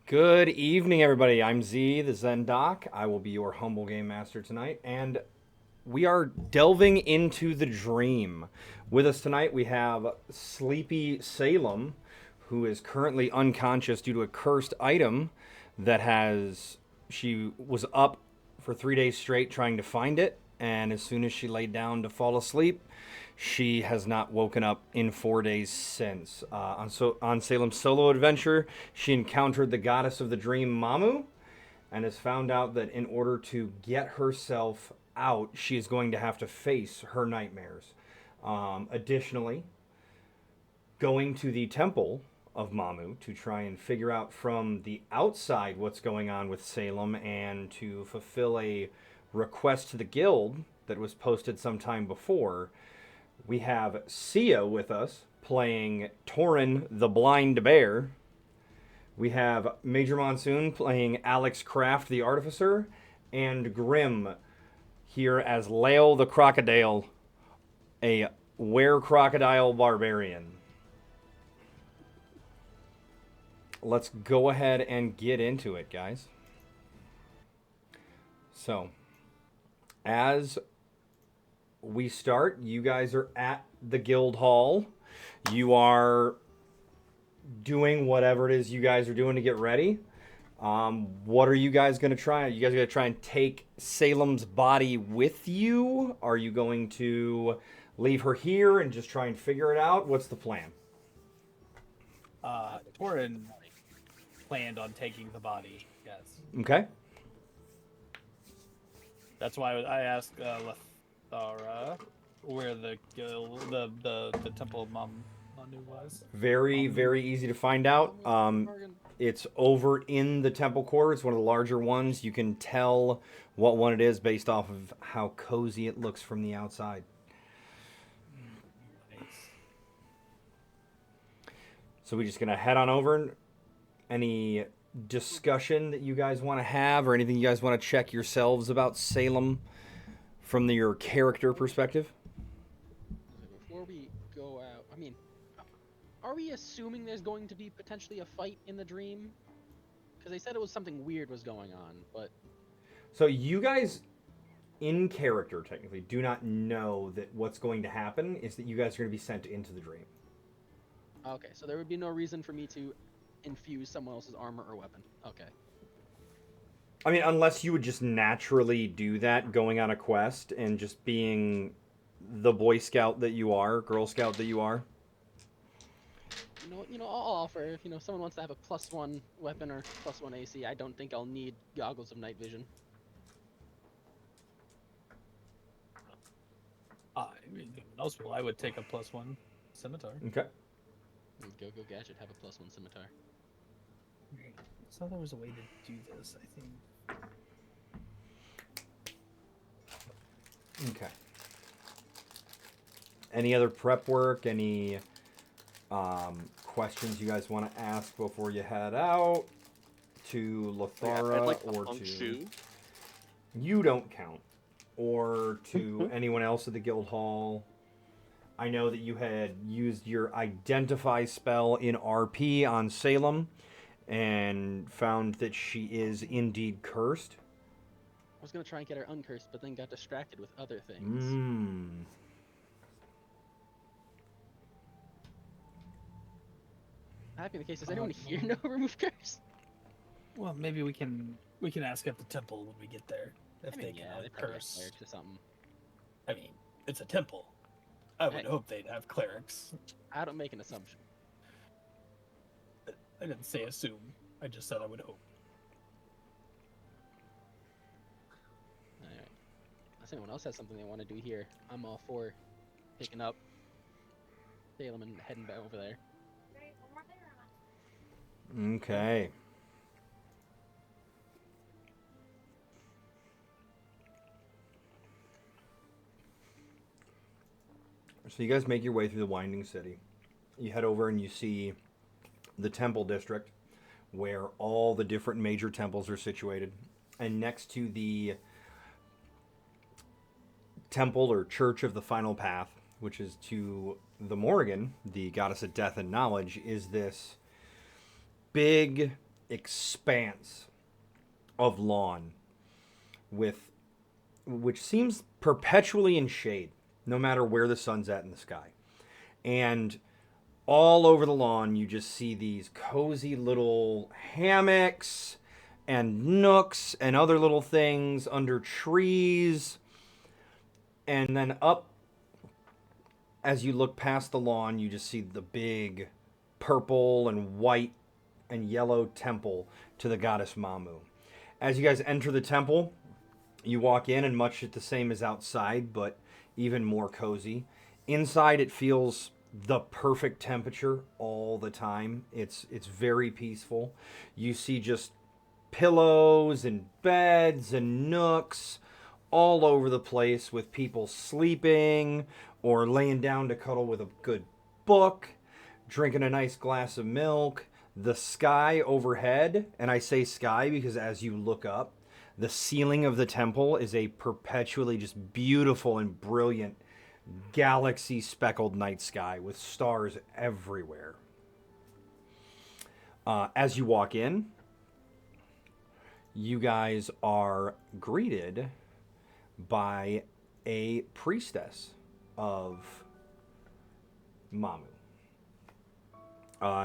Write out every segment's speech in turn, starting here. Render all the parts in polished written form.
Good evening, everybody. I'm Z, the Zen Doc. I will be your humble game master tonight, and we are delving into the dream. With us tonight, we have Sleepy Salem, who is currently unconscious due to a cursed item that has. She was up for 3 days straight trying to find it, and as soon as she laid down to fall asleep, she has not woken up in 4 days since. On Salem's solo adventure, she encountered the goddess of the dream, Mamu, and has found out that in order to get herself out, she is going to have to face her nightmares. Additionally, going to the temple of Mamu to try and figure out from the outside what's going on with Salem and to fulfill a request to the guild that was posted sometime before. We have Sia with us playing Torin the Blind Bear. We have Major Monsoon playing Alex Kraft the Artificer, and Grim here as Lael the Crocodile, a were-crocodile barbarian. Let's go ahead and get into it, guys. So, as we start, you guys are at the guild hall. You are doing whatever it is you guys are doing to get ready. What are you guys going to try? Are you guys going to try and take Salem's body with you? Are you going to leave her here and just try and figure it out? What's the plan? Torin planned on taking the body, yes. Okay. That's why I asked Lethara where the temple of Manu was. Very, very easy to find out. It's over in the temple quarter. It's one of the larger ones. You can tell what one it is based off of how cozy it looks from the outside. Nice. So we're just going to head on over. Any discussion that you guys want to have or anything you guys want to check yourselves about Salem from your character perspective? Before we go out, are we assuming there's going to be potentially a fight in the dream? Because they said it was something weird was going on, but... So you guys, in character technically, do not know that what's going to happen is that you guys are going to be sent into the dream. Okay, so there would be no reason for me to infuse someone else's armor or weapon. Okay. I mean, unless you would just naturally do that, going on a quest and just being the Boy Scout that you are, Girl Scout that you are. I'll offer, if, someone wants to have a +1 weapon or +1 AC, I don't think I'll need goggles of night vision. Else will I would take a +1 scimitar. Okay. Go gadget, have a +1 scimitar. So there was a way to do this, I think. Okay. Any other prep work? Any questions you guys want to ask before you head out to Lethara or to... Shoe. You don't count. Or to anyone else at the guild hall. I know that you had used your identify spell in RP on Salem and found that she is indeed cursed. I was going to try and get her uncursed, but then got distracted with other things. Happy in the case, does anyone here know remove curse? Well, maybe we can ask at the temple when we get there if they can they probably have curse. clerics or something. I mean, it's a temple. I would hope they'd have clerics. I don't make an assumption. I didn't say assume. I just said I would hope. Alright. Unless anyone else has something they want to do here, I'm all for picking up Salem and heading back over there. Okay. So you guys make your way through the Winding City. You head over and you see the Temple District, where all the different major temples are situated. And next to the temple or church of the Final Path, which is to the Morrigan, the goddess of death and knowledge, is this big expanse of lawn which seems perpetually in shade, no matter where the sun's at in the sky. And all over the lawn, you just see these cozy little hammocks and nooks and other little things under trees. And then up, as you look past the lawn, you just see the big purple and white and yellow temple to the goddess Mamu. As you guys enter the temple, you walk in, and much the same as outside, but even more cozy. Inside, it feels the perfect temperature all the time. It's very peaceful. You see just pillows and beds and nooks all over the place with people sleeping or laying down to cuddle with a good book, drinking a nice glass of milk. The sky overhead, and I say sky because as you look up, the ceiling of the temple is a perpetually just beautiful and brilliant galaxy speckled night sky with stars everywhere. As you walk in, you guys are greeted by a priestess of Mamu.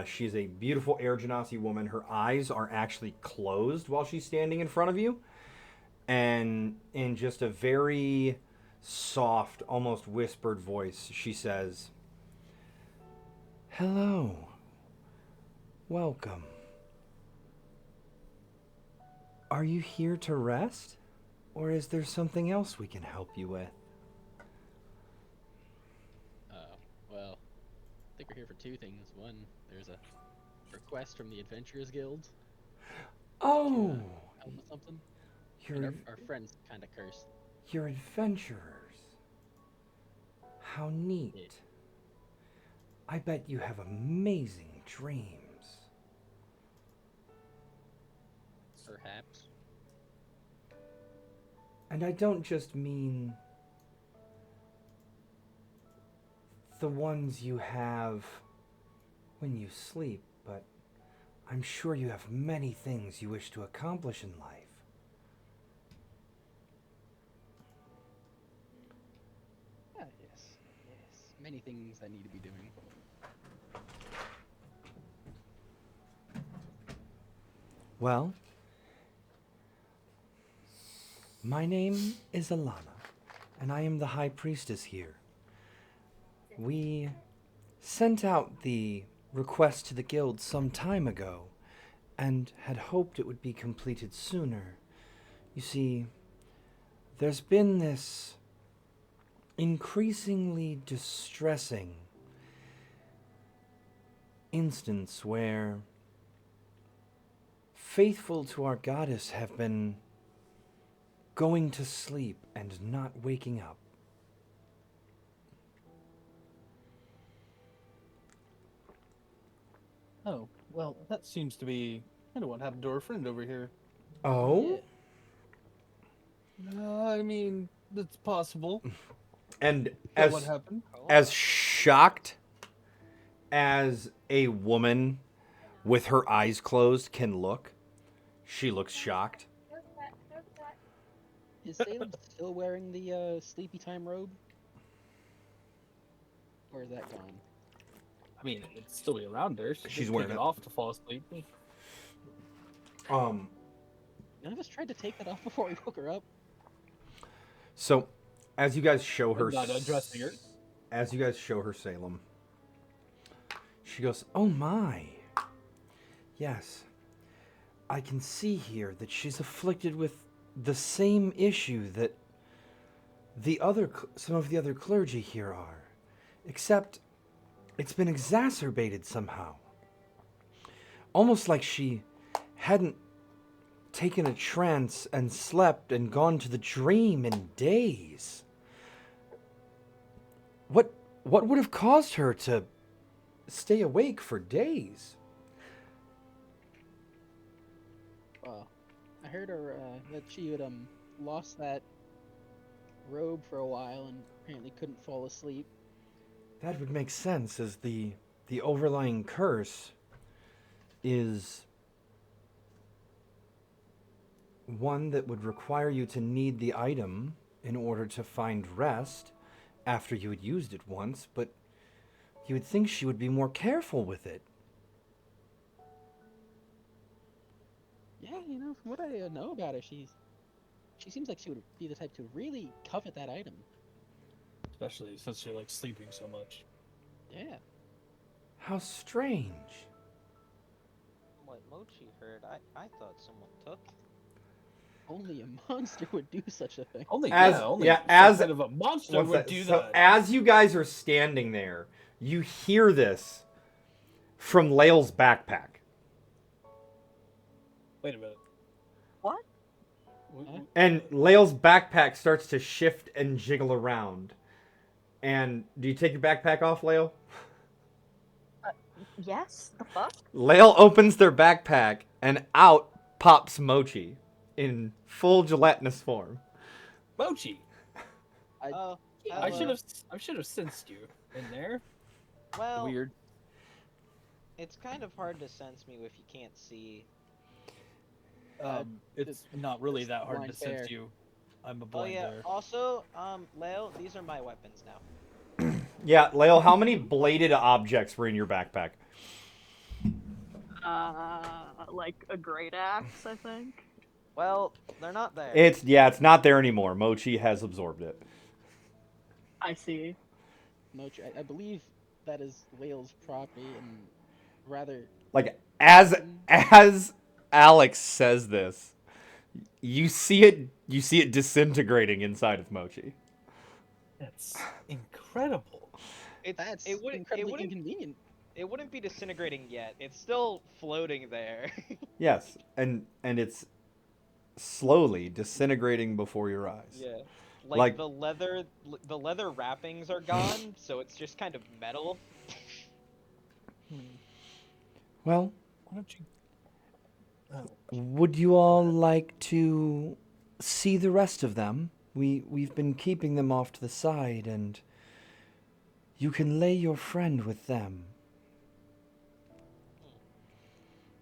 She's a beautiful Air Genasi woman. Her eyes are actually closed while she's standing in front of you. And in just a very soft, almost whispered voice, she says, "Hello. Welcome. Are you here to rest? Or is there something else we can help you with?" Well, I think we're here for two things. One, there's a request from the Adventurers Guild. Oh, Help with something. your, And our friend's kind of cursed. your adventurers. How neat. Yeah. I bet you have amazing dreams. Perhaps. And I don't just mean the ones you have when you sleep, but I'm sure you have many things you wish to accomplish in life. Yes. Many things I need to be doing. Well, my name is Alana, and I am the High Priestess here. We sent out the request to the guild some time ago, and had hoped it would be completed sooner. You see, there's been this increasingly distressing instance where faithful to our goddess have been going to sleep and not waking up. Oh, well, that seems to be kind of what happened to our friend over here. Oh? I mean, that's possible. And That what happened? as shocked as a woman with her eyes closed can look, she looks shocked. Is Salem still wearing the sleepy time robe? Or is that gone? I mean, it'd still be around her. She She's could wearing take it. it off to fall asleep. Um, None of us tried to take that off before we woke her up. so as you guys show her, Not undressing her. as you guys show her Salem, she goes, "Oh my, yes, I can see here that she's afflicted with the same issue that some of the other clergy here are, except it's been exacerbated somehow. Almost like she hadn't taken a trance and slept and gone to the dream in days. What would have caused her to stay awake for days?" Well, I heard her that she had lost that robe for a while and apparently couldn't fall asleep. That would make sense, as the overlying curse is one that would require you to need the item in order to find rest after you had used it once, but you would think she would be more careful with it. Yeah, from what I know about her, she seems like she would be the type to really covet that item. Especially since you're like sleeping so much. Yeah. How strange. What Mochi heard, I thought someone took it. Only a monster would do such a thing. Only As- only yeah, some as- kind of a monster One would sec. do So that. as you guys are standing there, you hear this from Lael's backpack. Wait a minute. What? And Lael's backpack starts to shift and jiggle around. And do you take your backpack off, Lael? Yes? The fuck? Lael opens their backpack, and out pops Mochi in full gelatinous form. Mochi. Oh, I hello. should have sensed you in there. Well, Weird. it's kind of hard to sense me if you can't see. It's not really that hard to blind sense bear. you. I'm a Oh blind yeah. bear. Also, Leo, these are my weapons now. Yeah, Lael, how many bladed objects were in your backpack? Like a great axe, I think. Well, they're not there. It's not there anymore. Mochi has absorbed it. I see. Mochi, I believe that is Whale's property, and rather. Like as Alex says this, you see it disintegrating inside of Mochi. That's incredible. That's it incredibly wouldn't inconvenient. it wouldn't be disintegrating yet. It's still floating there. Yes, and it's slowly disintegrating before your eyes. Yeah. Like- the leather wrappings are gone, so it's just kind of metal. Well, Why don't you? Oh, would you all like to see the rest of them? We've been keeping them off to the side, and you can lay your friend with them.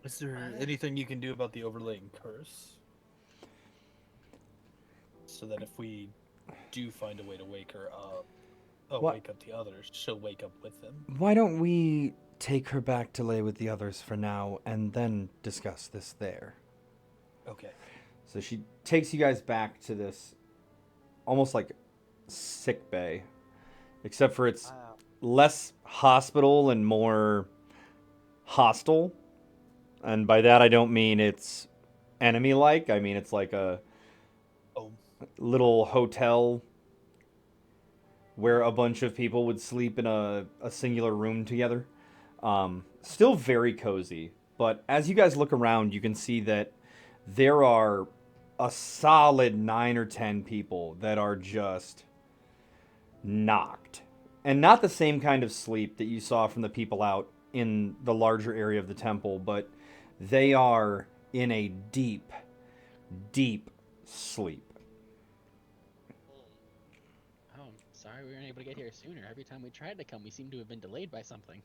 is there anything you can do about the overlaying curse? So that if we do find a way to wake her up, What? wake up the others, she'll wake up with them. Why don't we take her back to lay with the others for now, and then discuss this there? Okay. So she takes you guys back to this almost like sick bay, except for it's Wow. less hospital and more hostile. And by that I don't mean it's enemy-like. I mean it's like a Oh, little hotel where a bunch of people would sleep in a singular room together. Still very cozy, but as you guys look around, you can see that there are a solid 9 or 10 people that are just knocked. And not the same kind of sleep that you saw from the people out in the larger area of the temple, but they are in a deep, deep sleep. Oh, sorry we weren't able to get here sooner. Every time we tried to come, we seem to have been delayed by something.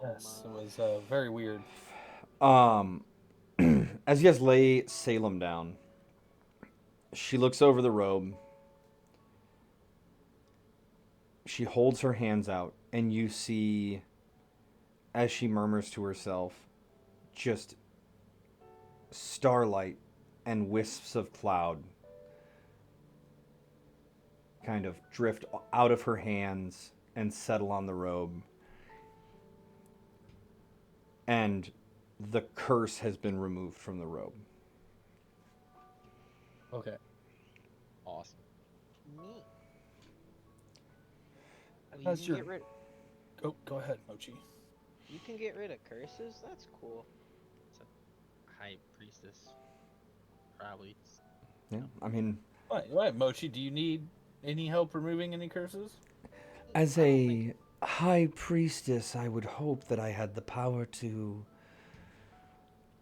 yes, it was very weird. As you guys lay Salem down, she looks over the robe. She holds her hands out, and you see, as she murmurs to herself, just starlight and wisps of cloud kind of drift out of her hands and settle on the robe. And the curse has been removed from the robe. Okay. Awesome. Neat. Oh, you How's can your- get rid. Go ahead, Mochi. You can get rid of curses. That's cool. High priestess. Probably. Yeah, I mean, What, Mochi? Do you need any help removing any curses? as a high priestess, I would hope that I had the power to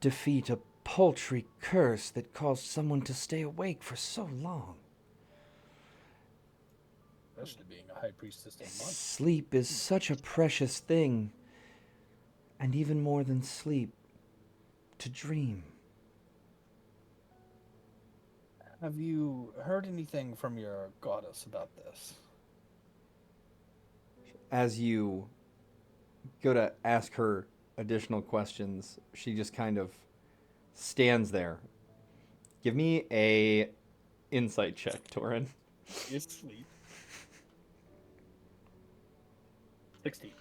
defeat a paltry curse that caused someone to stay awake for so long. Especially being a high priestess in a month. Sleep is such a precious thing, and even more than sleep, to dream. Have you heard anything from your goddess about this? As you go to ask her additional questions, she just kind of stands there. Give me a insight check, Torin. You're asleep. 16.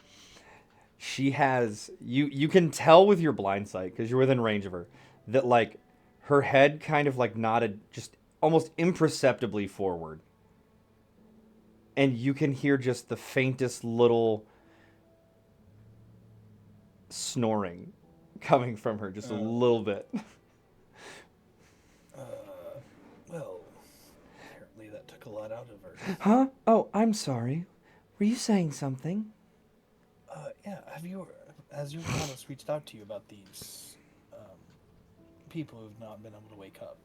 She has you can tell with your blind sight because you're within range of her that like her head kind of like nodded just almost imperceptibly forward. And you can hear just the faintest little snoring coming from her, just a little bit. Well, apparently that took a lot out of her. Huh? Oh, I'm sorry. Were you saying something? Yeah, has your goddess reached out to you about these people who've not been able to wake up?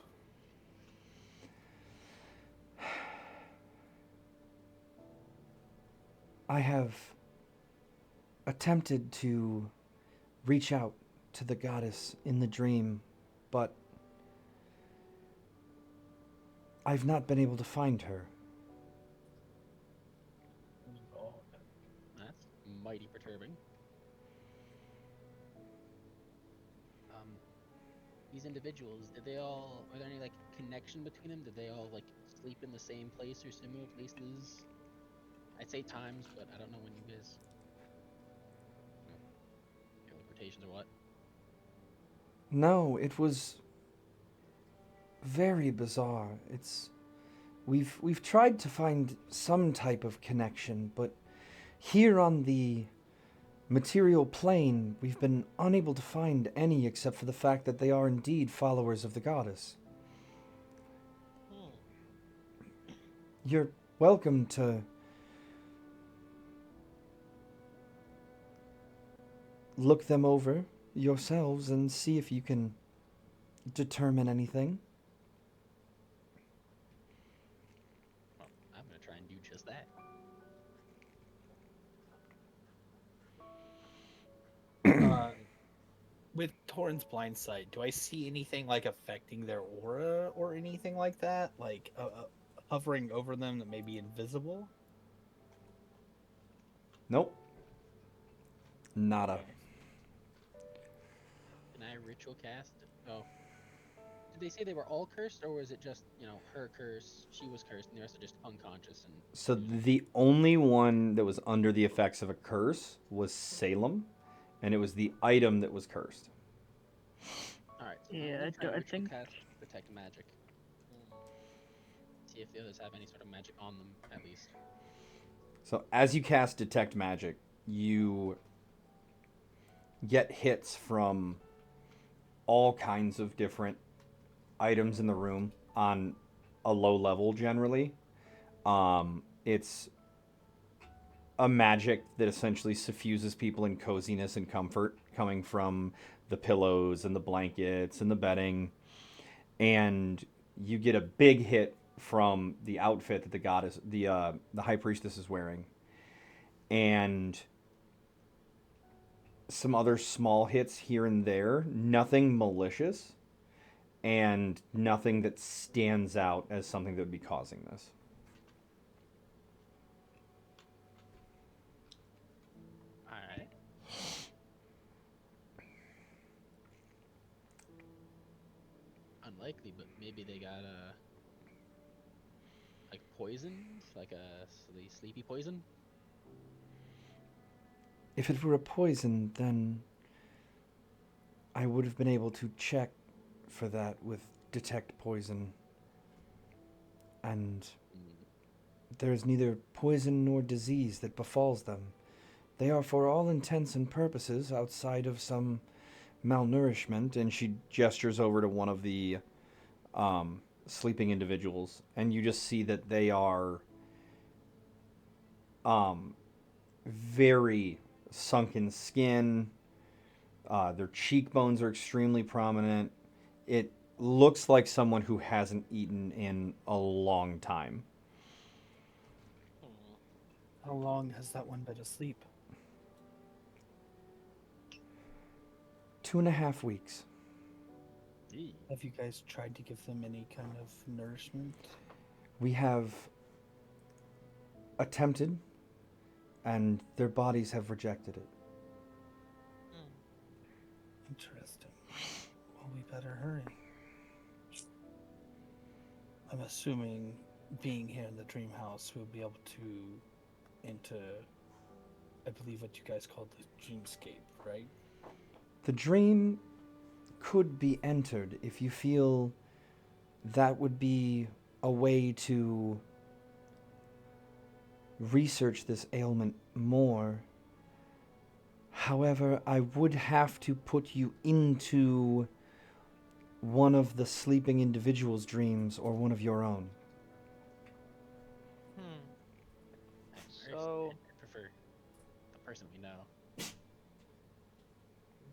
I have attempted to reach out to the goddess in the dream, but I've not been able to find her. That's mighty perturbing. These individuals, did they all? Are there any like connection between them? Did they all like sleep in the same place or similar places? I'd say times, but I don't know when you guys, teleportations or what. No, it was very bizarre. We've tried to find some type of connection, but here on the material plane, we've been unable to find any except for the fact that they are indeed followers of the goddess. You're welcome to look them over yourselves and see if you can determine anything. Well, I'm gonna try and do just that. With Torin's blind sight, do I see anything like affecting their aura or anything like that? Like hovering over them that may be invisible? Nope. Nada. Okay. Can I ritual cast? Oh, did they say they were all cursed, or was it just her curse? She was cursed, and the rest are just unconscious and. So the only one that was under the effects of a curse was Salem, and it was the item that was cursed. All right. So Yeah, I'm gonna try and I ritual think. cast detect magic. See if the others have any sort of magic on them, at least. So as you cast Detect Magic, you get hits from all kinds of different items in the room on a low level generally. It's a magic that essentially suffuses people in coziness and comfort coming from the pillows and the blankets and the bedding. And you get a big hit from the outfit that the goddess, the high priestess is wearing. And some other small hits here and there, nothing malicious, and nothing that stands out as something that would be causing this. All right. Unlikely, but maybe they got like poisoned, like the sleepy poison. If it were a poison, then I would have been able to check for that with detect poison. And there is neither poison nor disease that befalls them. They are, for all intents and purposes, outside of some malnourishment. And she gestures over to one of the sleeping individuals, and you just see that they are very sunken skin. Their cheekbones are extremely prominent. It looks like someone who hasn't eaten in a long time. How long has that one been asleep? 2.5 weeks. see. Have you guys tried to give them any kind of nourishment? We have attempted, and their bodies have rejected it. Interesting. Well, we better hurry. I'm assuming being here in the dream house, we'll be able to enter, I believe what you guys called the dreamscape, right? The dream could be entered if you feel that would be a way to research this ailment more. However, I would have to put you into one of the sleeping individual's dreams or one of your own. So, I prefer the person we know.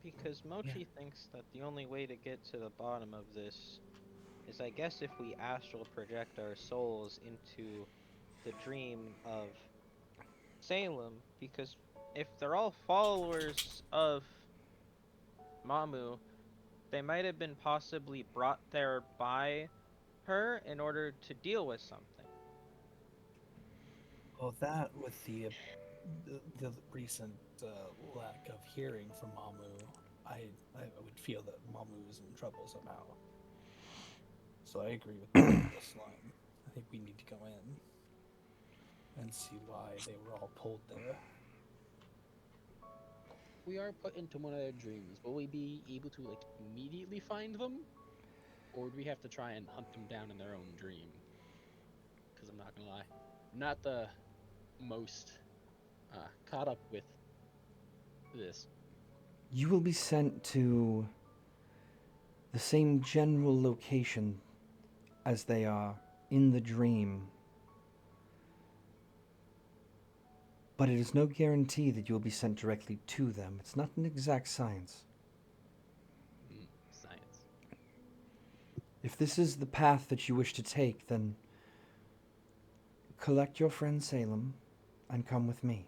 because Mochi thinks that the only way to get to the bottom of this is, I guess, if we astral project our souls into the dream of Salem, because if they're all followers of Mamu, they might have been possibly brought there by her in order to deal with something. Well, that with the recent lack of hearing from Mamu, I would feel that Mamu is in trouble somehow. So I agree with the slime. I think we need to go in and see why they were all pulled there. We are put into one of their dreams. Will we be able to like immediately find them, or would we have to try and hunt them down in their own dream? Because I'm not gonna lie, I'm not the most caught up with this. You will be sent to the same general location as they are in the dream. But it is no guarantee that you will be sent directly to them. It's not an exact science. Science. If this is the path that you wish to take, then collect your friend Salem and come with me.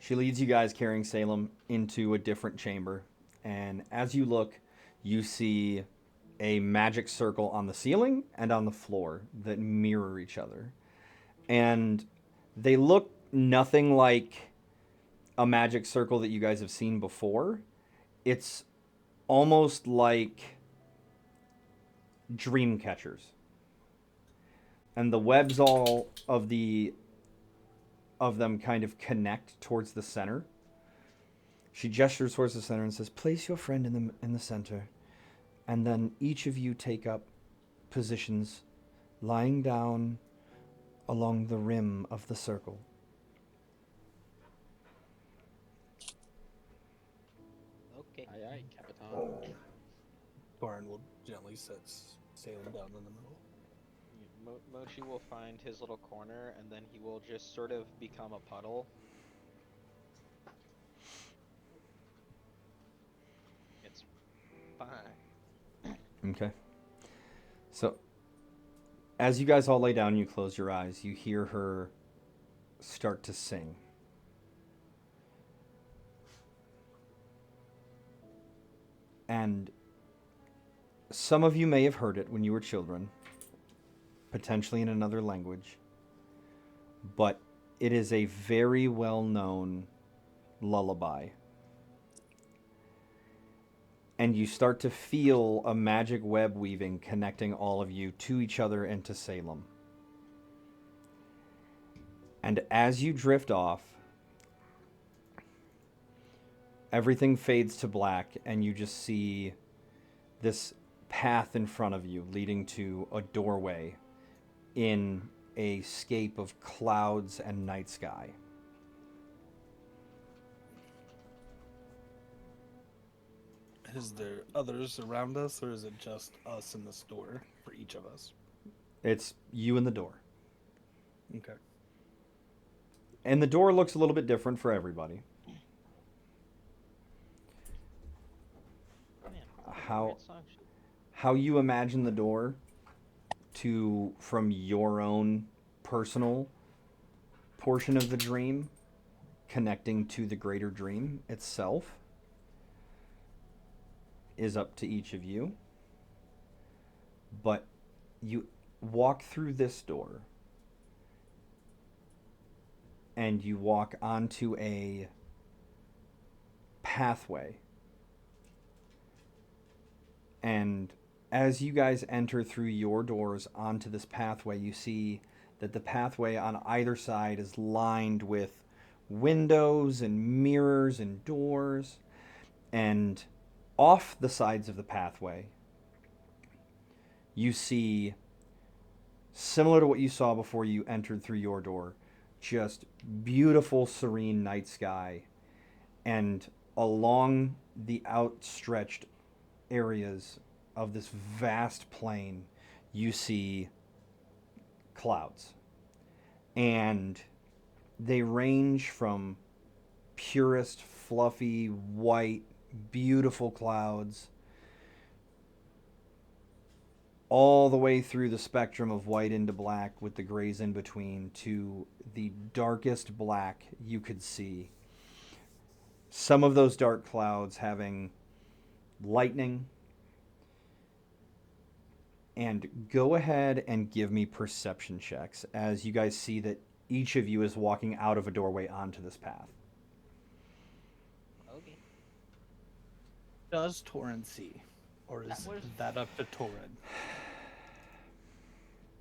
She leads you guys carrying Salem into a different chamber, and as you look, you see a magic circle on the ceiling and on the floor that mirror each other. And they look nothing like a magic circle that you guys have seen before. It's almost like dream catchers. And the webs all of them kind of connect towards the center. She gestures towards the center and says, "Place your friend in the center, and then each of you take up positions lying down along the rim of the circle." Okay. Aye, aye, Capitan. Barn will gently set Salem down in the middle. Mochi will find his little corner, and then he will just sort of become a puddle. It's fine. Okay. So, as you guys all lay down and you close your eyes, you hear her start to sing. And some of you may have heard it when you were children, potentially in another language, but it is a very well-known lullaby. And you start to feel a magic web weaving connecting all of you to each other and to Salem. And as you drift off, everything fades to black, and you just see this path in front of you leading to a doorway in a scape of clouds and night sky. Is there others around us, or is it just us in this door for each of us? It's you and the door. Okay. And the door looks a little bit different for everybody. Man, How great song. how you imagine the door to from your own personal portion of the dream connecting to the greater dream itself is up to each of you. But you walk through this door and you walk onto a pathway. And as you guys enter through your doors onto this pathway, you see that the pathway on either side is lined with windows and mirrors and doors. And off the sides of the pathway, you see, similar to what you saw before you entered through your door, just beautiful, serene night sky. And along the outstretched areas of this vast plain, you see clouds. And they range from purest, fluffy, white, beautiful clouds all the way through the spectrum of white into black with the grays in between to the darkest black you could see. Some of those dark clouds having lightning. And go ahead and give me perception checks as you guys see that each of you is walking out of a doorway onto this path. Okay. Does Torin see? Or is That was- that up to Torin?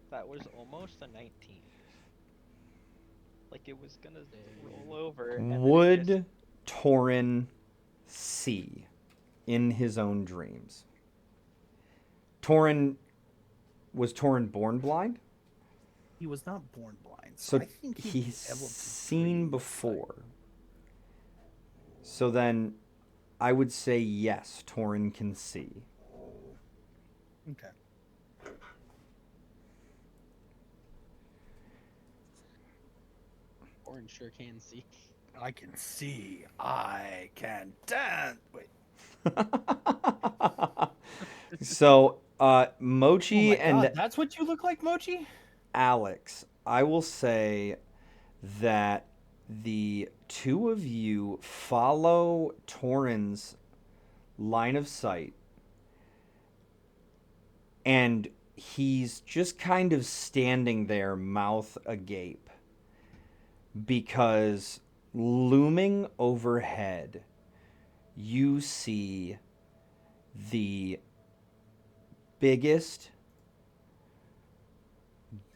That was almost a 19. Like it was gonna roll over. And then it Would just- Torin see in his own dreams? Was Torin born blind? He was not born blind, So I think he'd be he's able to seen dream before. So then I would say yes, Torin can see. Okay. Orange sure can see. I can see. I can dance. Wait. So, Oh Mochi my and God, that's what you look like, Mochi? Alex, I will say that the two of you follow Torin's line of sight, and he's just kind of standing there, mouth agape, because looming overhead, you see the biggest,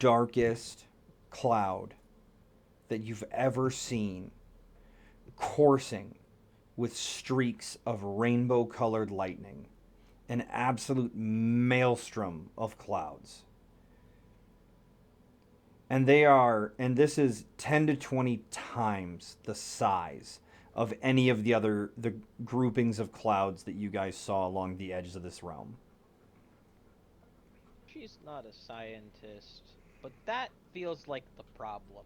darkest cloud that you've ever seen, coursing with streaks of rainbow colored lightning, an absolute maelstrom of clouds. And this is 10 to 20 times the size of any of the groupings of clouds that you guys saw along the edges of this realm. She's not a scientist, but that feels like the problem.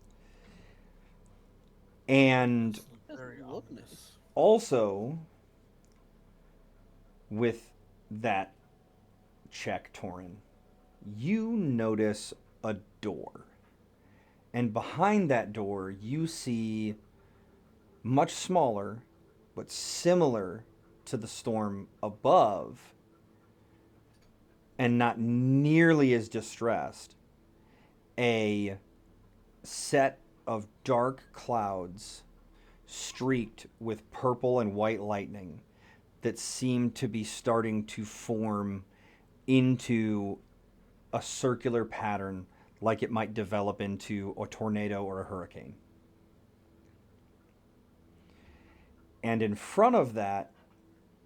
And Doesn't Very look ominous. nice. also, with that check, Torin, you notice a door. And behind that door, you see, much smaller, but similar to the storm above, and not nearly as distressed, a set of dark clouds streaked with purple and white lightning that seem to be starting to form into a circular pattern like it might develop into a tornado or a hurricane. And in front of that,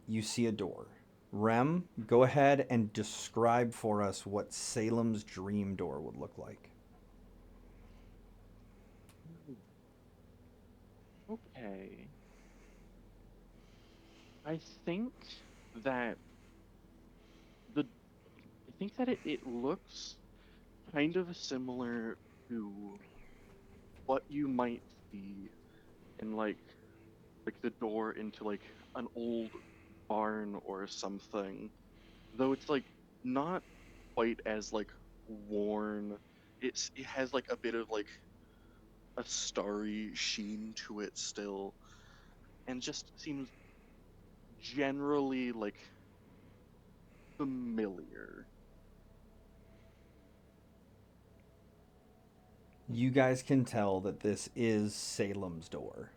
you see a door. Rem, go ahead and describe for us what Salem's dream door would look like. Okay. I think that it looks kind of similar to what you might see in like the door into like an old barn or something. Though it's like not quite as like worn. It has like a bit of like a starry sheen to it still, and just seems generally like familiar. You guys can tell that this is Salem's door.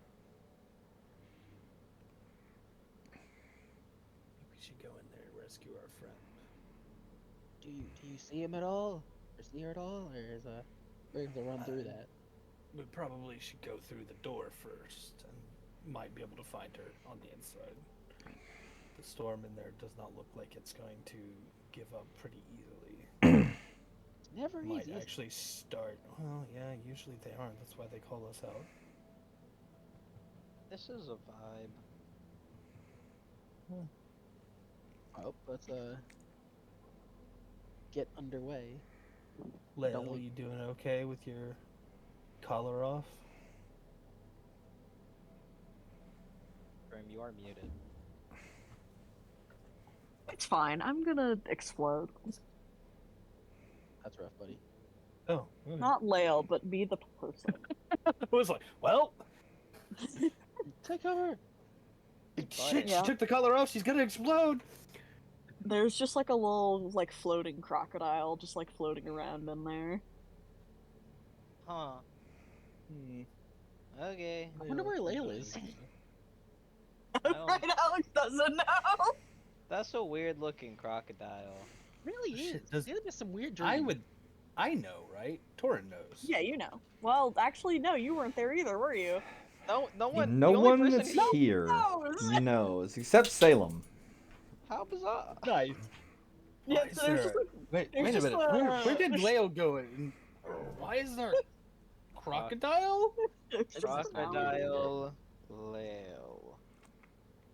We should go in there and rescue our friend. Do you see him at all, or see her at all, or is we're able to run through that? We probably should go through the door first, and might be able to find her on the inside. The storm in there does not look like it's going to give up pretty easily. It's never Might easy. Is it? actually start. Well, yeah, usually they aren't. That's why they call us out. This is a vibe. Oh, let's get underway. Lael, we- you doing okay with your collar off? Grim, you are muted. It's fine. I'm gonna explode. That's rough, buddy. Oh, okay. Not Lael, but be the person. I was like, well, Take cover. shit, Yeah. she took the collar off. She's gonna explode. There's just like a little like floating crocodile just like floating around in there. Huh. Okay. I wonder where Lael is. don't- Right, Alex doesn't know. That's a weird looking crocodile. Really Shit, is. does- He had some weird dreams. I know, right? Torin knows. Yeah, you know. Well, actually, no, you weren't there either, were you? No one. No the only one person that's who- here knows. knows, except Salem. How bizarre. Nice. Yeah, Why is so there's there- just like Wait there's a just minute. Where did Lael go? And why is there a crocodile? there's just a mountain. Crocodile. Leo.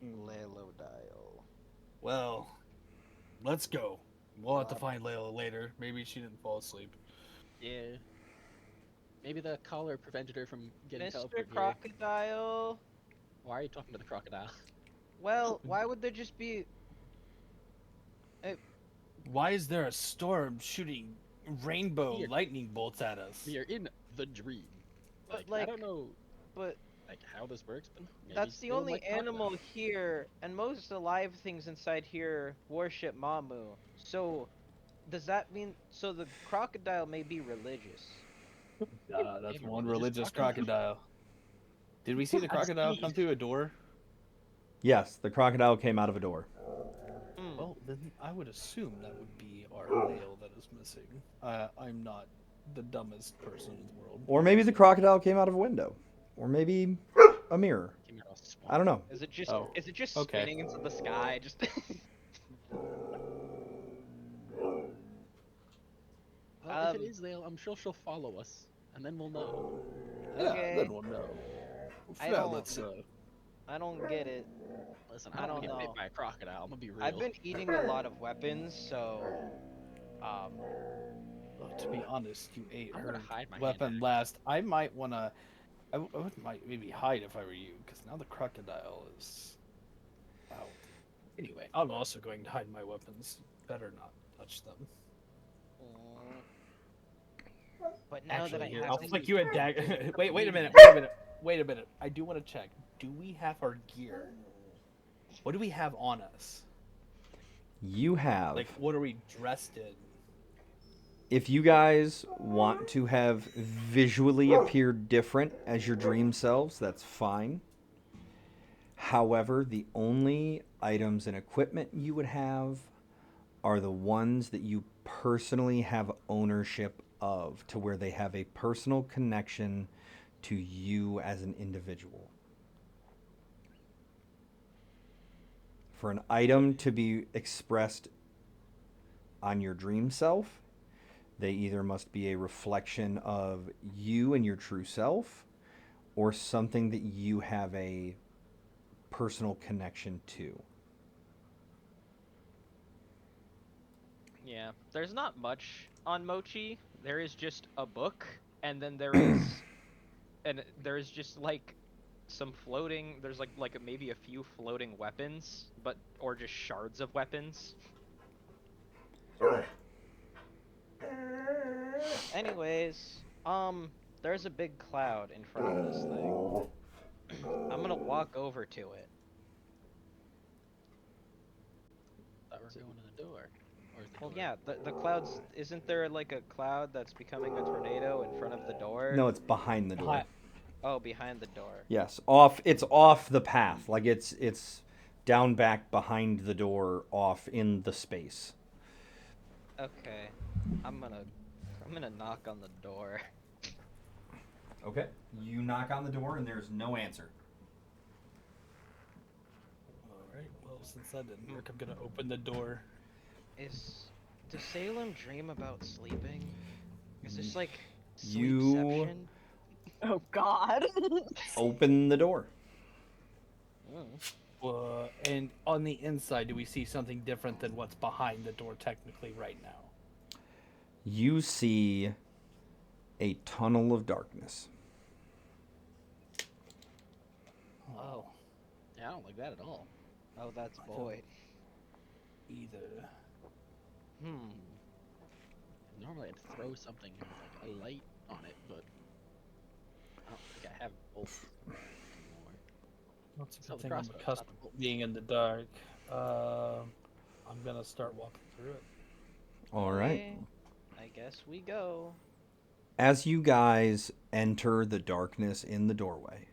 Lelodile. Well, let's go. We'll have to find Layla later. Maybe she didn't fall asleep. Yeah. Maybe the collar prevented her from getting Mr. teleported here. Crocodile. Why are you talking to the crocodile? Well, why would there just be? Why is there a storm shooting rainbow Here. lightning bolts at us? We are in the dream. But, I like- don't know But like how this works, but maybe that's the they'll only like crocodile. animal here, and most alive things inside here worship Mamu. So, does that mean the crocodile may be religious? That's Maybe one religious religious crocodile. crocodile. Did we see the That's crocodile me. come through a door? Yes, the crocodile came out of a door. Hmm. Well, then I would assume that would be our Lael that is missing. I'm not the dumbest person in the world. Or maybe the crocodile came out of a window. Or maybe a mirror. Came out of a swamp. I don't know. Is it just Oh, okay. spinning into the sky? Just Well, if it Um, is Lael, I'm sure she'll follow us, and then we'll know. Okay. Then we'll know. I Now don't- let's I don't get it. Listen, I I don't don't want to get know. bit by a crocodile. I'm gonna be real. I've been eating a lot of weapons, so well, to be honest, you ate I'm her gonna hide my hand weapon axe. last. I might wanna. Might maybe hide if I were you, because now the crocodile is out. Anyway, I'm also going to hide my weapons. Better not touch them. but now that I Actually, here, have I'll to flick eat- you a dagger. Wait a minute. Wait a minute. I do want to check. Do we have our gear? What do we have on us? You have. Like, what are we dressed in? If you guys want to have visually appear different as your dream selves, that's fine. However, the only items and equipment you would have are the ones that you personally have ownership of, to where they have a personal connection to you as an individual. For an item to be expressed on your dream self, they either must be a reflection of you and your true self, or something that you have a personal connection to. Yeah, there's not much on Mochi. There is just a book, and then there is, and there's just like some floating. There's like maybe a few floating weapons, or just shards of weapons. Anyways, there's a big cloud in front of this thing. I'm gonna walk over to it. Thought we're going to the door. Or is the Well, door? yeah, the clouds. Isn't there like a cloud that's becoming a tornado in front of the door? No, it's behind the door. Hi. Oh, behind the door. Yes, off. It's off the path. Like it's down back behind the door, off in the space. Okay, I'm gonna knock on the door. Okay. You knock on the door and there's no answer. Alright, well, since that didn't work, I'm gonna open the door. Does Salem dream about sleeping? Is this like You- sleepception? Oh God. Open the door. And on the inside, do we see something different than what's behind the door technically right now? You see a tunnel of darkness. Oh, Yeah, I don't like that at all. Oh, that's void. either. Normally I'd throw something like a light on it, but I don't think I have both anymore. That's a So good the thing I'm crossbow, not accustomed the bolt. to being in the dark. I'm gonna start walking through it. All right. Okay, I guess we go. As you guys enter the darkness in the doorway,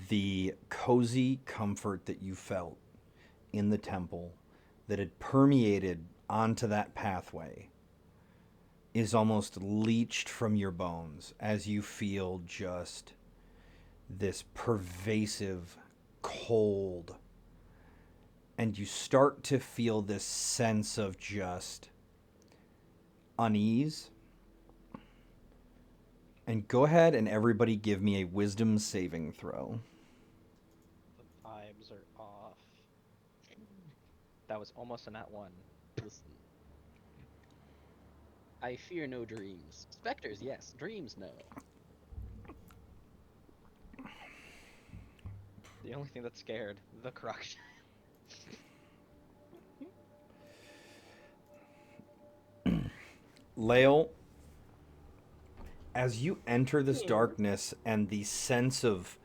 the cozy comfort that you felt in the temple that had permeated onto that pathway is almost leached from your bones as you feel just this pervasive cold. And you start to feel this sense of just unease. And go ahead and everybody give me a wisdom saving throw. The vibes are off. That was almost a nat 1. Listen. I fear no dreams. Specters, yes. Dreams, no. The only thing that's scared, the crocodile. Lael, as you enter this darkness and the sense of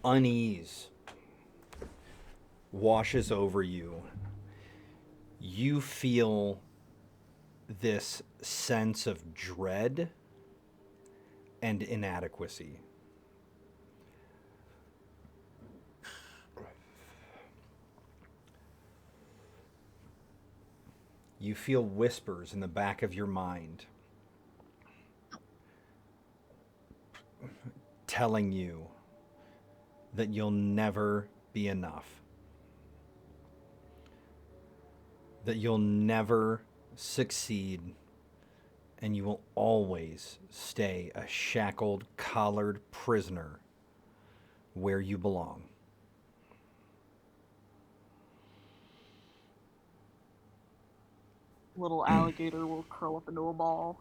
unease washes over you, you feel this sense of dread and inadequacy. You feel whispers in the back of your mind telling you that you'll never be enough. That you'll never succeed, and you will always stay a shackled, collared prisoner where you belong. Little alligator will curl up into a ball.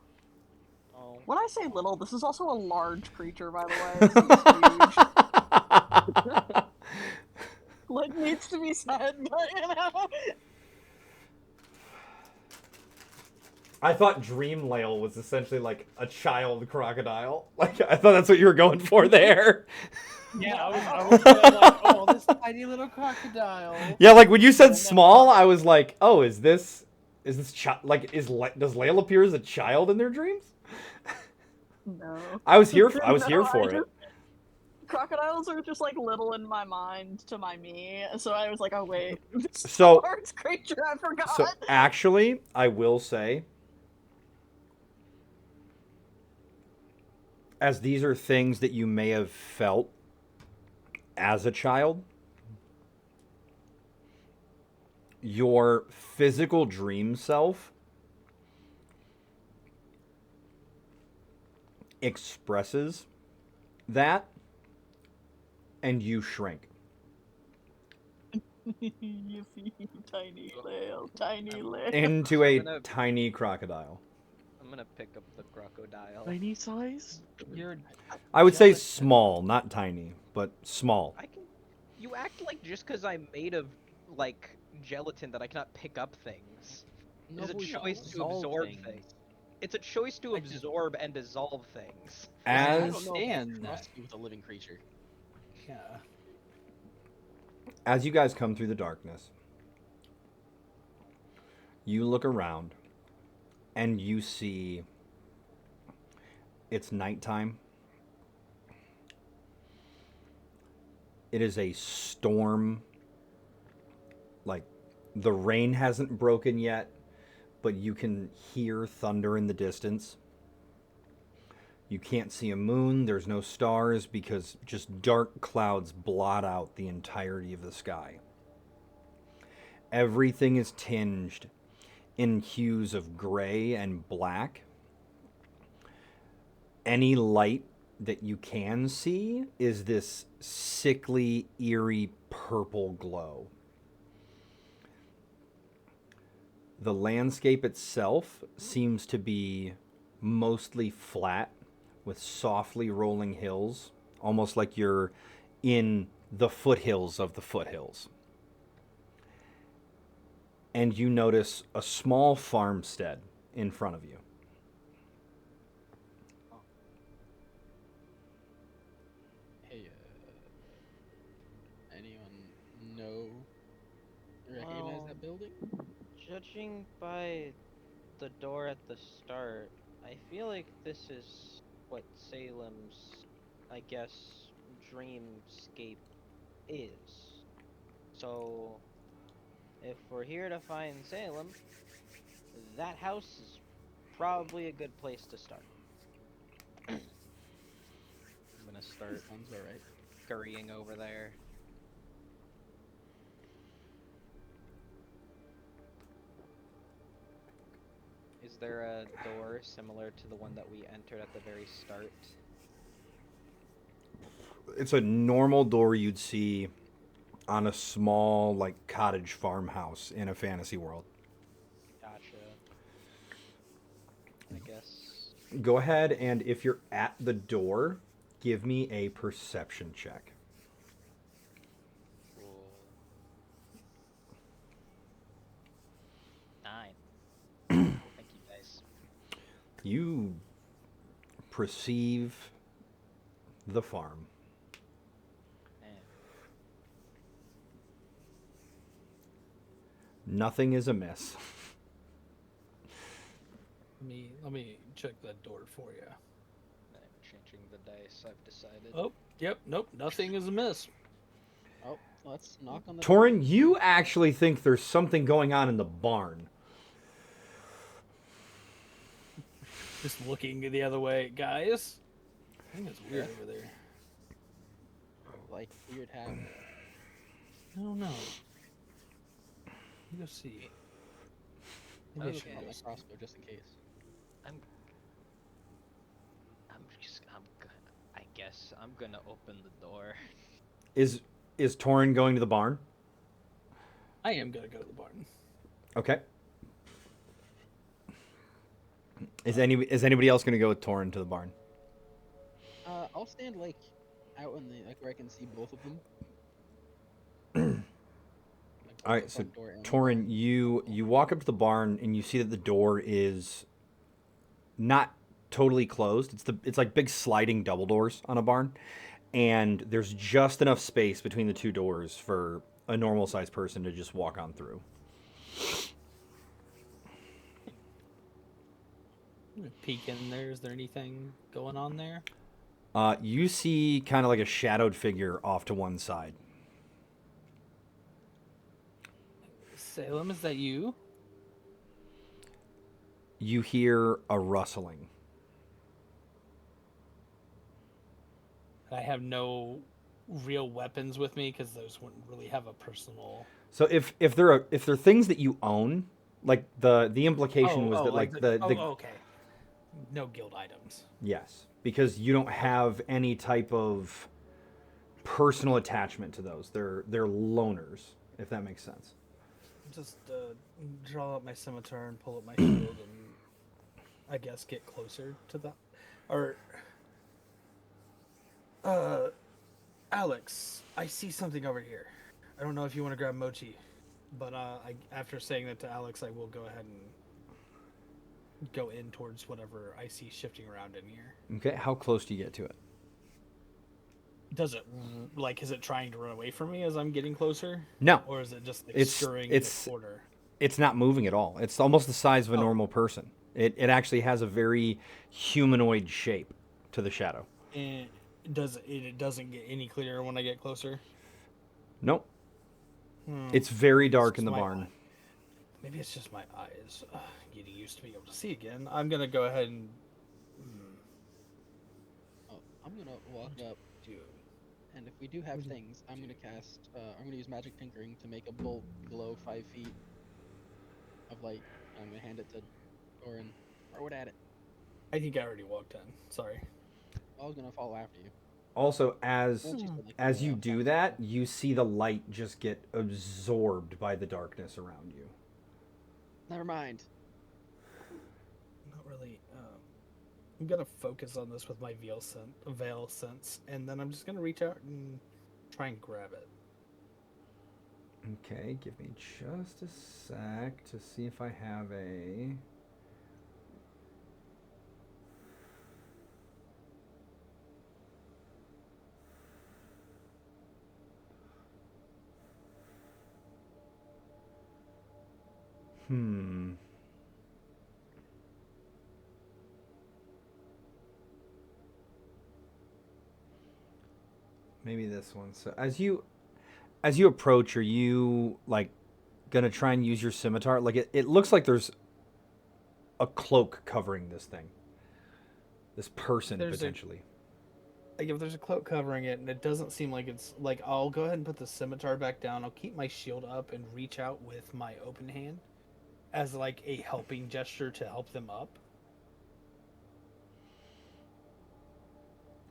Oh. When I say little, this is also a large creature, by the way. This is huge. Like, needs to be said, but you know. I thought Dream Lael was essentially like a child crocodile. Like, I thought that's what you were going for there. Yeah, I was like, oh, this tiny little crocodile. Yeah, like when you said small, I was like, oh, is this like does Lael appear as a child in their dreams? No. I was here No, for it. Crocodiles are just like little in my mind to my me, so I was like, oh wait, So- large creature, I forgot. So actually, I will say, as these are things that you may have felt as a child, your physical dream self expresses that, and you shrink. You see, tiny Lael. Into a I'm gonna- tiny crocodile. I'm gonna pick up the crocodile. Tiny size? You're I would say Gelatin. small, not tiny, but small. I can. You act like just because I'm made of like gelatin that I cannot pick up things. No, It's a but we choice to dissolve absorb things. things. It's a choice to I just- absorb and dissolve things. I As don't know if I understand that. trust you with a living creature. Yeah. as you guys come through the darkness, you look around and you see it's nighttime. It is a storm. Like, the rain hasn't broken yet, but you can hear thunder in the distance. You can't see a moon, there's no stars because just dark clouds blot out the entirety of the sky. Everything is tinged in hues of gray and black. Any light that you can see is this sickly, eerie purple glow. The landscape itself seems to be mostly flat with softly rolling hills, almost like you're in the foothills of the foothills. And you notice a small farmstead in front of you. Hey, anyone know, recognize that building? Judging by the door at the start, I feel like this is what Salem's, I guess, dreamscape is. So, if we're here to find Salem, that house is probably a good place to start. I'm gonna start Sounds about right. scurrying over there. Is there a door similar to the one that we entered at the very start? It's a normal door you'd see on a small, like, cottage farmhouse in a fantasy world. Gotcha. I guess. Go ahead and if you're at the door, give me a perception check. Cool. 9. Thank you guys. You perceive the farm. Man. Nothing is amiss. Let me check that door for you. I'm changing the dice, I've decided. Oh, yep, nope, nothing is amiss. Oh, let's knock on the Torin, you actually think there's something going on in the barn. Just looking the other way, guys. I think it's weird over there. door. Like weird happening. I don't know. Let's see. I Maybe I was should looking at my just- crossbow just in case. I guess I'm gonna open the door. Is Torin going to the barn? I am gonna go to the barn. Okay. Is anybody else going to go with Torin to the barn? I'll stand like out in the where I can see both of them. Like, All both right, the so front door and the Torin, barn. you walk up to the barn and you see that the door is not totally closed. It's like big sliding double doors on a barn, and there's just enough space between the two doors for a normal sized person to just walk on through. I'm gonna peek in there. Is there anything going on there? You see kind of like a shadowed figure off to one side. Salem, is that you? You hear a rustling. I have no real weapons with me because those wouldn't really have a personal. So if they're things that you own, like the implication was that like the okay. No guild items. yes, because you don't have any type of personal attachment to those. They're loners, if that makes sense. Just draw up my scimitar and pull up my shield and I guess get closer to that. Or Alex, I see something over here. I don't know if you want to grab Mochi, but after saying that to Alex, I will go ahead and go in towards whatever I see shifting around in here. Okay, how close do you get to it? Does it like is it trying to run away from me as I'm getting closer? No, Or is it just like it's scurrying it's in a corner? it's not moving at all. It's almost the size of a Oh. normal person. It actually has a very humanoid shape to the shadow. And it doesn't get any clearer when I get closer? Nope. Hmm. It's very dark It's in the my barn. eye. Maybe it's just my eyes getting used to being able to see again. I'm gonna go ahead and Oh, I'm gonna walk up, do. and if we do have things, I'm gonna cast. I'm gonna use magic tinkering to make a bolt glow 5 feet of light. And I'm gonna hand it to Doran. Throw it at it. I think I already walked in. Sorry. I was gonna follow after you. Also, as Once you said, like, as yeah, you I'm do fast. that, you see the light just get absorbed by the darkness around you. Never mind. Not really. I'm gonna focus on this with my veil sense, and then I'm just gonna reach out and try and grab it. Okay, give me just a sec to see if I have a. Maybe this one. So as you approach, are you like gonna try and use your scimitar? Like it looks like there's a cloak covering this thing. This person potentially. Like if there's a cloak covering it, and it doesn't seem like it's like I'll go ahead and put the scimitar back down. I'll keep my shield up and reach out with my open hand as like a helping gesture to help them up.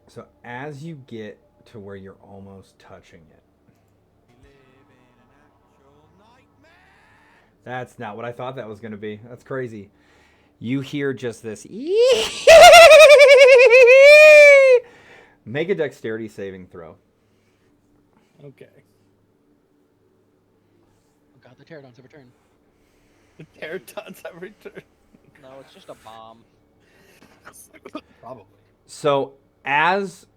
So as you get to where you're almost touching it. That's not what I thought that was going to be. That's crazy. You hear just this. Make a dexterity saving throw. Okay. Oh god, the pterodons have returned. The pterodons have returned. No, it's just a bomb. Probably. So as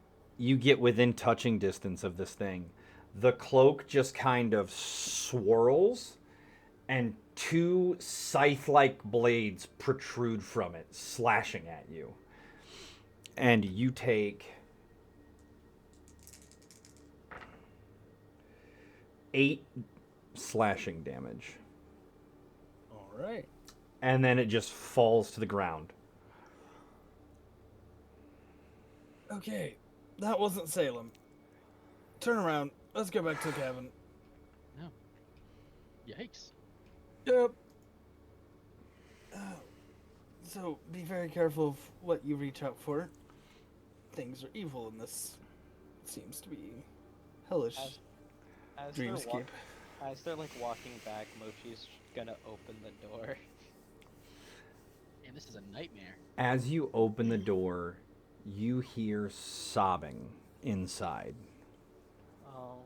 you get within touching distance of this thing, the cloak just kind of swirls and two scythe-like blades protrude from it, slashing at you. And you take 8 slashing damage. All right. And then it just falls to the ground. Okay, that wasn't Salem. Turn around. Let's go back to the cabin. No. Yikes. Yep. So be very careful of what you reach out for. Things are evil, and this seems to be hellish As dreamscape. as they're like walking back, Mochi's gonna open the door. Man, this is a nightmare. As you open the door, you hear sobbing inside. Oh,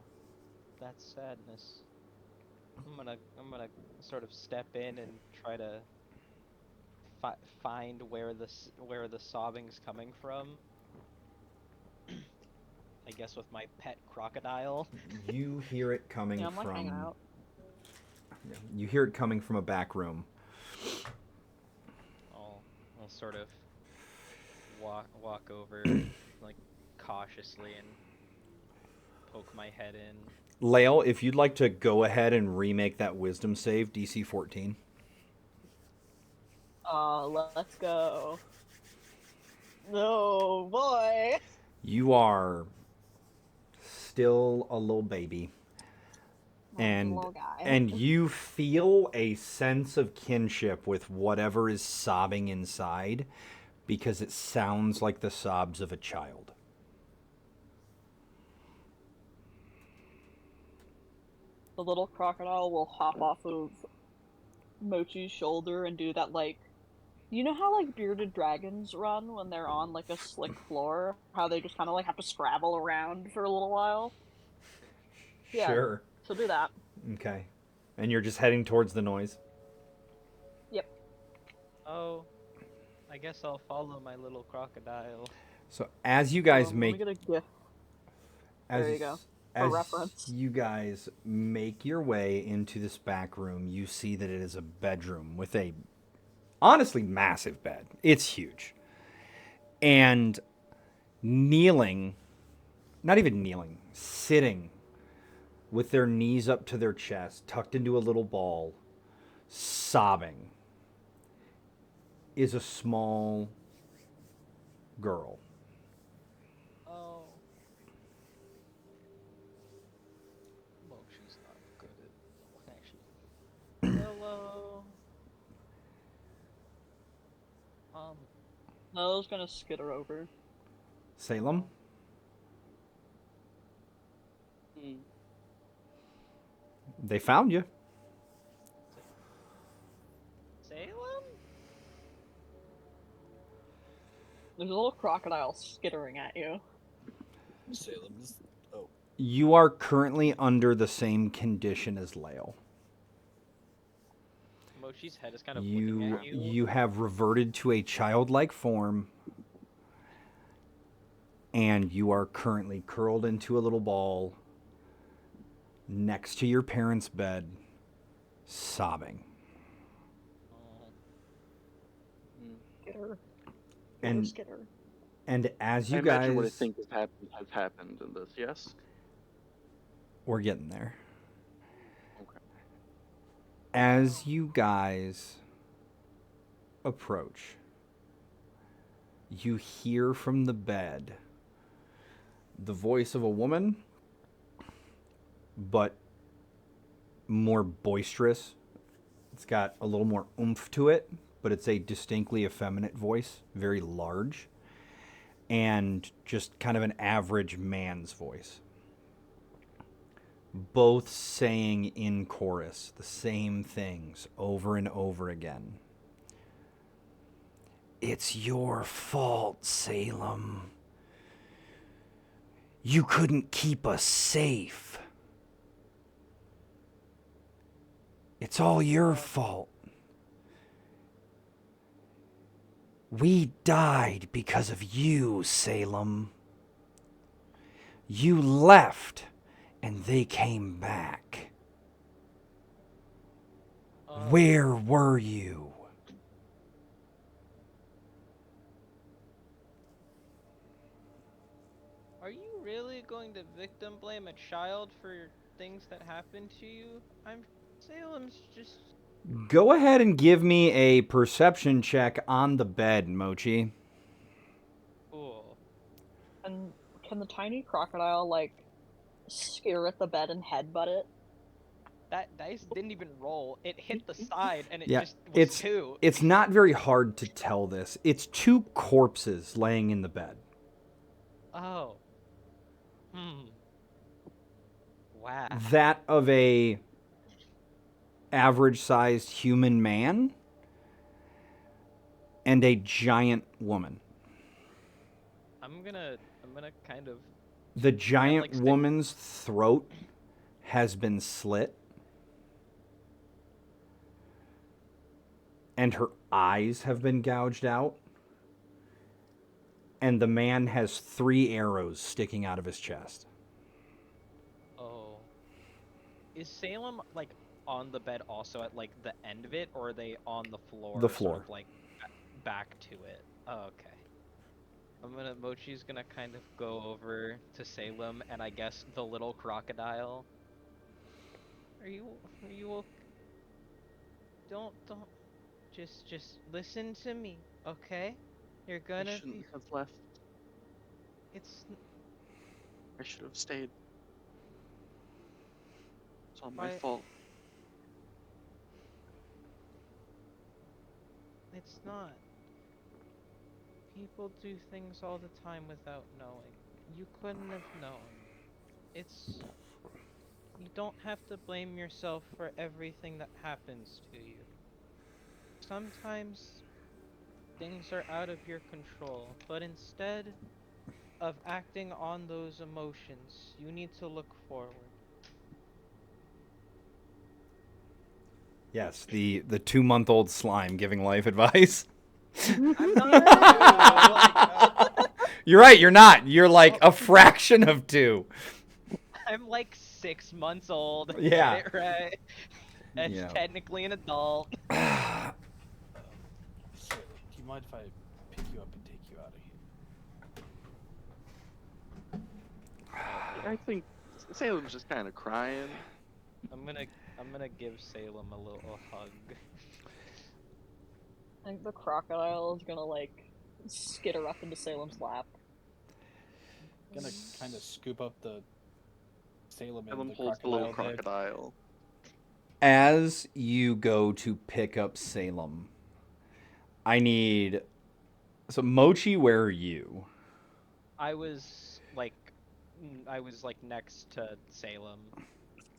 that's sadness. I'm gonna sort of step in and try to find where the sobbing's coming from. I guess with my pet crocodile. You hear it coming Yeah, I'm like from. hanging out. Yeah, you hear it coming from a back room. I'll sort of walk over like cautiously and poke my head in. Lael, if you'd like to go ahead and remake that wisdom save, DC 14. Let's go. No, boy. You are still a little baby. And Little guy. and you feel a sense of kinship with whatever is sobbing inside because it sounds like the sobs of a child. The little crocodile will hop off of Mochi's shoulder and do that, like, you know how like bearded dragons run when they're on like a slick floor? How they just kind of like have to scrabble around for a little while? Yeah. Sure. So do that. Okay. And you're just heading towards the noise. Yep. Oh, I guess I'll follow my little crocodile. So as you guys Let me make get a gift. as There you go. For as reference. you guys make your way into this back room, you see that it is a bedroom with a honestly massive bed. It's huge. And kneeling, not even kneeling, sitting with their knees up to their chest, tucked into a little ball, sobbing, is a small girl. Oh. Mochi's not good at actually. Hello. Um. No, I was gonna skitter over. Salem, Hmm. they found you. Salem? There's a little crocodile skittering at you. Salem is. Oh, You are currently under the same condition as Lael. Mochi's head is kind of looking You at you. you have reverted to a childlike form, and you are currently curled into a little ball next to your parents' bed, sobbing. Oh, Hmm. Skitter. And Skitter. and as I you imagine what I guys, think has happened in this. Yes. we're getting there. Okay. As you guys approach, you hear from the bed the voice of a woman, but more boisterous. It's got a little more oomph to it, but it's a distinctly effeminate voice, very large, and just kind of an average man's voice. Both saying in chorus the same things over and over again. It's your fault, Salem. You couldn't keep us safe. It's all your fault. We died because of you, Salem. You left, and they came back. Where were you? are you really going to victim blame a child for things that happened to you? Salem's just. Go ahead and give me a perception check on the bed, Mochi. Cool. And can the tiny crocodile like skitter at the bed and headbutt it? That dice didn't even roll. It hit the side and it Yeah, just was it's 2. it's not very hard to tell this. It's two corpses laying in the bed. Oh. Hmm. Wow. That of a average-sized human man and a giant woman. I'm gonna kind of The giant like, stick- woman's throat has been slit, and her eyes have been gouged out, and the man has 3 arrows sticking out of his chest. Oh. Is Salem like on the bed also at like the end of it, or are they on the floor? The Sort floor. of like back to it. Oh, okay. Mochi's gonna kind of go over to Salem and I guess the little crocodile. Are you don't just listen to me, okay? You're I gonna shouldn't be have left. it's I should have stayed. It's all my Why- fault. it's not. People do things all the time without knowing. You couldn't have known. It's You don't have to blame yourself for everything that happens to you. Sometimes things are out of your control, but instead of acting on those emotions, you need to look forward. Yes, the 2-month-old slime giving life advice. I'm not 2. Like, You're right. You're not. You're like a fraction of 2. I'm like 6 months old. Yeah. Get it right. That's Yeah. technically an adult. Salem, do you mind if I pick you up and take you out of here? I think Salem's just kind of crying. I'm gonna give Salem a little hug. I think the crocodile is gonna like skitter up into Salem's lap. Gonna kind of scoop up the Salem and Salem the holds the little crocodile head. crocodile. As you go to pick up Salem, I need. So, Mochi, where are you? I was like next to Salem.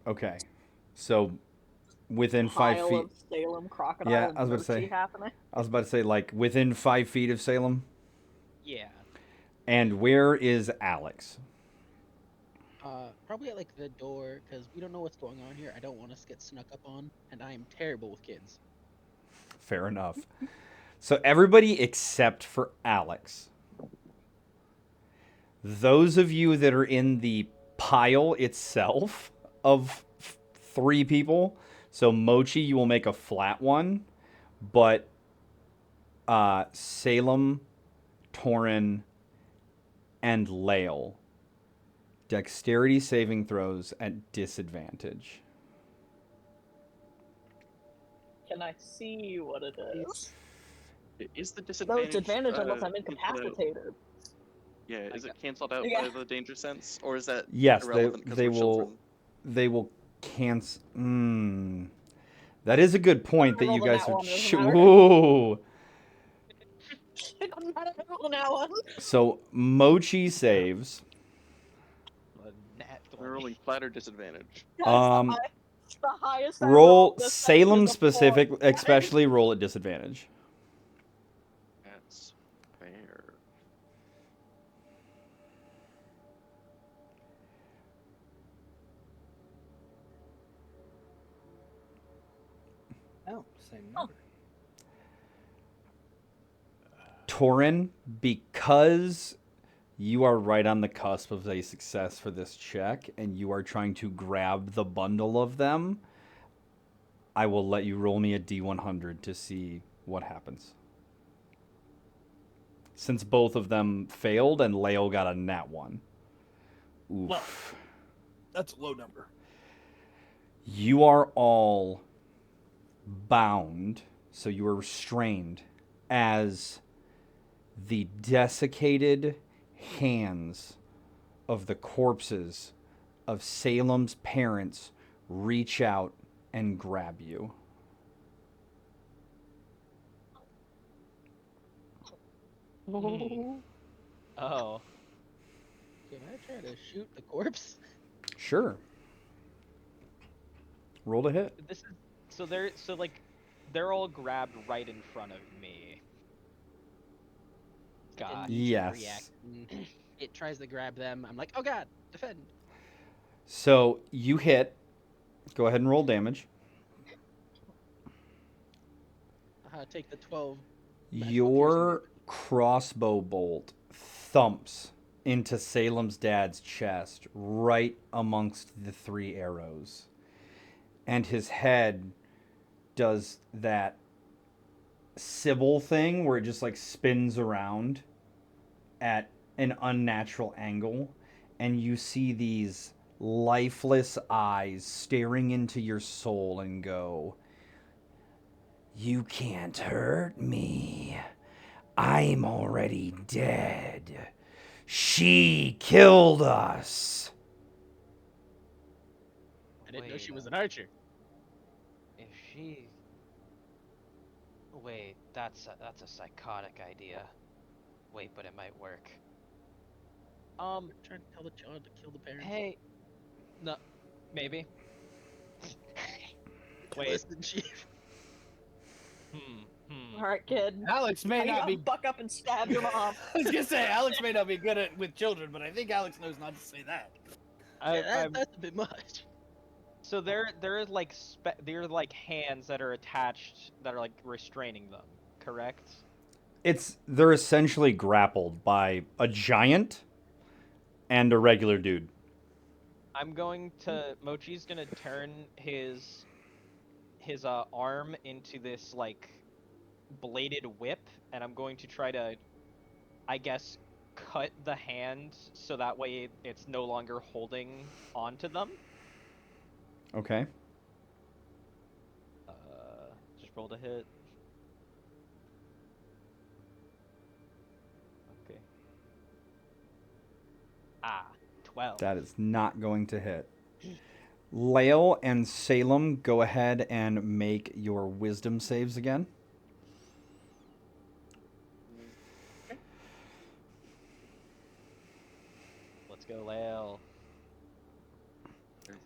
Okay. So, within 5 Pile feet. of Salem crocodile Yeah, and I was about to mochi say. happening. I was about to say, like, within 5 feet of Salem. Yeah. And where is Alex? probably at like the door because we don't know what's going on here. I don't want us to get snuck up on, and I am terrible with kids. Fair enough. So, everybody except for Alex. Those of you that are in the pile itself of 3 people, so Mochi, you will make a flat one, but Salem, Torin, and Lael, dexterity saving throws at disadvantage. Can I see what it is? Is the No, disadvantage? it's advantage unless I'm canceled out? incapacitated. Yeah, is it canceled out Yeah. by the danger sense, or is that Yes, irrelevant because they we're children? will cancel. That is a good point that you rolled a guys nat would. one, doesn't matter. Ooh. It doesn't matter on that one. So Mochi saves. A nat We're 20. rolling flat or disadvantage. It's the highest I Roll rolled this session Salem is a 4. specific, especially roll at disadvantage. That's fair. Oh, same number. Torin, because you are right on the cusp of a success for this check and you are trying to grab the bundle of them, I will let you roll me a D100 to see what happens. Since both of them failed and Leo got a nat 1. Oof. Well, that's a low number. You are all bound, so you are restrained as the desiccated hands of the corpses of Salem's parents reach out and grab you. Oh. Can I try to shoot the corpse? Sure. Roll to hit. This is they're all grabbed right in front of me. God. Yes. Reaction. It tries to grab them. I'm like, oh god, defend. So you hit. Go ahead and roll damage. Take the 12. Your crossbow bolt thumps into Salem's dad's chest right amongst the 3 arrows. And his head does that Sybil thing where it just like spins around at an unnatural angle. And you see these lifeless eyes staring into your soul and go, "You can't hurt me. I'm already dead. She killed us." I didn't know Wait she was a- an archer. If she Wait, that's a psychotic idea. Wait, but it might work. Trying to tell the child to kill the parents. Hey. No, maybe. Wait. Listen, chief. Alright, kid. Alex may I not be. buck up and stab your mom. I was gonna say Alex may not be good at with children, but I think Alex knows not to say that. That's a bit much. So there is like hands that are attached that are like restraining them, correct? they're essentially grappled by a giant and a regular dude. Mochi's gonna turn his arm into this like bladed whip, and I'm going to try to, I guess, cut the hand so that way it's no longer holding onto them. Okay. Just rolled a hit. Okay. 12. That is not going to hit. Lael and Salem, go ahead and make your wisdom saves again. Let's go, Lael.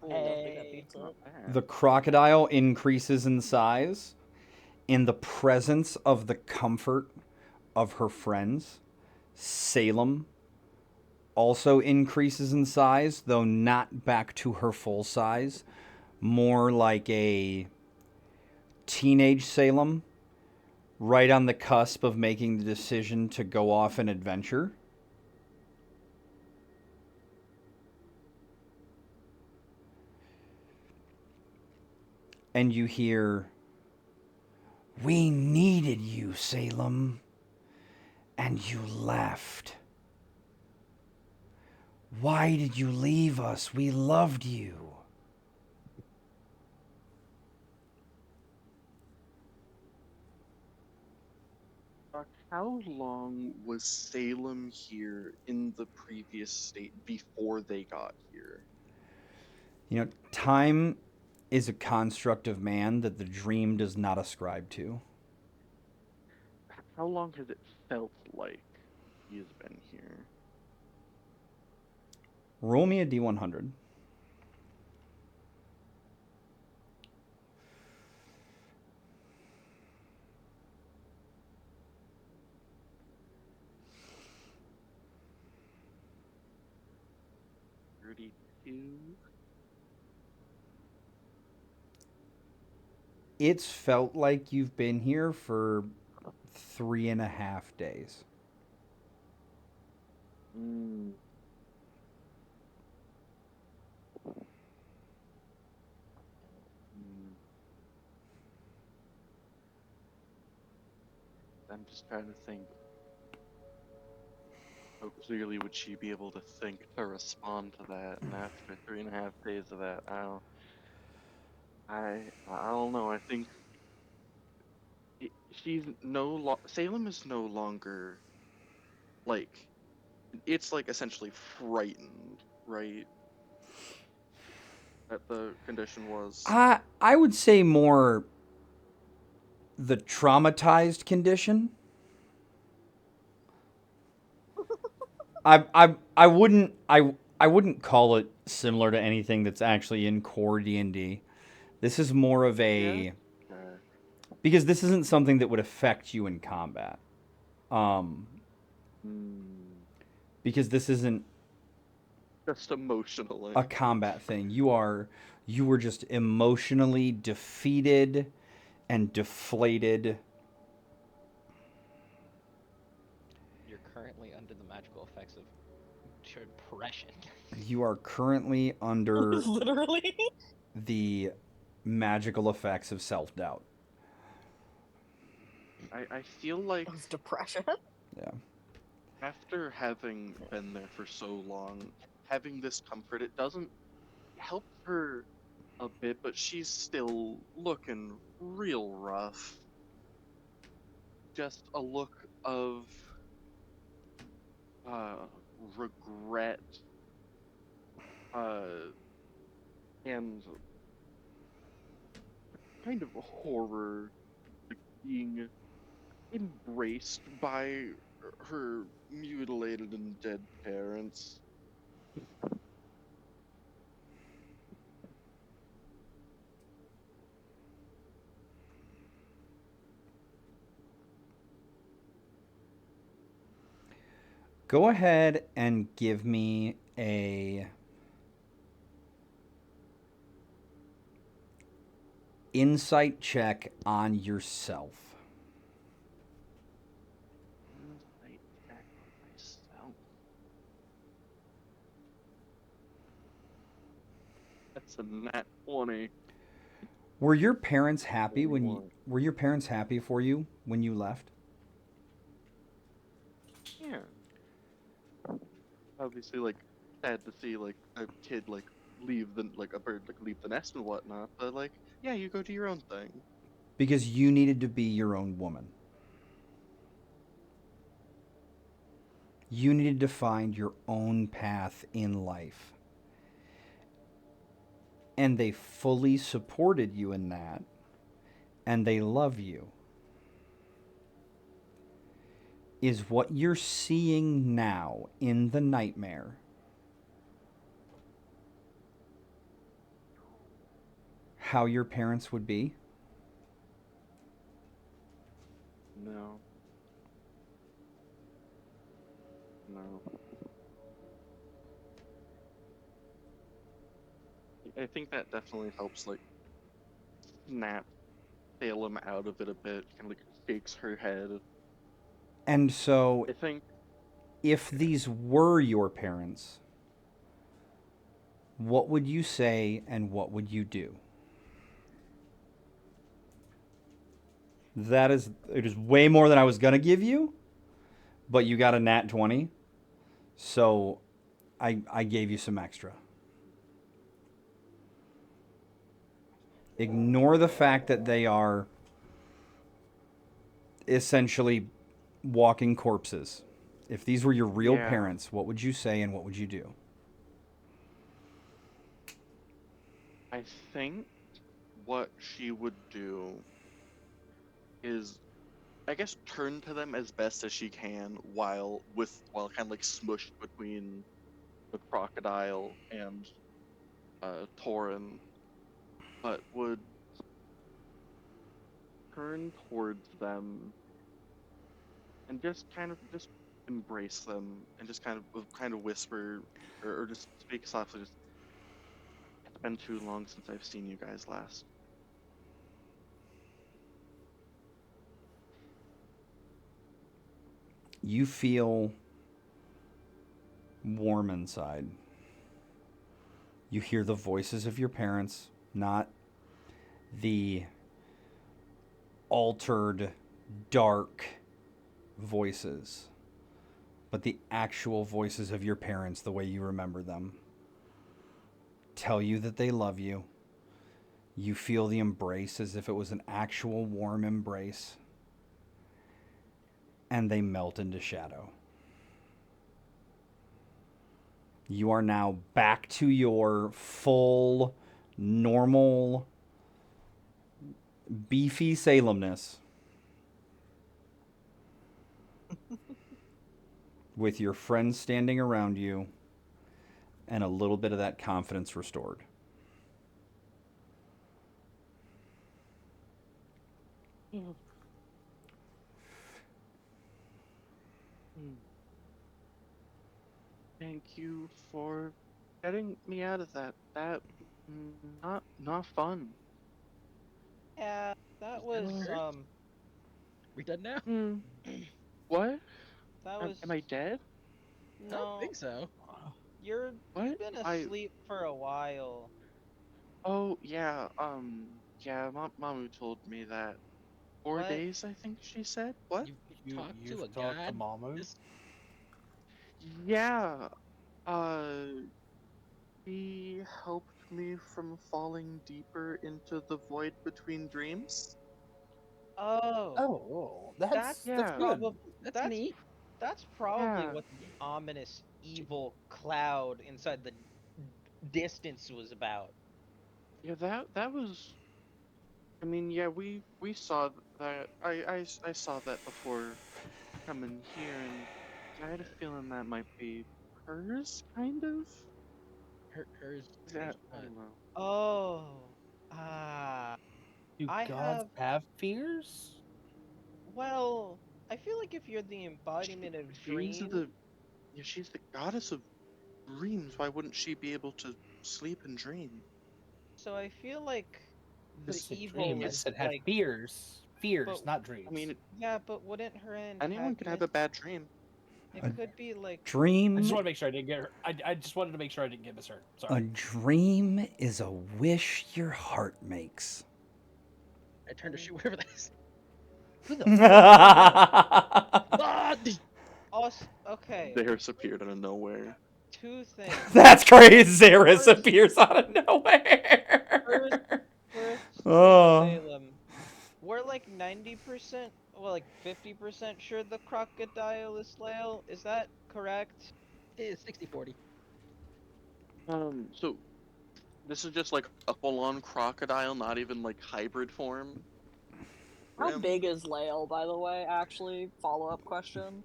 Oh, I love big Hey. pizza. The crocodile increases in size in the presence of the comfort of her friends. Salem also increases in size, though not back to her full size. More like a teenage Salem, right on the cusp of making the decision to go off an adventure. And you hear, "We needed you, Salem, and you left. Why did you leave us? We loved you." How long was Salem here in the previous state before they got here? You know, time is a construct of man that the dream does not ascribe to. How long has it felt like he has been here? Roll me a D100. It's felt like you've been here for 3.5 days. Mm. I'm just trying to think. How clearly would she be able to think to respond to that? And after 3.5 days of that, I don't know. I think she's Salem is no longer like it's like essentially frightened, right? That the condition was. I would say more the traumatized condition. I wouldn't call it similar to anything that's actually in core D&D. This is more of a because this isn't something that would affect you in combat. Because this isn't Just emotionally a combat thing. You were just emotionally defeated and deflated. You're currently under the magical effects of depression. You are currently under Literally. the magical effects of self-doubt. I feel like Of depression. Yeah. after having been there for so long, having this comfort, it doesn't help her a bit, but she's still looking real rough. Just a look of regret and kind of horror, like being embraced by her mutilated and dead parents. Go ahead and give me a insight check on yourself. That's a nat 20. Were your parents happy What do when you you want? were your parents happy for you when you left? Yeah. Obviously, like, sad to see, like, a kid, like, leave the, like, a bird, like, leave the nest and whatnot, but, like, yeah, you go do your own thing. Because you needed to be your own woman. You needed to find your own path in life. And they fully supported you in that. And they love you. Is what you're seeing now in the nightmare how your parents would be? No. No. I think that definitely helps, like, snap Salem out of it a bit, kind of, like, shakes her head. And so, I think, if these were your parents, what would you say and what would you do? It is way more than I was gonna give you, but you got a nat 20, so I gave you some extra. Ignore the fact that they are essentially walking corpses. If these were your real yeah, parents, what would you say and what would you do? I think what she would do is, I guess, turn to them as best as she can while kind of like smushed between the crocodile and Torin, but would turn towards them and just embrace them and just kind of whisper or just speak softly. Just, it's been too long since I've seen you guys last. You feel warm inside. You hear the voices of your parents, not the altered, dark voices, but the actual voices of your parents, the way you remember them. Tell you that they love you. You feel the embrace as if it was an actual warm embrace, and they melt into shadow. You are now back to your full, normal, beefy Salemness with your friends standing around you and a little bit of that confidence restored. Hmm. Thank you for getting me out of that. Not fun. Yeah, that was Alright. We done now? Hmm. What? that Am was I dead? I don't no. think so. You've What? been I asleep for a while. Oh yeah. Yeah. Mamu told me that 4 What? days. I think she said. What? You've You talked to a you've talked to god? Mamu? This Yeah. Uh, he helped me from falling deeper into the void between dreams. Oh, Oh, that's that's Yeah. good. probably that's that's neat. that's probably Yeah. what the ominous evil cloud inside the distance was about. Yeah. That was. I mean, yeah. We saw that. I saw that before coming here, and I had a feeling that might be hers, kind of. Hers Yeah. was I what? don't know. Oh, ah, Do I gods have. have fears? Well, I feel like if you're the embodiment of She's dream, the Yeah, she's the goddess of dreams. Why wouldn't she be able to sleep and dream? so I feel like I the said evil dream. I is said have like, fears. Fears, but not I dreams. mean, yeah, but wouldn't her anyone could have a antagonist? bad dream. It could be like I Dream. just want to make sure I didn't get her. I just wanted to make sure I didn't get misheard. A Sorry. dream is a wish your heart makes. I turned to Um, shoot whatever that is. who the Ah! okay. There's appeared out of nowhere. Two things. That's crazy. Xeris First- appears out of nowhere. First thing, Oh. Salem. We're like 90%, well, like 50% sure the crocodile is Slayle. Is that correct? It's 60-40. So this is just like a full-on crocodile, not even like hybrid form. How Rim? big is Lael, by the way? Actually, follow-up question.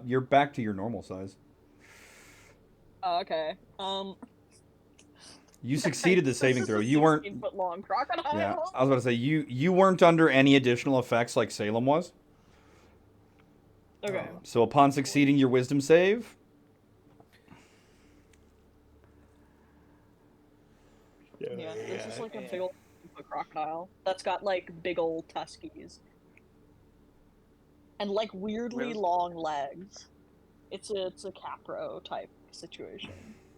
You're back to your normal size. Oh, okay. You succeeded the this saving is throw. a You weren't. 16-foot-long crocodile. Yeah, I was about to say you weren't under any additional effects like Salem was. Okay. So upon succeeding your wisdom save, Yeah, this is like a Yeah. big old crocodile that's got like big old tuskies and like weirdly Where's- long legs. It's a capro type situation.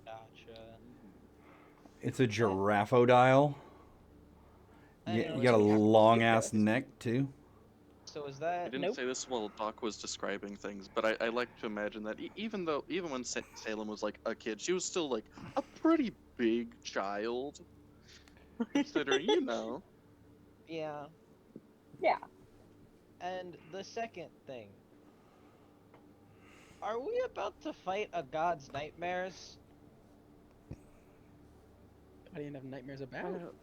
Gotcha. it's a giraffodile. You Anyways, got a yeah. long ass neck too. so is I that didn't Nope. say this while Doc was describing things, but I like to imagine that even when Salem was like a kid, she was still like a pretty big child, considering yeah? Yeah. And the second thing, are we about to fight a god's nightmares? I didn't have nightmares about.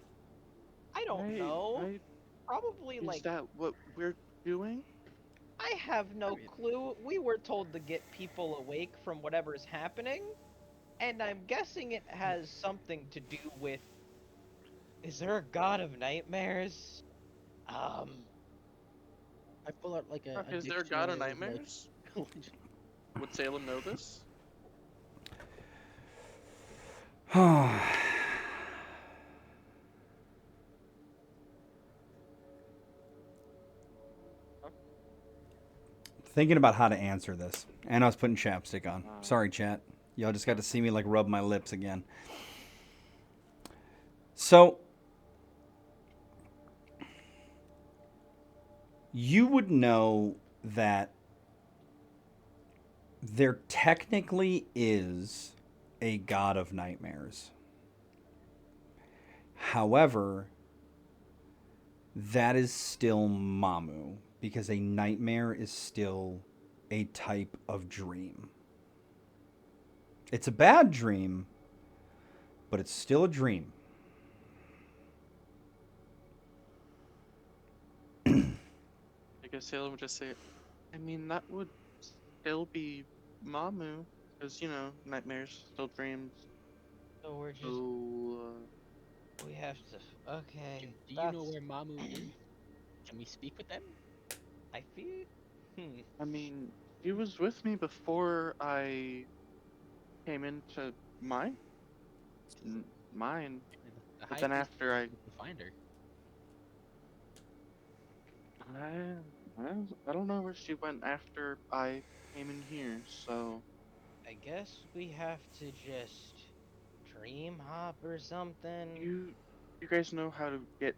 I don't know. I, Probably is like that what we're doing? I have no mean- clue. We were told to get people awake from whatever's happening, and I'm guessing it has something to do with. Is there a god of nightmares? I pull out like a. Doc, a is there a god of dictionary nightmares? Like, Would Salem know this? Thinking about how to answer this, and I was putting chapstick on. Sorry, chat. Y'all just got to see me like rub my lips again. So you would know that there technically is a god of nightmares. However, that is still Mamu, because a nightmare is still a type of dream. It's a bad dream, but it's still a dream. I guess Salem would just say, I mean, that would still be Mamu, because, nightmares, still dreams. So we're just So, we have to. Okay. do you know that's- where Mamu is? Can we speak with them? I feel. I mean, he was with me before I came into mine. Mine. The But high then priest after I, can find her. I don't know where she went after I came in here. So I guess we have to just dream hop or something. you guys know how to get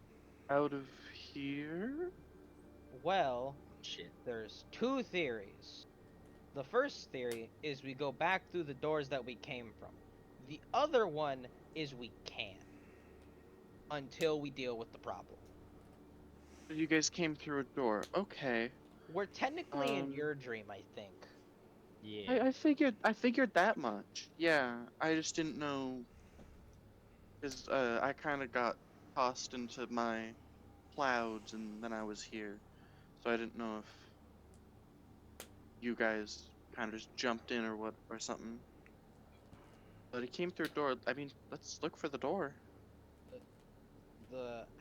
out of here? Well, Shit. there's two theories. The first theory is we go back through the doors that we came from. The other one is we can't until we deal with the problem. So you guys came through a door. Okay. We're technically in Um, your dream, I think. Yeah. I figured that much. Yeah, I just didn't know, because I kind of got tossed into my clouds and then I was here, so I didn't know if you guys kind of just jumped in or something. But it came through a door. I mean, let's look for the door.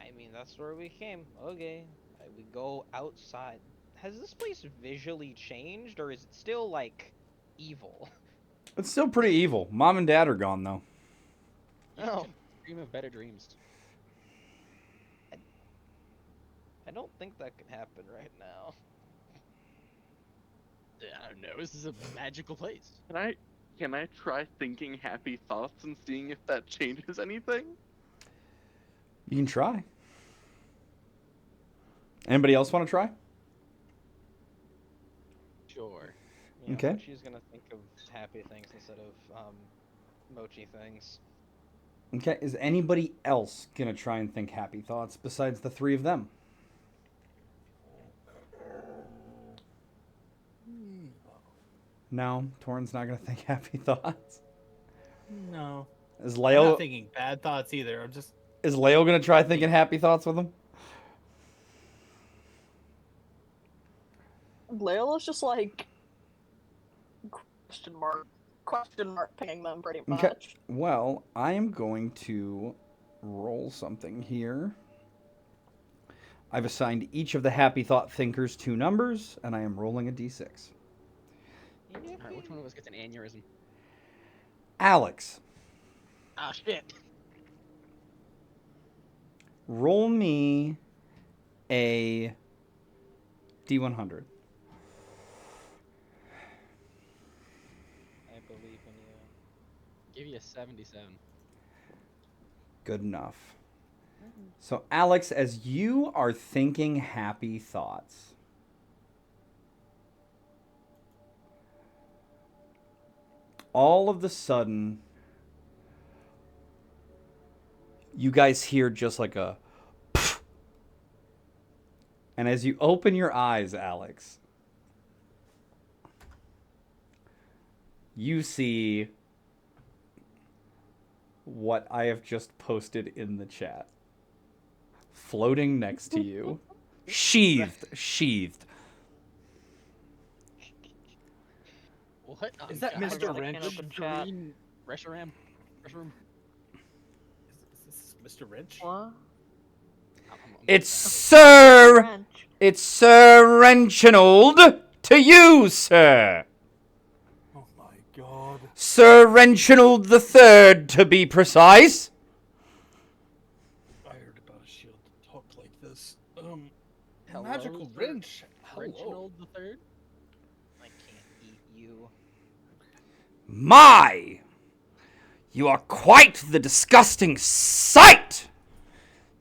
I mean, that's where we came. Okay. We go outside. Has this place visually changed, or is it still, like, evil? It's still pretty evil. Mom and dad are gone though. You Oh. should dream of better dreams. I don't think that can happen right now. I don't know. This is a magical place. Can I try thinking happy thoughts and seeing if that changes anything? You can try. Anybody else want to try? Sure. Yeah, Okay. Mochi's gonna think of happy things instead of mochi things. Okay, is anybody else gonna try and think happy thoughts besides the three of them? No, Torrin's not gonna think happy thoughts. No. Is I'm Leo not thinking bad thoughts either. I'm just is Leo gonna try thinking happy thoughts with him? Layla's just like question mark pinging them pretty much. Okay. Well, I am going to roll something here. I've assigned each of the happy thought thinkers 2 numbers, and I am rolling a d6. Alright, which one of us gets an aneurysm? Alex, Ah, shit. roll me a d100. I believe in you. Give you a 77. Good enough. So, Alex, as you are thinking happy thoughts, all of the sudden, you guys hear just like a pff. And as you open your eyes, Alex, you see what I have just posted in the chat. Floating next to you. Sheathed. What? Is that God, Mr. like Wrench? the green Reshiram? Reshiram? is this Mr. Wrench? What? It's Sir Wrench. It's Sir Reginald to you, sir. Oh my god. Sir Reginald the Third, to be precise. I heard about a shield that talked like this. Hello, Magical Sir wrench. Hello. Reginald the Third? I can't eat you. My! You are quite the disgusting sight!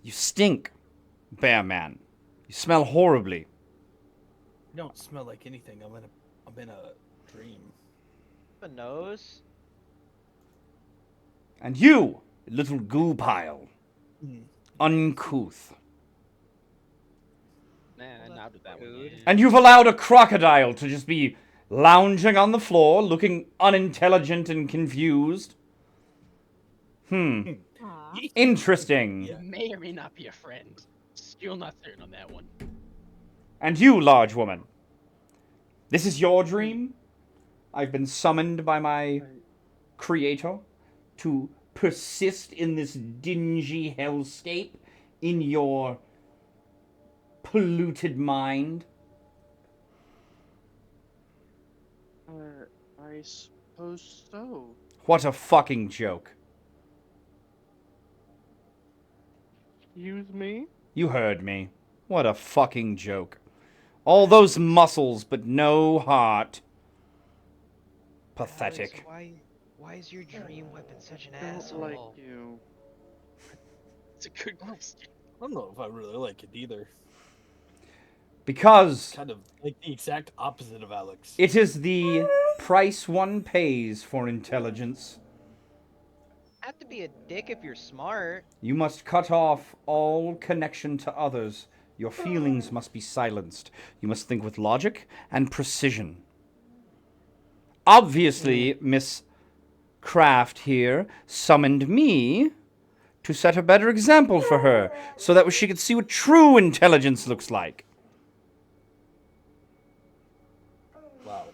You stink, Bear Man. You smell horribly. You don't smell like anything. I'm in a dream. A nose? And you, little goo pile. Mm. Uncouth. Nah, I Well, nodded that one. rude. Yeah. And you've allowed a crocodile to just be lounging on the floor, looking unintelligent and confused. Aw. Interesting. Yeah. May or may not be a friend. Still not certain on that one. And you, large woman. This is your dream? I've been summoned by my creator to persist in this dingy hellscape in your polluted mind. I suppose so. What a fucking joke. Excuse me? You heard me. What a fucking joke. All those muscles, but no heart. Pathetic. Alex, why is your dream weapon such an Don't asshole? like you. It's a good question. I don't know if I really like it either. Because Kind of like the exact opposite of Alex. it is the price one pays for intelligence. Have to be a dick if you're smart. You must cut off all connection to others. Your feelings must be silenced. You must think with logic and precision. Obviously, Miss Kraft here summoned me to set a better example for her so that she could see what true intelligence looks like. Wow.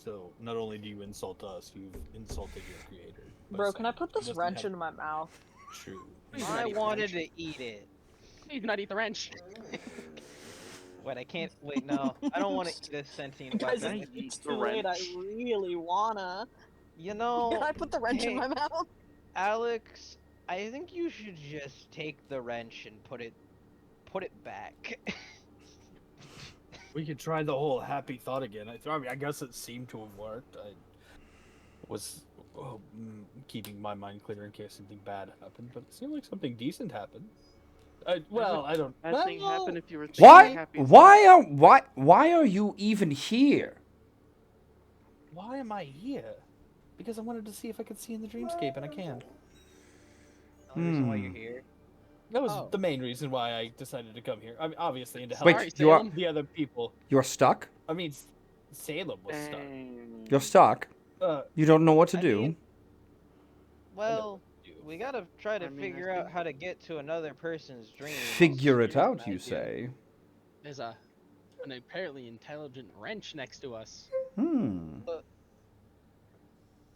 So not only do you insult us, you've insulted your creator. by Bro, can I saying put he this doesn't wrench have in my mouth? True. Please do I not eat the wanted wrench. to eat it. Please do not eat the wrench. Wait, I can't. Wait, no. I don't want to eat a sentient Guys, weapon. I it's eat the too late. I wrench? really wanna. You know, Can I put the wrench in hey, my mouth? Alex, I think you should just take the wrench and put it back. We could try the whole happy thought again. I mean, I guess it seemed to have worked. I was keeping my mind clear in case something bad happened, but it seemed like something decent happened. I don't. Bad thing well, happen if you were thinking Why? happy Why are you even here? Why am I here? Because I wanted to see if I could see in the dreamscape, and I can. The only reason why you're here. That was Oh. the main reason why I decided to come here. I mean, obviously, and to help Wait, Sorry, you are Salem. the other people. you're stuck? I mean, Salem was stuck. Dang. You're stuck. You don't know what to I do. mean, well, we gotta try to I mean, I figure out think- how to get to another person's dream. Figure it Here's out, an you idea. say? There's an apparently intelligent wrench next to us.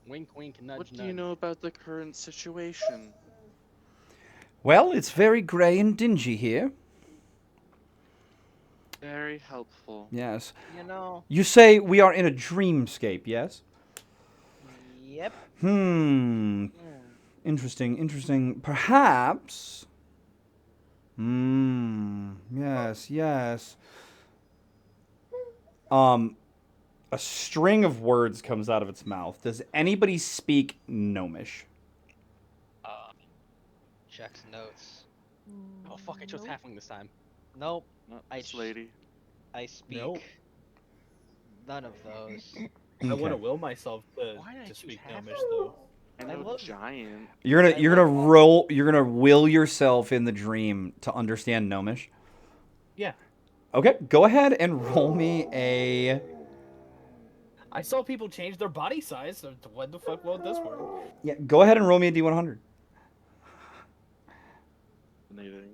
Wink, wink, nudge, What do nudge. you know about the current situation? Well, it's very grey and dingy here. Very helpful. Yes. You know. You say we are in a dreamscape, yes? Yep. Interesting, interesting. Perhaps. Yes, yes. A string of words comes out of its mouth. Does anybody speak Gnomish? Checks notes. Oh fuck! I chose Nope. halfling this time. Nope. Not I this sh- lady. I speak Nope. none of those. I want to Okay. will myself Why did I to choose speak half Gnomish, of though. I I know love- giant. You're I gonna love- roll. You're gonna will yourself in the dream to understand Gnomish. Yeah. Okay, go ahead and roll me a. I saw people change their body size, so what the fuck won't this work? Yeah, go ahead and roll me a D100. Fascinating.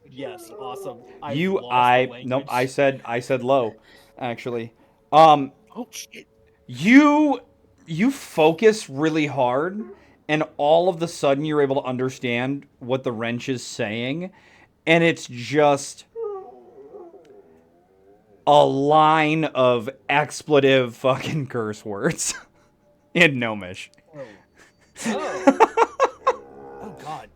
Yes, awesome. Nope. Language. I said low, actually. Oh shit. You focus really hard, and all of the sudden you're able to understand what the wrench is saying, and it's just a line of expletive fucking curse words in Gnomish. Oh god.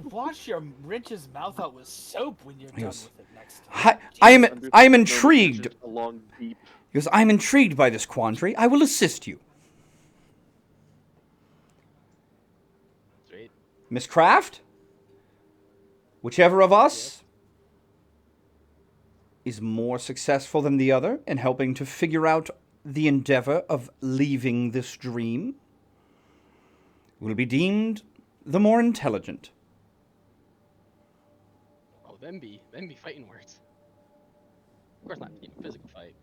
Wash your wrench's mouth out with soap when you're done Yes. with it next time. I am Understand intrigued. Just a long beep. Because I'm intrigued by this quandary. I will assist you. Sweet. Miss Craft? Whichever of us is more successful than the other in helping to figure out the endeavor of leaving this dream will be deemed the more intelligent. Oh, them be fighting words. Of course not, physical fight.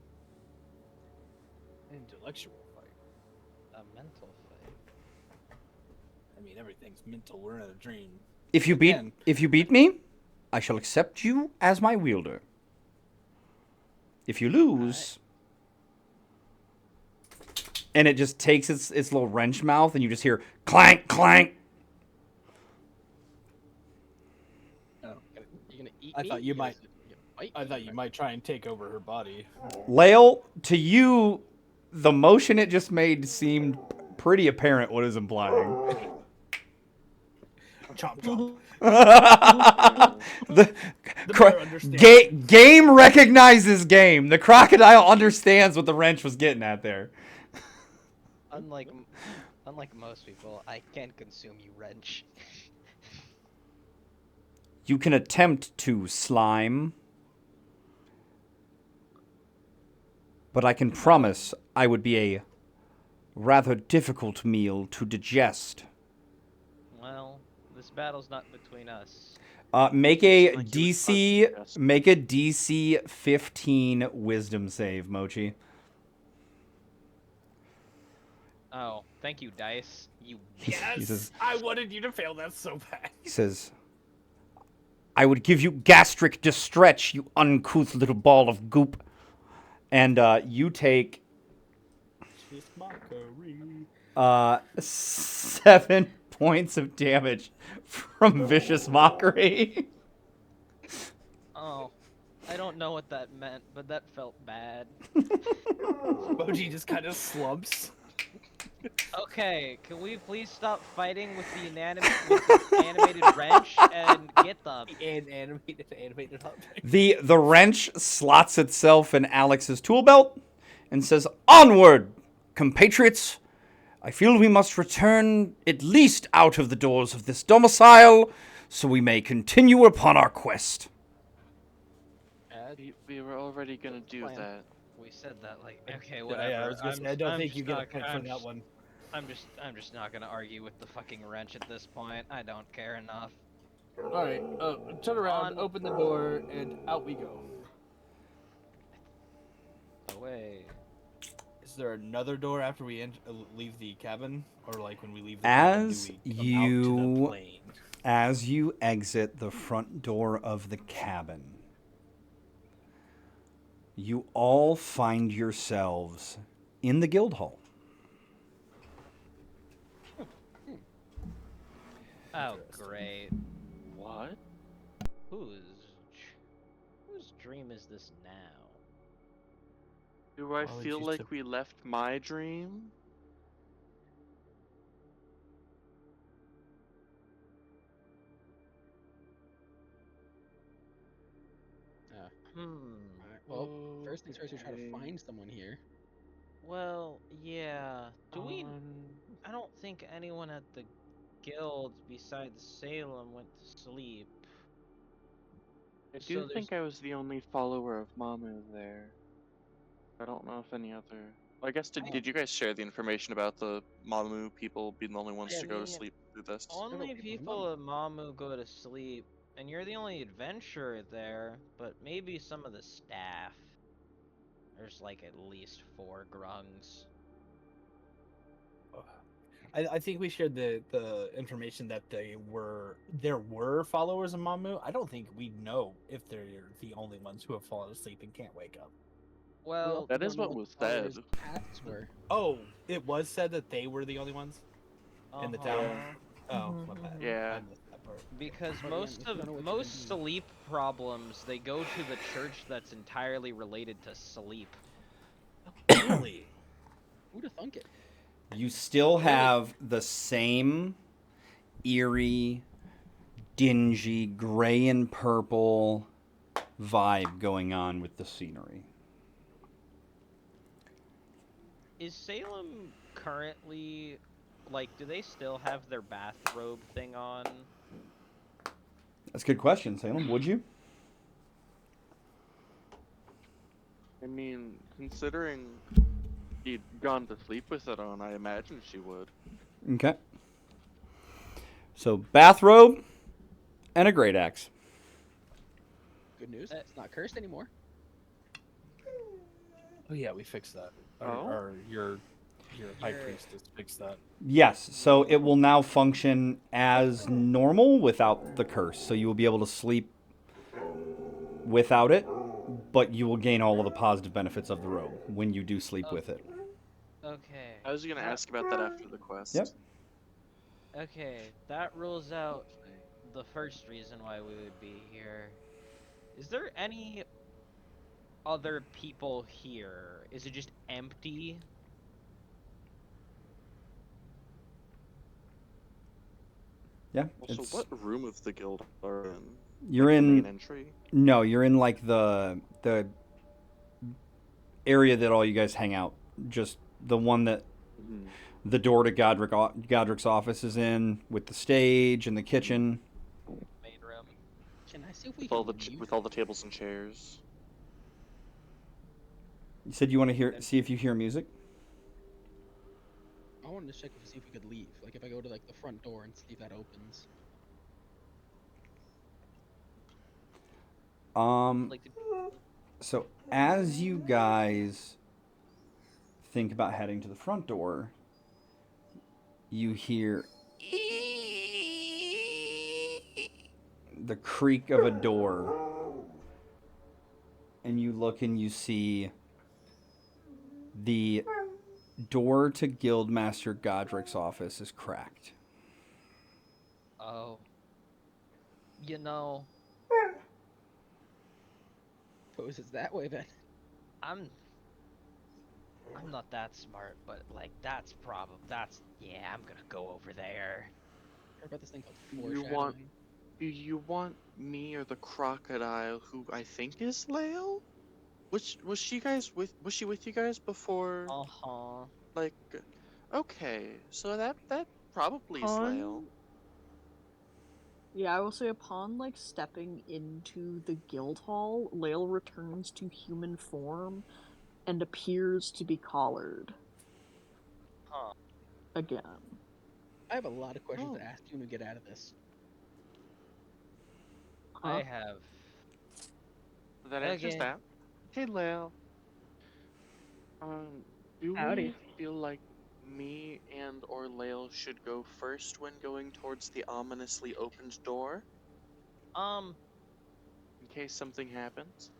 Intellectual fight. A mental fight. I mean, everything's mental. We're in a dream. If you Again. beat me, I shall accept you as my wielder. If you lose, and it just takes its little wrench mouth, and you just hear clank, clank. Oh. You gonna eat I me? thought you gonna might- Fight I me? thought you might try and take over her body. Lael, to you, the motion it just made seemed pretty apparent what is implying. Chomp chomp. the bear understands. game recognizes game. The crocodile understands what the wrench was getting at there. Unlike most people, I can't consume you, wrench. You can attempt to slime, but I can promise I would be a rather difficult meal to digest. Well, this battle's not between us. Make a Like you would DC suggest. make a DC 15 wisdom save, Mochi. Oh, thank you, dice. You. He Yes, says, I wanted you to fail that so bad. he says, I would give you gastric distress, you uncouth little ball of goop. And you take Just mockery. 7 points of damage from vicious mockery. Oh, I don't know what that meant, but that felt bad. Moji just kind of slumps. Okay, can we please stop fighting with the animated wrench and get the And animated object. The wrench slots itself in Alex's tool belt and says, "Onward, compatriots! I feel we must return at least out of the doors of this domicile, so we may continue upon our quest." We were already gonna That's the do plan. that. We said that like okay, I whatever. was gonna say, I don't think you get a point for I'm that just one. I'm just not gonna argue with the fucking wrench at this point. I don't care enough. All right, turn around, On open the door, and out we go. away. Is there another door after we leave the cabin, or like when we leave the cabin, do As we come out to the you plain? as you exit the front door of the cabin, you all find yourselves in the guild hall. Oh great. What? Whose whose dream is this now? Do I Why would feel you like sup- we left my dream? Hmm. Alright, well, first things first, we try to Okay. find someone here. Well, yeah. Do we? Um, I don't think anyone at the guild besides Salem went to sleep. I do So there's. think I was the only follower of Mamu there. I don't know if any other. I guess Oh, did you guys share the information about the Mamu people being the only ones yeah, to go to mean, sleep through this? several Only people from people Mamu. at Mamu go to sleep, and you're the only adventurer there, but maybe some of the staff. There's like at least 4 grungs. I think we shared the information that there were followers of Mamu. I don't think we know if they're the only ones who have fallen asleep and can't wake up. We Well, also That don't is know what what was the said. followers' paths were. Oh, it was said that they were the only ones in the town. Yeah. Oh, my Mhm, bad. mhm. Yeah. I missed that part. because But again, we don't know what you're most thinking. sleep problems they go to the church that's entirely related to sleep. Really? Who'd have thunk it? You still Really? have the same eerie, dingy, gray and purple vibe going on with the scenery. Is Salem currently like do they still have their bathrobe thing on? That's a good question, Salem. Would you? I mean, considering he'd gone to sleep with it on, I imagine she would. Okay. So bathrobe and a great axe. Good news, Uh, it's not cursed anymore. Oh yeah, we fixed that. Oh? Or your high Your- priestess fixed that. Yes, so it will now function as normal without the curse. So you will be able to sleep without it, but you will gain all of the positive benefits of the robe when you do sleep with it. Okay. I was gonna That ask about that after the quest. Yep. okay. That rules out the first reason why we would be here. Is there any other people here? Is it just empty? Yeah. Also, It's what room of the guild are in? you're Like the main in entry? no, you're in like the area that all you guys hang out. Just the one that Mhm. the door to Godric's office is in with the stage and the kitchen. Main room. Can I see if we can leave? With all the tables and chairs. You said you want to see if you hear music? I wanted to check to see if we could leave. Like if I go to like the front door and see if that opens. Like So as you guys think about heading to the front door, you hear the creak of a door, and you look and you see the door to Guildmaster Godric's office is cracked. oh. You know, Suppose it's that way then. I'm I'm not that smart, but like that's yeah, I'm gonna go over there. Heard about this thing called Do you want foreshadowing. do you want me or the crocodile who I think is Lale? Was she with you guys before Uh-huh. like okay, so that probably is Lale. Upon Yeah, I will say upon like stepping into the guild hall, Lael returns to human form and appears to be collared Huh. again. I have a lot of questions to Oh. ask you when we get out of this. Huh? I have That answers again. that. Hey Lale. Um, do Howdy. we feel like me and or Lale should go first when going towards the ominously opened door Um. in case something happens?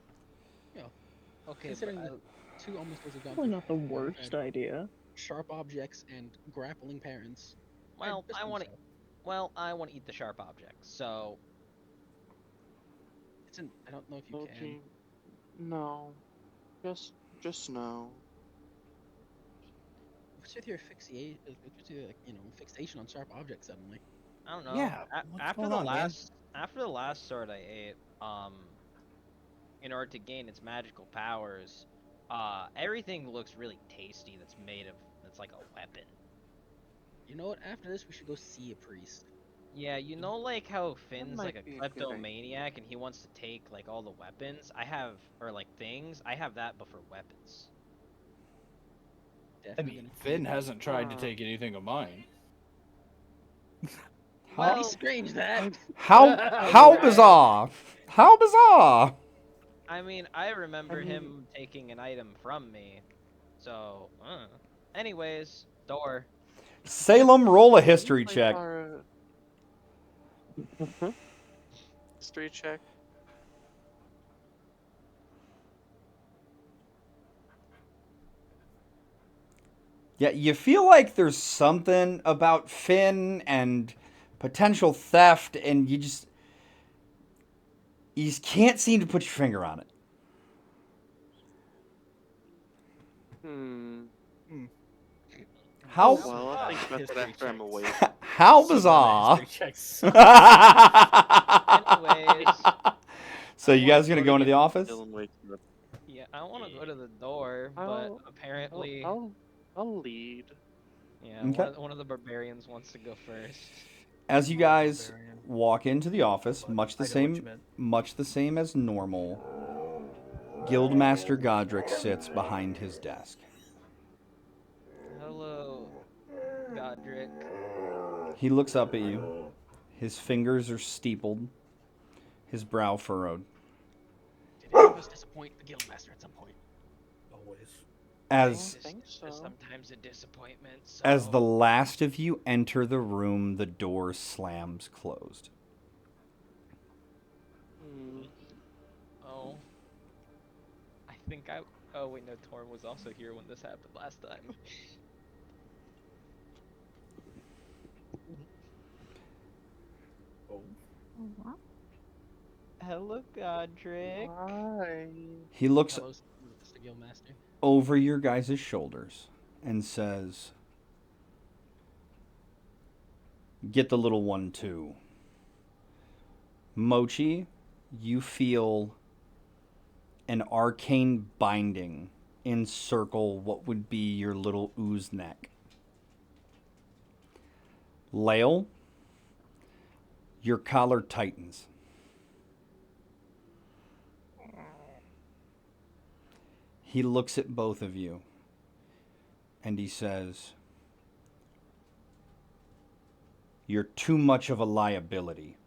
You know, Okay, but considering the two almost have gone Probably through not the hell and have had worst idea. sharp objects and grappling parents, well, this I one's want to. Well, I want to eat the sharp objects. So it's an. I don't know if you can. Mochi, no. Just no. What's with your fixation? What's with your like, fixation on sharp objects suddenly? I don't know. Yeah, what's After going the on, man? last sword I ate, in order to gain its magical powers, everything looks really tasty. That's like a weapon. You know what? After this, we should go see a priest. Yeah, you know, like how That Finn's like might a be a good idea. kleptomaniac and he wants to take like all the weapons. I have, or like things. I have that, but for weapons. I Definitely mean, gonna Finn hasn't tried to Uh, take anything of mine. How Be Well, strange that. how bizarre! How bizarre! I mean, I I remember mean, him taking an item from me. So, anyways, door. Salem, roll a seems history like check. our history check. Yeah, you feel like there's something about Finn and potential theft, and you just can't seem to put your finger on it. Hmm. How Oh So well, I'll bad think about that history after I'm checks. awake. how So bad at bizarre! history checks sucks. Anyways, So I you want to guys gonna go to go into the the office? Dylan wakes up. yeah, I want to go Yeah. to the door, but I'll, I'll, apparently, I'll, I'll lead. yeah, Okay. one of the barbarians wants to go first. As you I'm not a guys barbarian, walk into the office, but I know what you meant. much the same as normal, Guildmaster Godric sits behind his desk. Hello, Godric. He looks up at you. His fingers are steepled, his brow furrowed. Did any of us disappoint the guildmaster at some point? Always. I As don't think Is so. sometimes a disappointment. as the So, last of you enter the room, the door slams closed. Hmm. oh, I think I. Oh wait, no, Torm was also here when this happened last time. Oh. Hello, Godric. Why? He looks Hello, Mr. Guildmaster. over your guys' shoulders and says, "Get the little one too." Mochi, you feel an arcane binding encircle what would be your little ooze neck. Lael, your collar tightens. He looks at both of you and he says, "You're too much of a liability.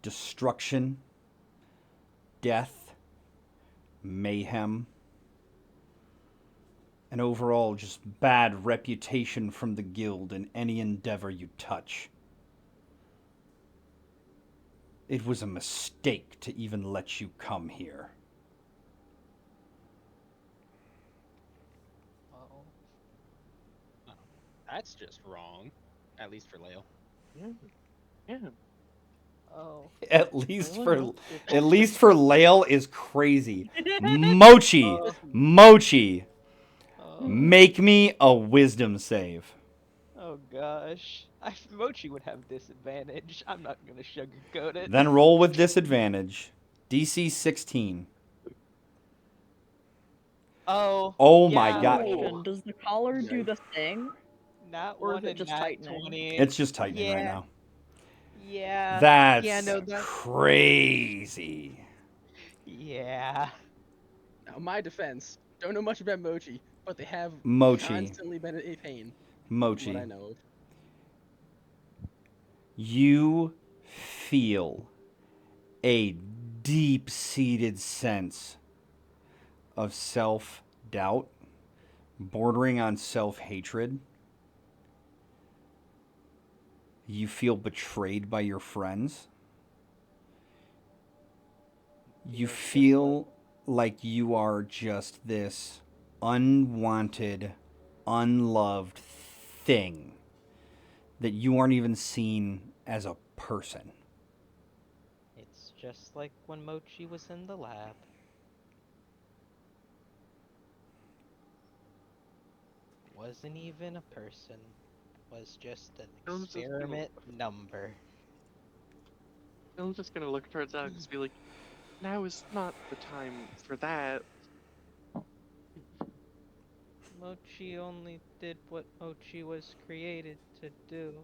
Destruction, death, mayhem, and overall just bad reputation from the guild in any endeavor you touch. It was a mistake to even let you come here." Well, Oh, that's just wrong. At least for Lale. Yeah. Yeah. Oh. At least Well, for no. at least for Lael is crazy. Mochi, Oh. Mochi, Oh. make me a wisdom save. Oh gosh. Mochi would have disadvantage. I'm not gonna sugarcoat it. Then roll with disadvantage. DC 16. Oh, Oh my yeah. god. Question: does the collar do Yikes. the thing, Not or is one it and just not tightening? 20. It's just tightening right Yeah. now. Yeah. Yeah, That's no, that. crazy. Yeah. Now, my defense, don't know much about Mochi, but they have Mochi, constantly been a pain, from what I Mochi, know of. you feel a deep-seated sense of self-doubt bordering on self-hatred. You feel betrayed by your friends. You Feels just feel like you are just this unwanted, unloved thing that you aren't even seen as a person. It's just like when Mochi was in the lab. Wasn't even a person. Was just an experiment number. I'm just gonna look towards Alex and be like, now is not the time for that. Mochi only did what Mochi was created to do.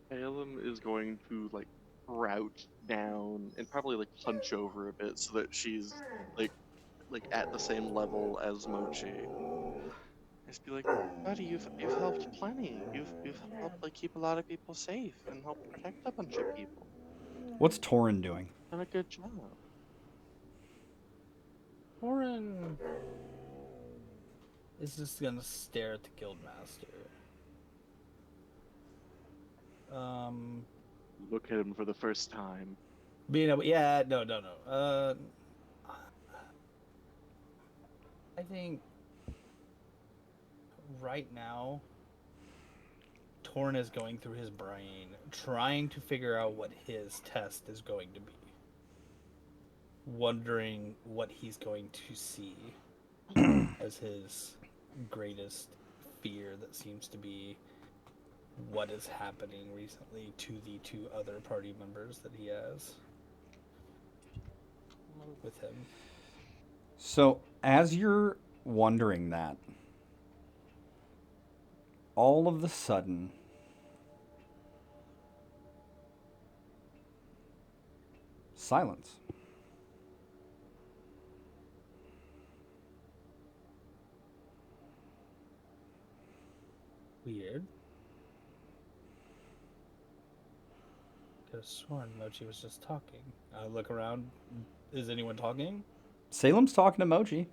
Salem is going to like crouch down and probably like hunch over a bit so that she's like at the same level as Mochi. Just be like, buddy, you've helped plenty. You've helped like keep a lot of people safe and help protect a bunch of people. What's Torin doing? Done a good job. Orin is just gonna stare at the guildmaster. Look at him for the first time. Being able, yeah, no. I think right now, Torn is going through his brain, trying to figure out what his test is going to be. Wondering what he's going to see as his greatest fear that seems to be what is happening recently to the two other party members that he has with him. So, as you're wondering that, all of a sudden, silence. Weird. Could have sworn Mochi was just talking. I look around. Is anyone talking? Salem's talking to Mochi.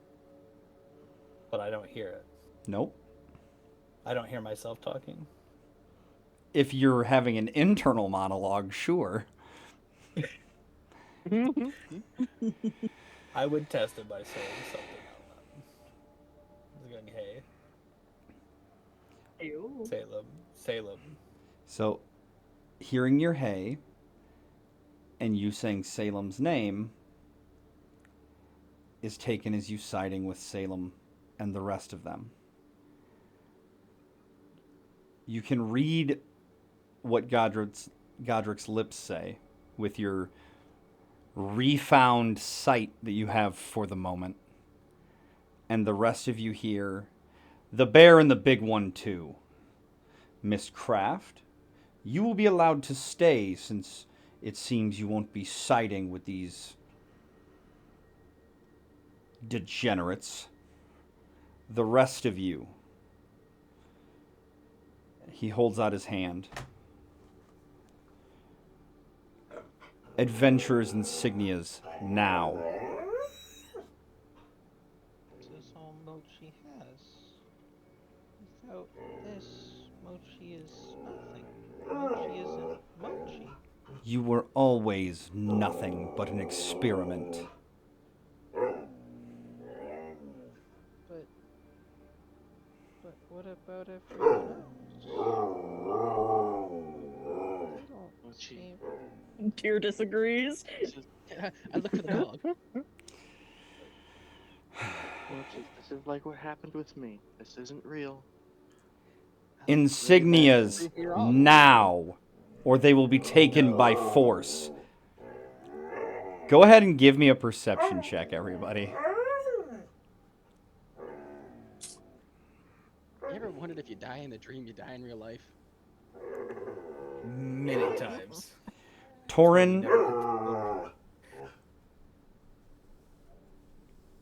But I don't hear it. Nope. I don't hear myself talking. If you're having an internal monologue, sure. I would test it by saying something out loud. I was going, hey, Ew. Salem. So, hearing your hey and you saying Salem's name is taken as you siding with Salem and the rest of them. You can read what Godric's lips say with your refound sight that you have for the moment. And the rest of you hear the bear and the big one too. Miss Craft, you will be allowed to stay since it seems you won't be siding with these degenerates. The rest of you. He holds out his hand. Adventurers insignias now. This is all Mochi has. Without this, Mochi is nothing. Mochi isn't Mochi. You were always nothing but an experiment. But what about everyone else? They don't Tyr disagrees. This is, I look for the dog. this is like what happened with me. This isn't real. Insignias Prove me wrong. now, or they will be taken by force. Go ahead and give me a perception check, everybody. You ever wondered if you die in a dream, you die in real life? Many times. Torin, Never-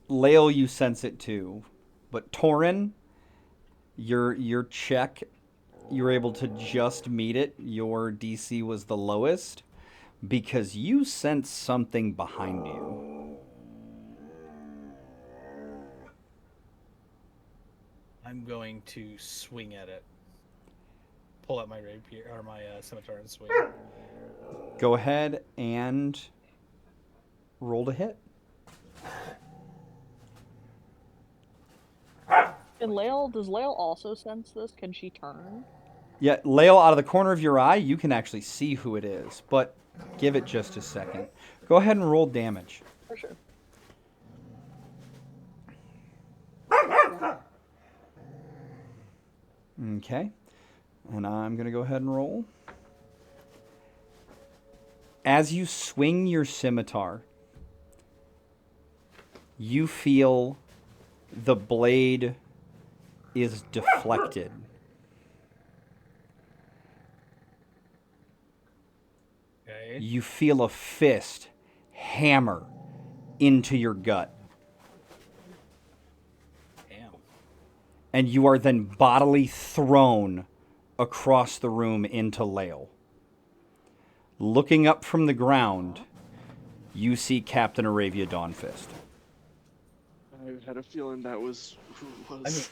Lael, you sense it too. But Torin, your check, you're able to just meet it. Your DC was the lowest because you sense something behind you. I'm going to swing at it. Pull out my rapier or my scimitar and swing. Go ahead and roll to hit. And Lael, does Lael also sense this? Can she turn? Yeah, Lael, out of the corner of your eye, you can actually see who it is, but give it just a second. Go ahead and roll damage. For sure. Okay. And I'm going to go ahead and roll. As you swing your scimitar, you feel the blade is deflected. Okay. You feel a fist hammer into your gut. Damn. And you are then bodily thrown across the room into Lael. Looking up from the ground, you see Captain Arabia Dawnfist. I had a feeling that was who it was.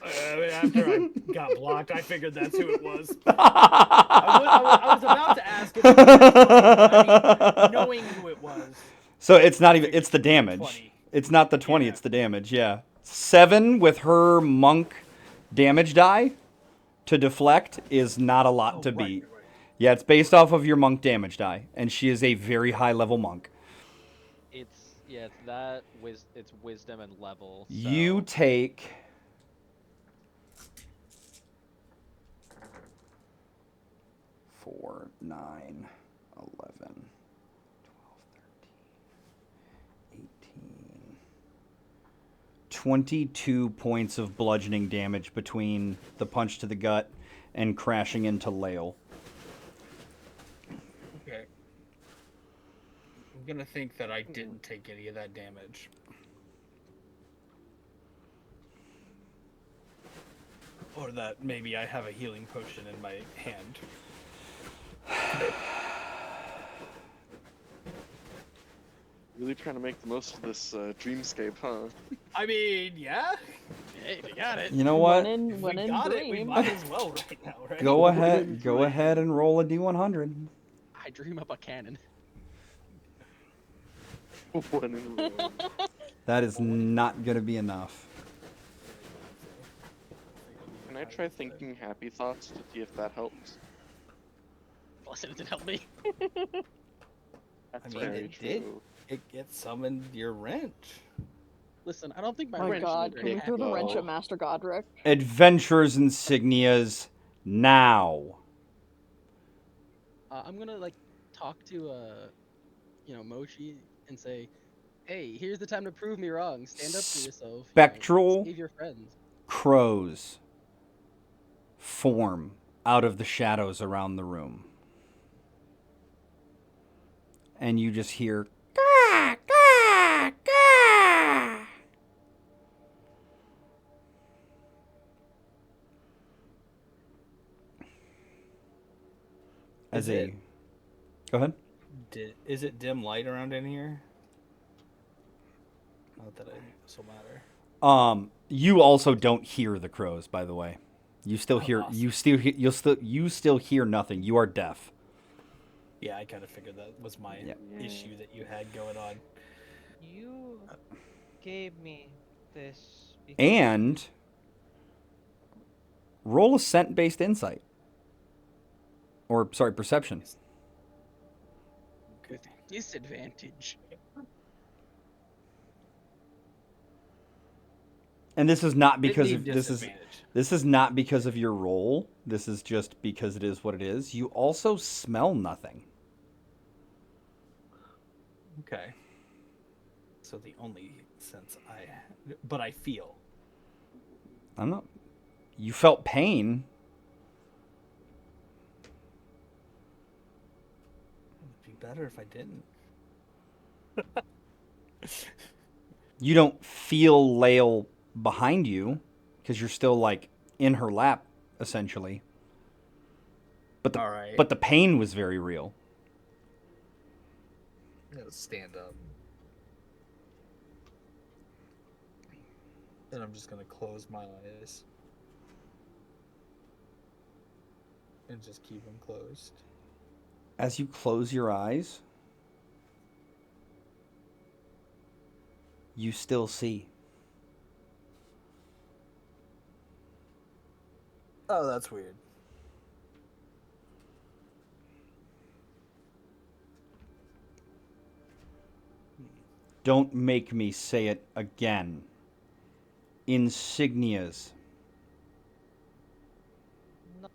After I got blocked, I figured that's who it was. I was about to ask if it was 20. I mean, knowing who it was. So it's not even, it's the damage. 20. It's not the 20, Yeah. it's the damage, yeah. 7 with her monk damage die to deflect is not a lot to beat. Right. Yeah, it's based off of your monk damage die, and she is a very high level monk. It's that it's wisdom and level. So. You take 4, 9, 11, 12, 13, 18, 22 points of bludgeoning damage between the punch to the gut and crashing into Lael. Okay. I'm gonna think that I didn't take any of that damage. Or that maybe I have a healing potion in my hand. Really trying to make the most of this dreamscape, huh? I mean, yeah. Hey, we got it. You know what? If When we in got it, we dream. might as well right now, right? Go ahead and roll a D100. I dream up a cannon. One in a row. That is not going to be enough. Can I try thinking happy thoughts to see if that helps? Plus, it didn't help me. That's mean, very it did. true. It summoned your wrench. Listen, I don't think my My wrench god, is can we very throw the happy. wrench Oh. at Master Godric? Adventurers insignias now. I'm gonna like talk to Mochi and say, "Hey, here's the time to prove me wrong. Stand up for yourself. Spectral Save your friends." crows form out of the shadows around the room. And you just hear "Caw, caw, caw." As Is a it- Go ahead. Is it dim light around in here? Not that this will matter. You also don't hear the crows, by the way. You still hear awesome. you still hear nothing. You are deaf. Yeah, I kind of figured that was my Yeah. issue that you had going on. You gave me this. And roll a scent-based insight. Or sorry, perception. disadvantage. And this is not because Need of this is disadvantage. this is not because of your role. This is just because it is what it is. You also smell nothing. Okay. So the only sense but I feel. I'm not. You felt pain. It would be better if I didn't. You don't feel Lael behind you because you're still like in her lap, essentially. But All right. the pain was very real. Stand up. And I'm just gonna close my eyes. And just keep them closed. As you close your eyes, you still see. Oh, that's weird. Don't make me say it again. Insignias. No.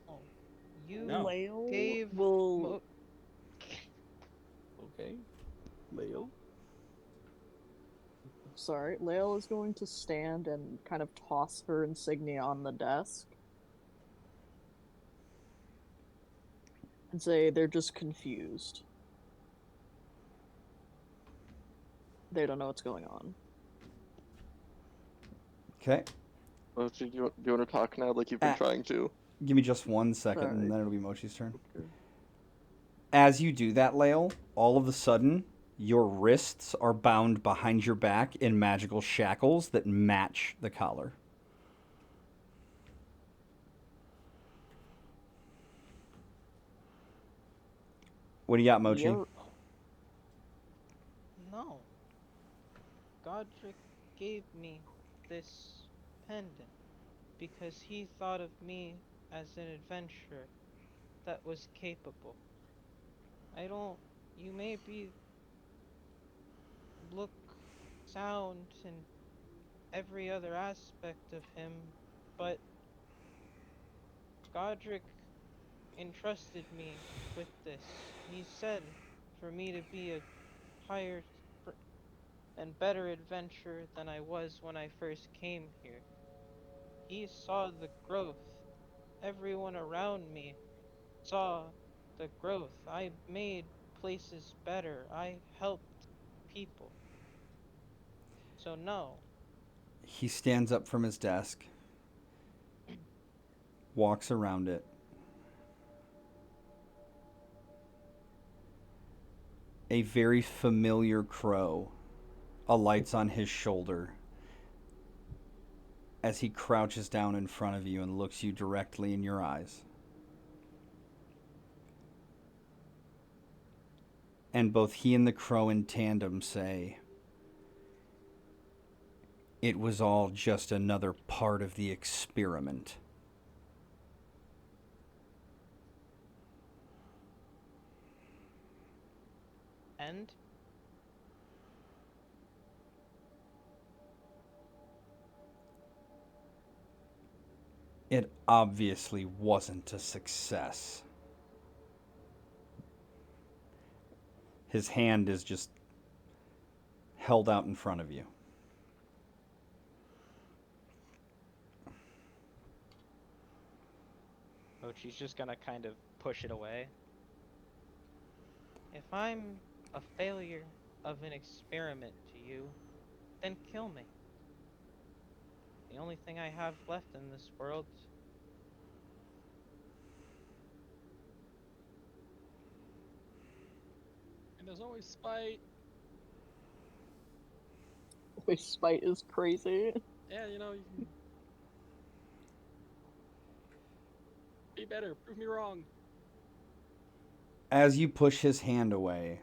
You No. Lael gave will. Okay. Leo. Sorry, Lael is going to stand and kind of toss her insignia on the desk. And say they're just confused. They don't know what's going on. Okay. Oh, so you want to talk now like you've been trying to? Give me just 1 second, Sorry. and then it'll be Mochi's turn. Okay. As you do that, Lael, all of a sudden, your wrists are bound behind your back in magical shackles that match the collar. What do you got, Mochi? Yeah. No. Godric gave me this pendant because he thought of me as an adventurer that was capable. I don't. You maybe look, sound, and every other aspect of him, but Godric entrusted me with this. He said for me to be a higher and better adventurer than I was when I first came here. He saw the growth. Everyone around me saw the growth. I made places better. I helped people. So no. He stands up from his desk, walks around it. A very familiar crow alights on his shoulder as he crouches down in front of you and looks you directly in your eyes. And both he and the crow in tandem say, "It was all just another part of the experiment." And It obviously wasn't a success. His hand is just held out in front of you. Mochi's just gonna kind of push it away. If I'm a failure of an experiment to you, then kill me. The only thing I have left in this world. And there's always spite. Wait, spite is crazy. Yeah, you know, you can be better. Prove me wrong. As you push his hand away,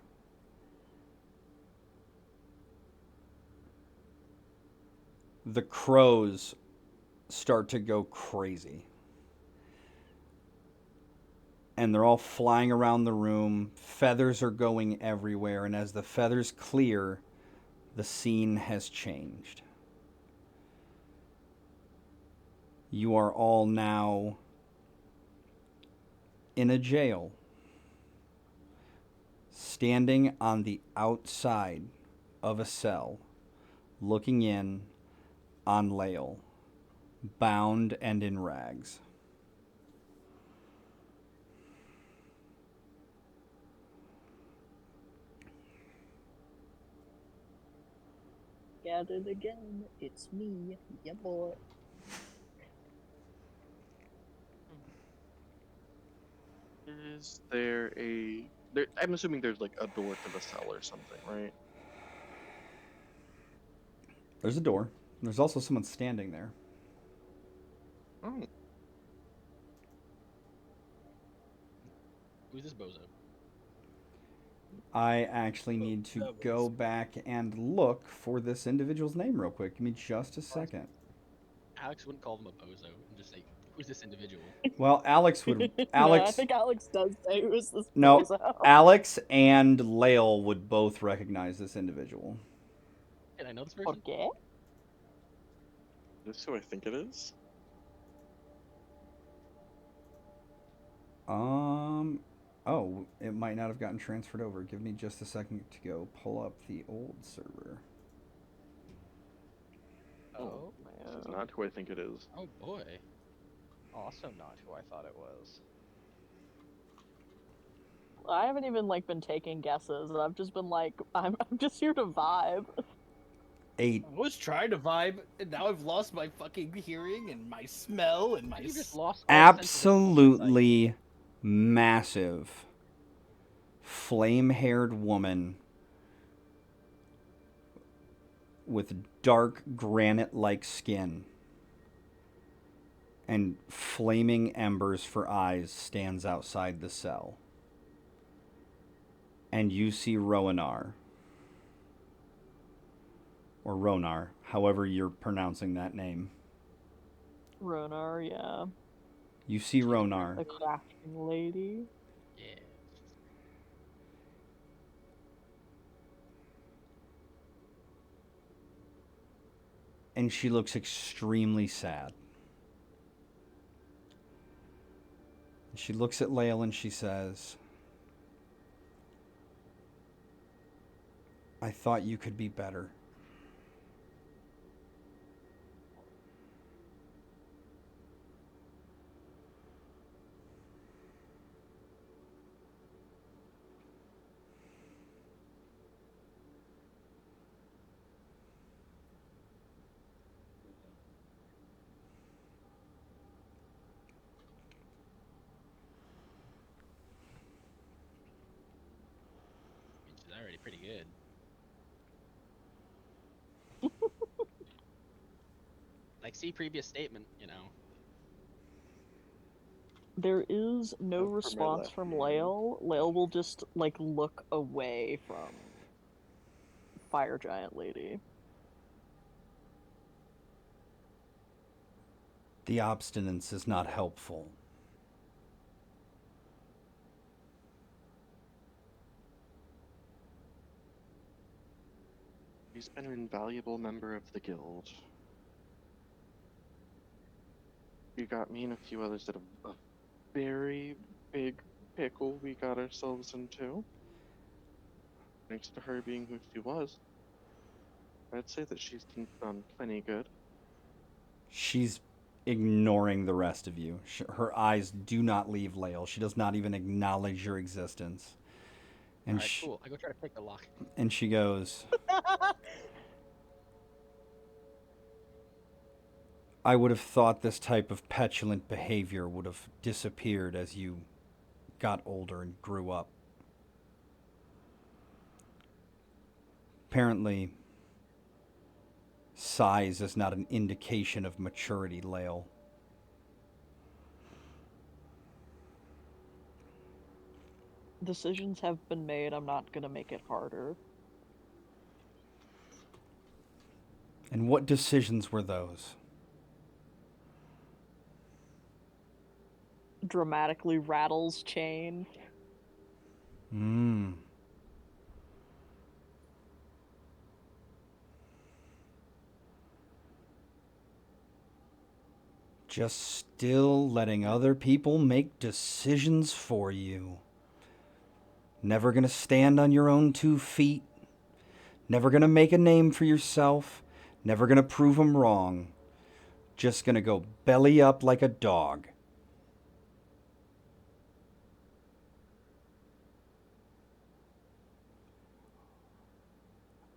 the crows start to go crazy. and they're all flying around the room. Feathers are going everywhere, and as the feathers clear, the scene has changed. You are all now in a jail, standing on the outside of a cell, looking in on Lael, bound and in rags. At it again. It's me. Yeah, boy. Is there a there? I'm assuming there's like a door to the cell or something, right? There's a door. There's also someone standing there. Oh, Who's this bozo? I actually need to that go was- back and look for this individual's name real quick. Give me just a second. Alex wouldn't call them a bozo and just say, "Who's this individual?" Well, Alex would. No, I Alex. think Alex does say who's this No, bozo. Alex and Lael would both recognize this individual. And I know this person. Okay. this is who I think it is. Oh, it might not have gotten transferred over. Give me just a second to go pull up the old server. Oh, This is not who I think it is. oh boy. Also not who I thought it was. I haven't even like been taking guesses. I've just been like, I'm just here to vibe. A I was trying to vibe, and now I've lost my fucking hearing and my smell and my. You just lost all sense of absolutely massive, flame-haired woman with dark granite-like skin and flaming embers for eyes stands outside the cell. And you see Roanar. Or Ronar, however you're pronouncing that name. Ronar, yeah. You see Ronar. The crafting lady. Yeah. And she looks extremely sad. She looks at Lael and she says, I thought you could be better. I mean, she's already pretty good. Like, see previous statement, you know. There is no Look for my response left from hand. Lael. Lael will just like look away from Fire Giant Lady. The obstinance is not helpful. He's been an invaluable member of the guild. You got me and a few others that a very big pickle we got ourselves into. Thanks to her being who she was, I'd say that she's done plenty good. She's ignoring the rest of you. Her eyes do not leave Lael. She does not even acknowledge your existence. And Alright, cool. I go try to pick the lock. And she goes, I would have thought this type of petulant behavior would have disappeared as you got older and grew up. Apparently, size is not an indication of maturity, Lael. Decisions have been made. I'm not gonna make it harder. And what decisions were those? dramatically rattles chain. Hmm. Just still letting other people make decisions for you. Never gonna stand on your own 2 feet. Never gonna make a name for yourself. Never gonna prove 'em wrong. Just gonna go belly up like a dog.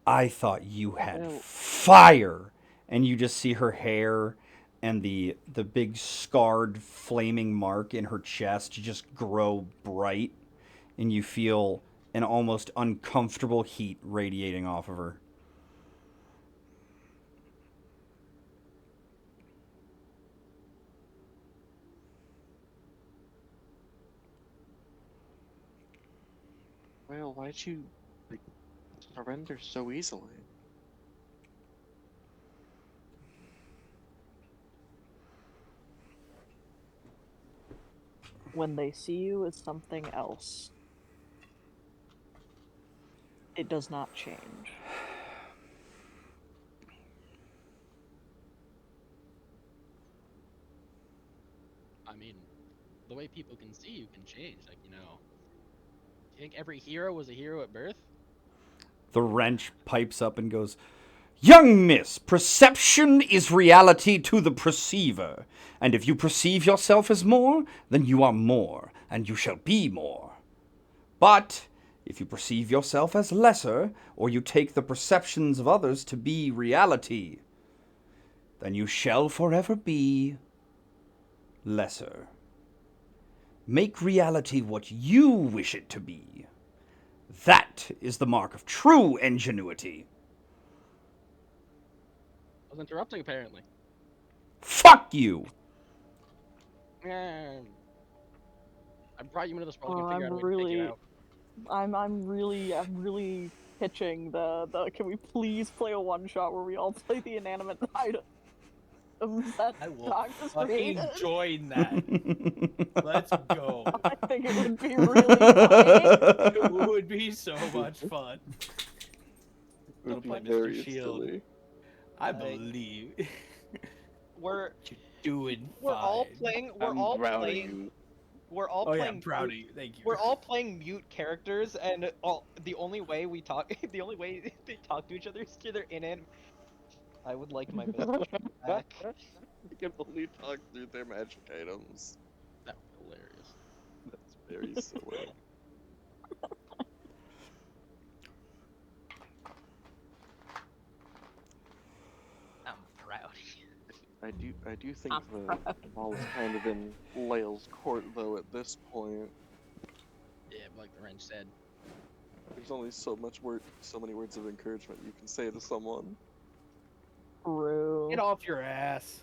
I thought you had Well- fire. And you just see her hair and the big scarred flaming mark in her chest just grow bright, and you feel an almost uncomfortable heat radiating off of her. Well, why'd you like surrender so easily? When they see you as something else, it does not change. I mean, the way people can see you can change. Like, you know, you think every hero was a hero at birth? The wrench pipes up and goes, Young miss, perception is reality to the perceiver. And if you perceive yourself as more, then you are more, and you shall be more. But if you perceive yourself as lesser, or you take the perceptions of others to be reality, then you shall forever be lesser. Make reality what you wish it to be. That is the mark of true ingenuity. I was interrupting, apparently. Fuck you! I brought you into this world. I can figure out a I'm way to take you really, out. I'm really pitching the. Can we please play a one shot where we all play the inanimate items that I will Doc has fucking created? join that. Let's go. I think it would be really funny. It would be so much fun. It would be Punch very the shield. silly. I believe. We're You're doing we're all fine. playing. I'm proud of you. We're all Oh yeah, playing. I'm proud of you. Thank you. We're all playing mute characters, and the only way we talk, the only way they talk to each other is through their inanimate. I would like my message back. You can only talk through their magic items. That was hilarious. That's very silly. I'm proud of you. I do think I'm the proud. ball is kind of in Lael's court though at this point. Yeah, but like the wrench said. There's only so many words of encouragement you can say to someone. True. Get off your ass.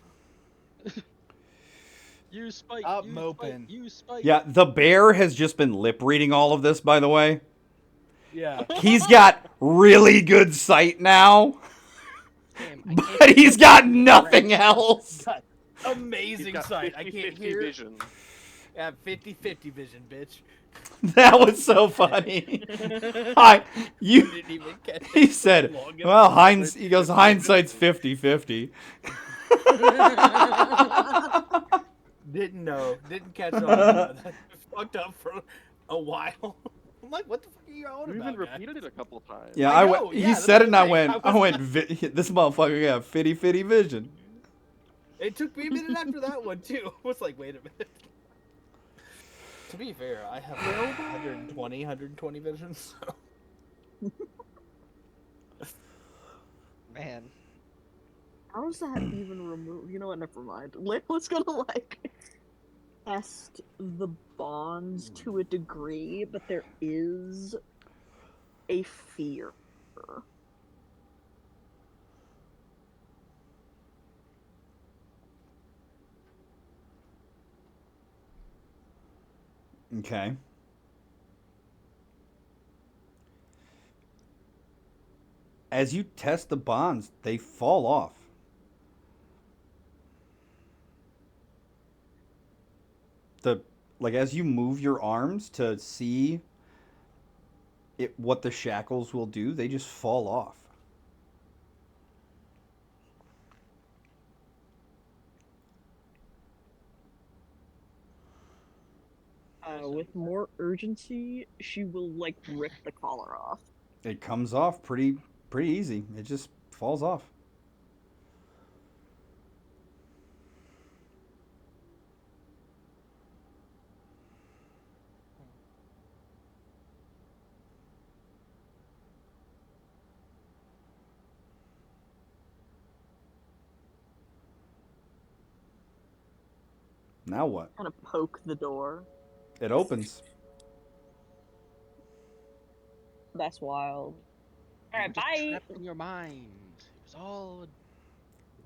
You spike. Stop you moping. Spike, you spike. Yeah, the bear has just been lip reading all of this, by the way. Yeah. He's got really good sight now, Damn, I can't but he's see got the nothing wrench. else. God, He's amazing got sight. I 50/50 can't hear. vision. Yeah, 50-50 vision, bitch. That was so funny. Hi, you. Didn't even catch it He for said, long "Well, enough. he goes, hindsight's 50-50." Didn't know. Didn't catch on. That fucked up for a while. I'm like, what the fuck are you on You about, even guys? repeated it a couple times. Yeah, I I know, went. yeah, He that's said it, what and I'm I saying. went. This motherfucker got 50-50 vision. It took me a minute after that one too. I was like, wait a minute. To be fair, I have 120 vision, so. Man, How is that even removed? You know what? Never mind. Let's go to like test the bonds to a degree, but there is a fear. Okay. As you test the bonds, they fall off. The like as you move your arms to see what the shackles will do, they just fall off. With more urgency, she will like rip the collar off. It comes off pretty easy. It just falls off. Now what? Kind of poke the door. It opens. That's wild. You were Alright, just bye. trapped in your mind. It was all.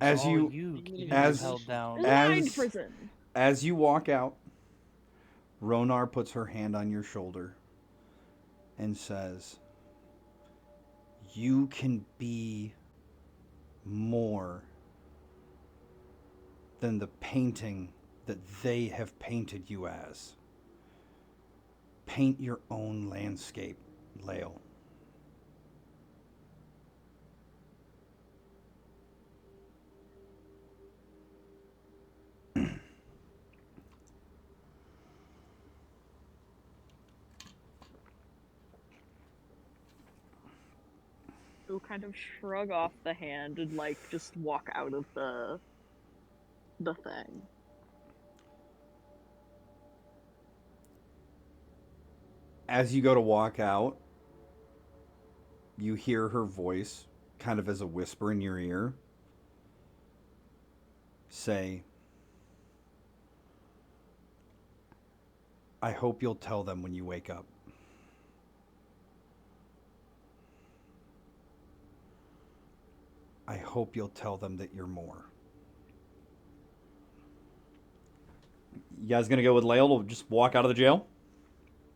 As All you you as- held down. Mind As- prison. As you walk out, Ronar puts her hand on your shoulder and says, "You can be more than the painting that they have painted you as. Paint your own landscape, Lael." She'll kind of shrug off the hand and like just walk out of the thing. As you go to walk out, you hear her voice, kind of as a whisper in your ear, say, "I hope you'll tell them when you wake up." I hope you'll tell them that you're more. You guys gonna go with Lael to just walk out of the jail?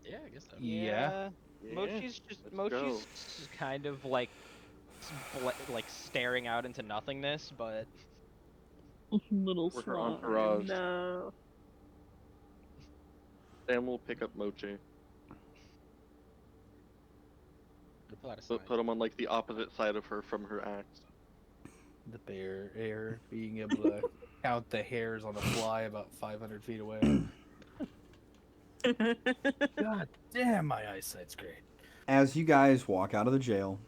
Yeah, I guess so. Yeah. Mochi's let's go. just kind of like like staring out into nothingness, but Little We're her slime. entourage. No. Sam will pick up Mochi. Pull out a But sign. put him on like the opposite side of her from her axe. The bear air being able to count the hairs on a fly about 500 feet away. God damn, my eyesight's great. As you guys walk out of the jail,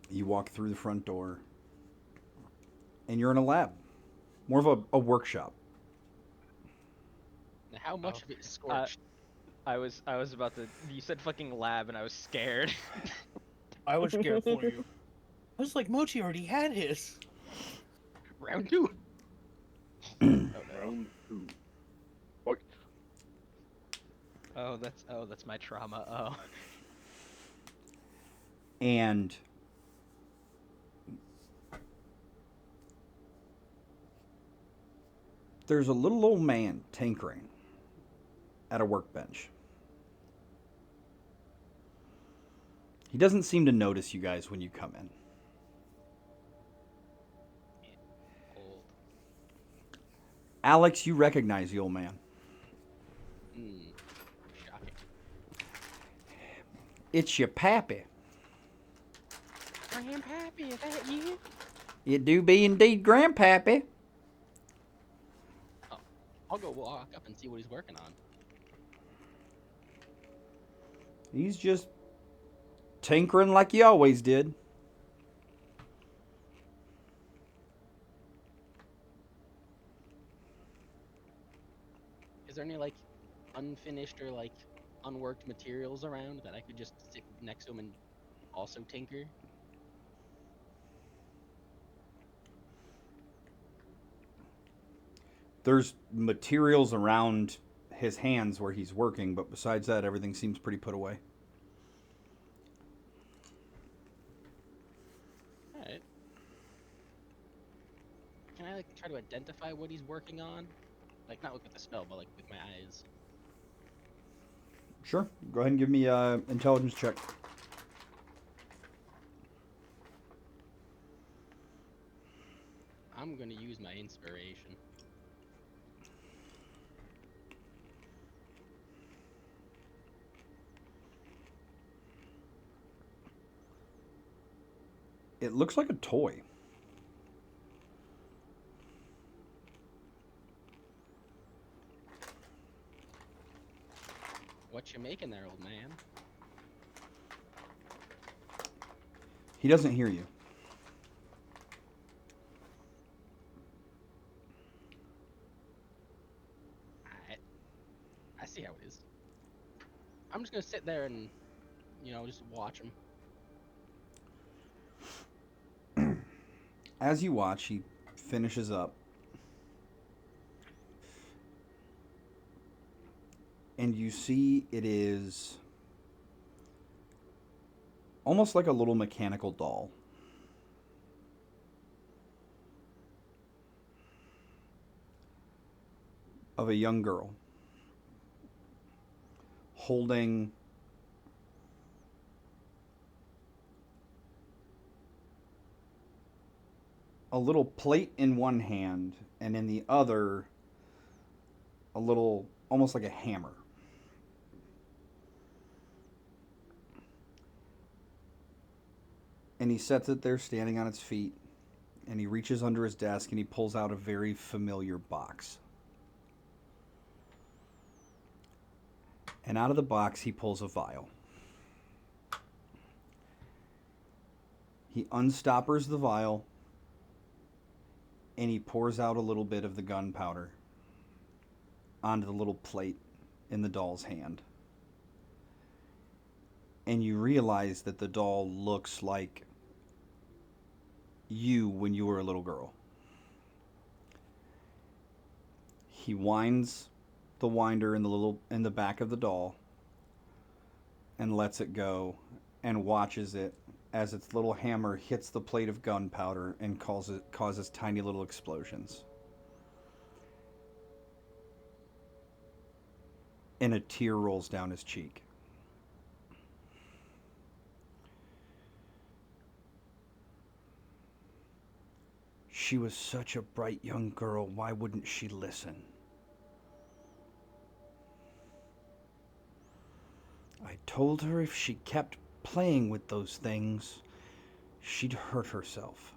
you walk through the front door, and you're in a lab. More of a workshop. Now, how much Oh. of it is scorched? I was about to. You said fucking lab, and I was scared. I was scared for you. I was like, Mochi already had his. Round two. Oh no. Round two. Fuck. Oh, that's my trauma. Oh. And there's a little old man tinkering at a workbench. He doesn't seem to notice you guys when you come in. Old. Alex, you recognize the old man. Shocking. It's your pappy. Grandpappy, is that you? It do be indeed grandpappy. I'll go walk up and see what he's working on. He's just tinkering like he always did. Is there any like unfinished or like unworked materials around that I could just sit next to him and also tinker? There's materials around his hands where he's working, but besides that, everything seems pretty put away. Alright. Can I like try to identify what he's working on? Like not with the spell, but like with my eyes. Sure. Go ahead and give me an intelligence check. I'm gonna use my inspiration. It looks like a toy. What you making there, old man? He doesn't hear you. I see how it is. I'm just gonna sit there and, just watch him. As you watch, he finishes up. And you see it is almost like a little mechanical doll. Of a young girl holding a little plate in one hand, and in the other, a little, almost like a hammer. And he sets it there standing on its feet, and he reaches under his desk and he pulls out a very familiar box. And out of the box, he pulls a vial. He unstoppers the vial, and he pours out a little bit of the gunpowder onto the little plate in the doll's hand. And you realize that the doll looks like you when you were a little girl. He winds the winder in the back of the doll and lets it go and watches it as its little hammer hits the plate of gunpowder and causes tiny little explosions. And a tear rolls down his cheek. She was such a bright young girl. Why wouldn't she listen? I told her if she kept playing with those things, she'd hurt herself.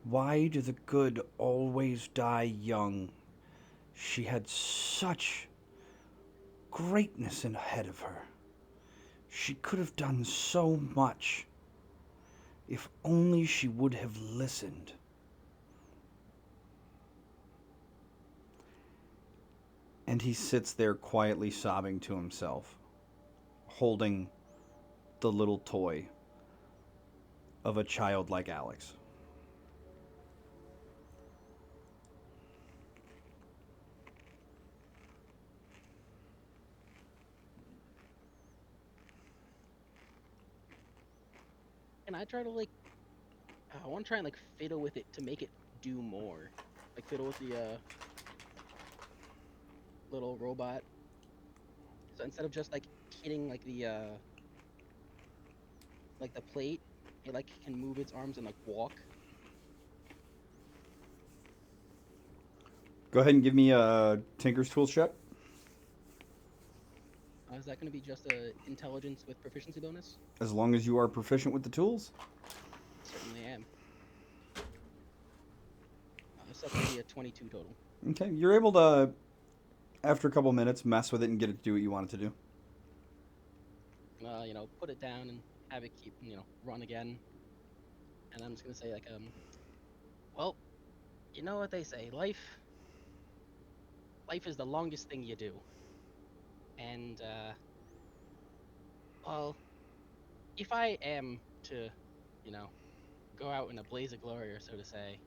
Why do the good always die young? She had such greatness ahead of her. She could have done so much if only she would have listened. And he sits there quietly sobbing to himself, holding the little toy of a child like Alex. And I try to I want to try and fiddle with it to make it do more. Like fiddle with the little robot. So instead of just hitting the plate, it can move its arms and walk. Go ahead and give me a Tinker's Tools check. Is that going to be just a intelligence with proficiency bonus? As long as you are proficient with the tools. Certainly am. So that's going to be a 22 total. Okay, you're able to, after a couple minutes, mess with it and get it to do what you want it to do. Put it down and have it keep, run again. And I'm just going to say well, you know what they say, life is the longest thing you do. And, well, if I am to, go out in a blaze of glory, or so to say,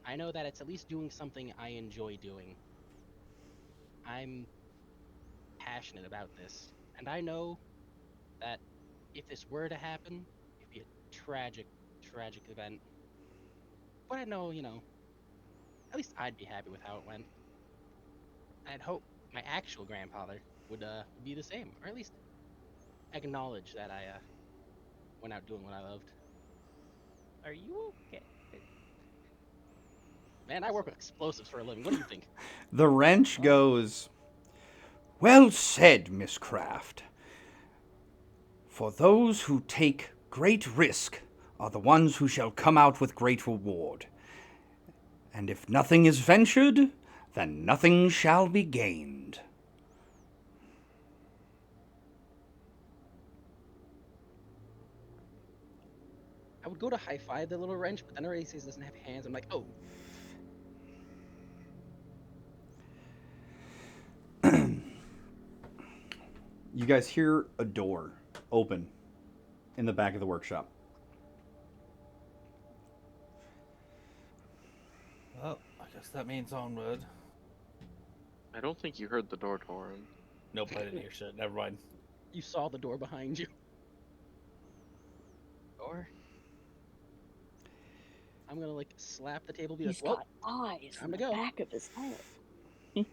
I know that it's at least doing something I enjoy doing. I'm passionate about this, and I know that if this were to happen, it'd be a tragic, tragic event. But I know, at least I'd be happy with how it went. I'd hope my actual grandfather would be the same, or at least acknowledge that I went out doing what I loved. Are you okay? Man, I work with explosives for a living. What do you think? The wrench goes, "Well said, Miss Craft. For those who take great risk are the ones who shall come out with great reward. And if nothing is ventured, then nothing shall be gained. I would go to high five the little wrench, but then it already says it doesn't have hands. I'm like, oh, You guys hear a door open in the back of the workshop. Oh, I guess that means onward. I don't think you heard the door, Torin. Nope, I didn't hear shit. Never mind. you saw the door behind you. Or I'm gonna like slap the table, be He's like, well, got eyes time in to the go. back of his head. I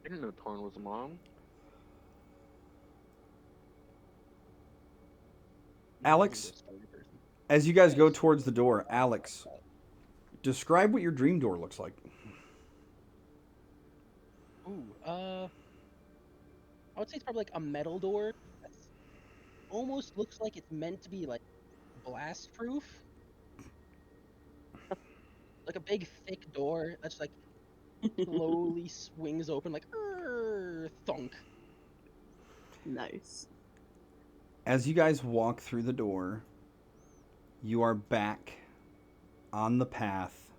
didn't know Torin was a mom. Alex, as you guys go towards the door, Alex, describe what your dream door looks like. Ooh, I would say it's probably like a metal door. That's almost looks like it's meant to be like blast proof. Like a big thick door that's like slowly swings open like thunk. Nice. As you guys walk through the door, you are back on the path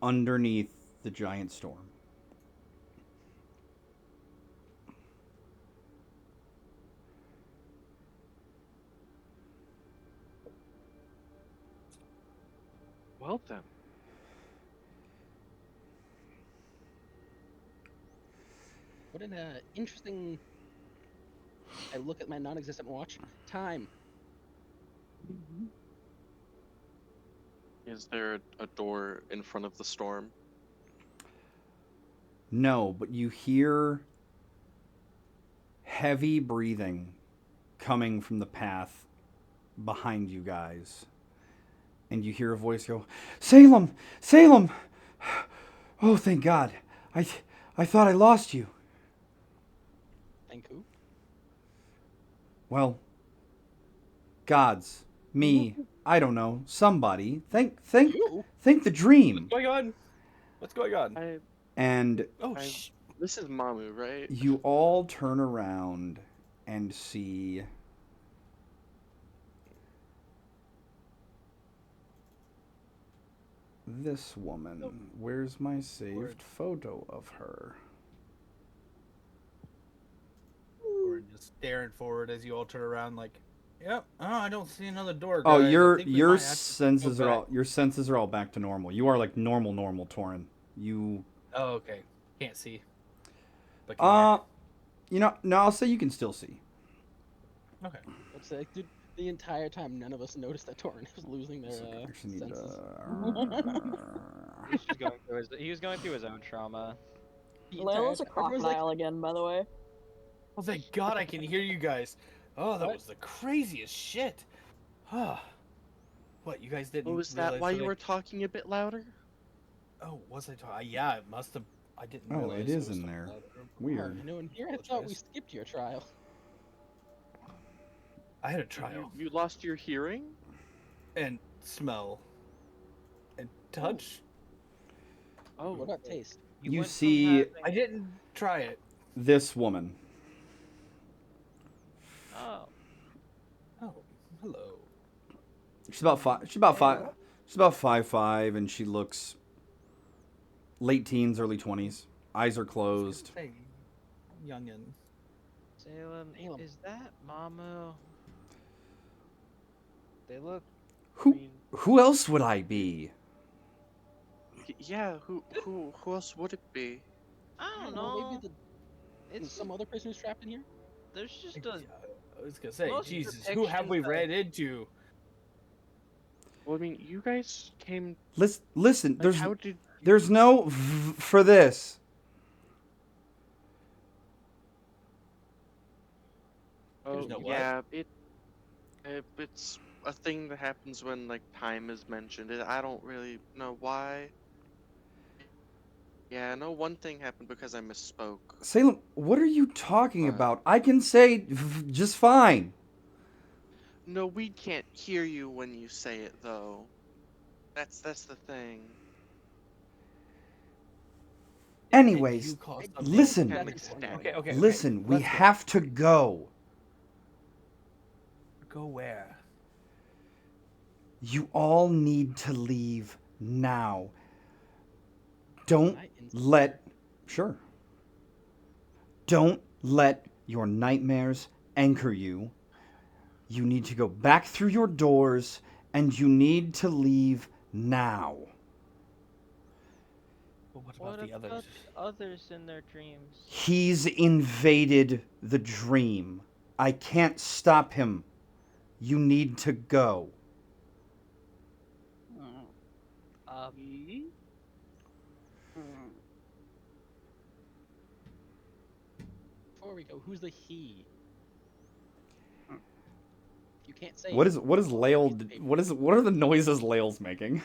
underneath the giant storm. Well then. What an interesting. I look at my non-existent watch. Time. Is there a door in front of the storm? No, but you hear heavy breathing coming from the path behind you guys. And you hear a voice go, "Salem! Salem! Oh, thank God. I thought I lost you." Thank who? Well, gods, me, I don't know, somebody. Thank Who? the dream. What's going on? What's going on? And Oh, This is Mamu, right? you all turn around and see this woman. Where's my saved photo of her? We're just staring forward as you all turn around, like, yep. Oh, I don't see another door. Oh, Guys. I your think we might have to senses go are back. all back to normal. You are like normal, Torin. You Oh, okay. Can't see. But can you know, no, I'll say you can still see. hear. Okay. Let's say, dude, the entire time none of us noticed that Torrin was losing their Actually need senses. he's just going through he was going through his own trauma. The entire Layla's a time, everyone's like, crocodile again, by the way. Oh, thank God I can hear you guys. Oh, that What? was the craziest shit. What, you guys didn't Oh, is that realize why that you I- were talking a bit louder? Oh, was I talking? Yeah, it must have. I didn't Oh, realize it is was in so there. loud. Weird. no one here. I thought we skipped your trial. I had a trial. You lost your hearing? And smell. And touch. Oh, What about taste? You went from see having- I didn't try it. this woman. Oh, Oh, hello. She's about five. She's about five. She's about 5'5", and she looks late teens, early 20s. Eyes are closed. Hey, youngin. Salem, Salem. is that Mamu? They look. Who else would I be? yeah. Who else would it be? I don't know, know. maybe It's some other person who's trapped in here. there's just a I was gonna say, most Jesus, who have we depictions ran into? Well, I mean, you guys came. Listen. Like, how did? There's no for this. Oh, no what? yeah. It's a thing that happens when like time is mentioned. I don't really know why. Yeah, I know one thing happened because I misspoke. Salem, what are you talking But- about? I can say just fine. No, we can't hear you when you say it though. That's the thing. And Anyways, you caused I a think listen. that's mix. important. Okay. Listen, we let's go. have to go. Go where? You all need to leave now. Don't I let. Sure. Don't let your nightmares anchor you. You need to go back through your doors, and you need to leave now. But what What about the about others? the others in their dreams? He's invaded the dream. I can't stop him. You need to go. Um, Before we go, who's the he? You can't say. What is Lael? Piece of paper. What are the noises Lael's making?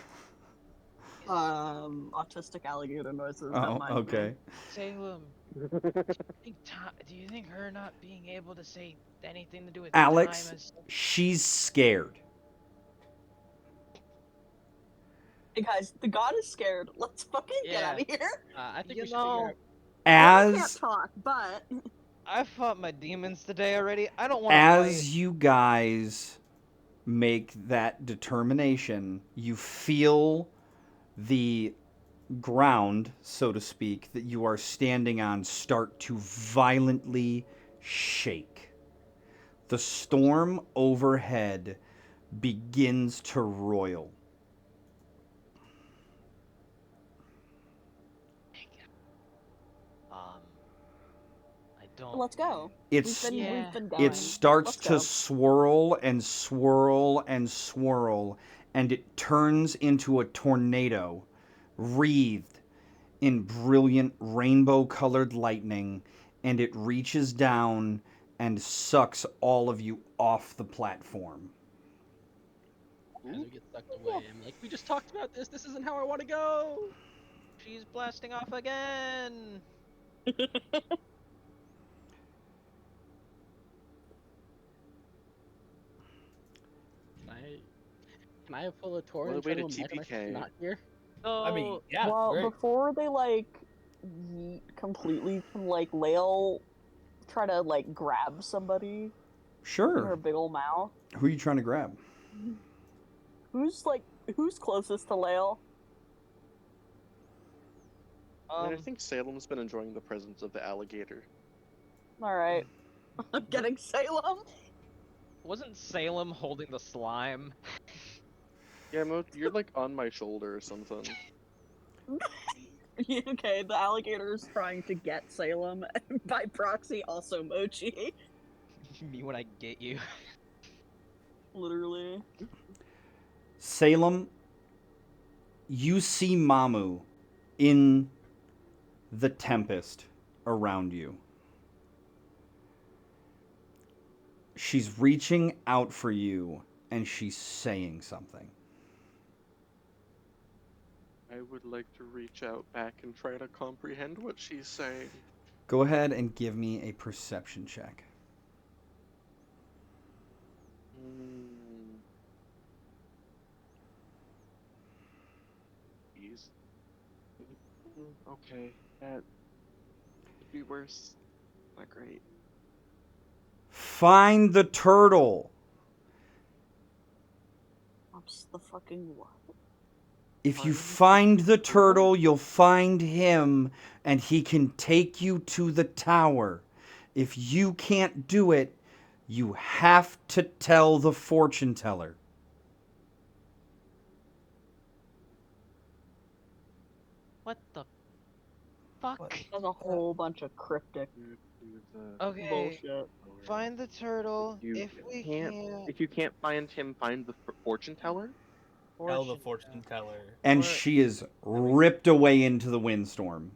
Autistic alligator noises that Oh, mind okay. Salem. Do you think her not being able to say anything to do with Alex, time is? she's scared. Hey guys, the god is scared. Let's fucking get Yeah. out of here. I think You we should figure know, out. I can't As talk, but I fought my demons today already. I don't want to as fight. you guys make that determination, you feel the ground, so to speak, that you are standing on start to violently shake. The storm overhead begins to roil. I don't. let's go. It's We've Yeah, been it going. starts Let's to go. swirl and swirl and swirl, and it turns into a tornado, wreathed in brilliant rainbow colored lightning, and it reaches down and sucks all of you off the platform. As we get sucked away, I'm like, we just talked about this. This isn't how I want to go. she's blasting off again. Can I pull a torch What a and way try to to imagine myself TPK. not here? So, I mean, yeah. Well, great. before they like yeet completely, can like Lael try to like grab somebody in her Sure. big ol' mouth? Who are you trying to grab? Who's closest to Lael? I mean, I think Salem's been enjoying the presence of the alligator. All right, I'm getting Salem. wasn't Salem holding the slime? Yeah, Mo, you're like on my shoulder or something. Okay, the alligator's trying to get Salem, and by proxy, also Mochi. Me when I get you. Literally. Salem, you see Mamu in the tempest around you. She's reaching out for you and she's saying something. I would like to reach out back and try to comprehend what she's saying. Go ahead and give me a perception check. Jeez. Okay, that could be worse. Not great. Find the turtle. What's the fucking what? If you find the turtle, you'll find him and he can take you to the tower. If you can't do it, you have to tell the fortune teller. What the fuck? What? There's a whole bunch of cryptic Okay, bullshit. find the turtle. You If we can't- can't, If you can't find him, find the fortune teller. Tell the fortune teller. And Or- she is ripped away into the windstorm.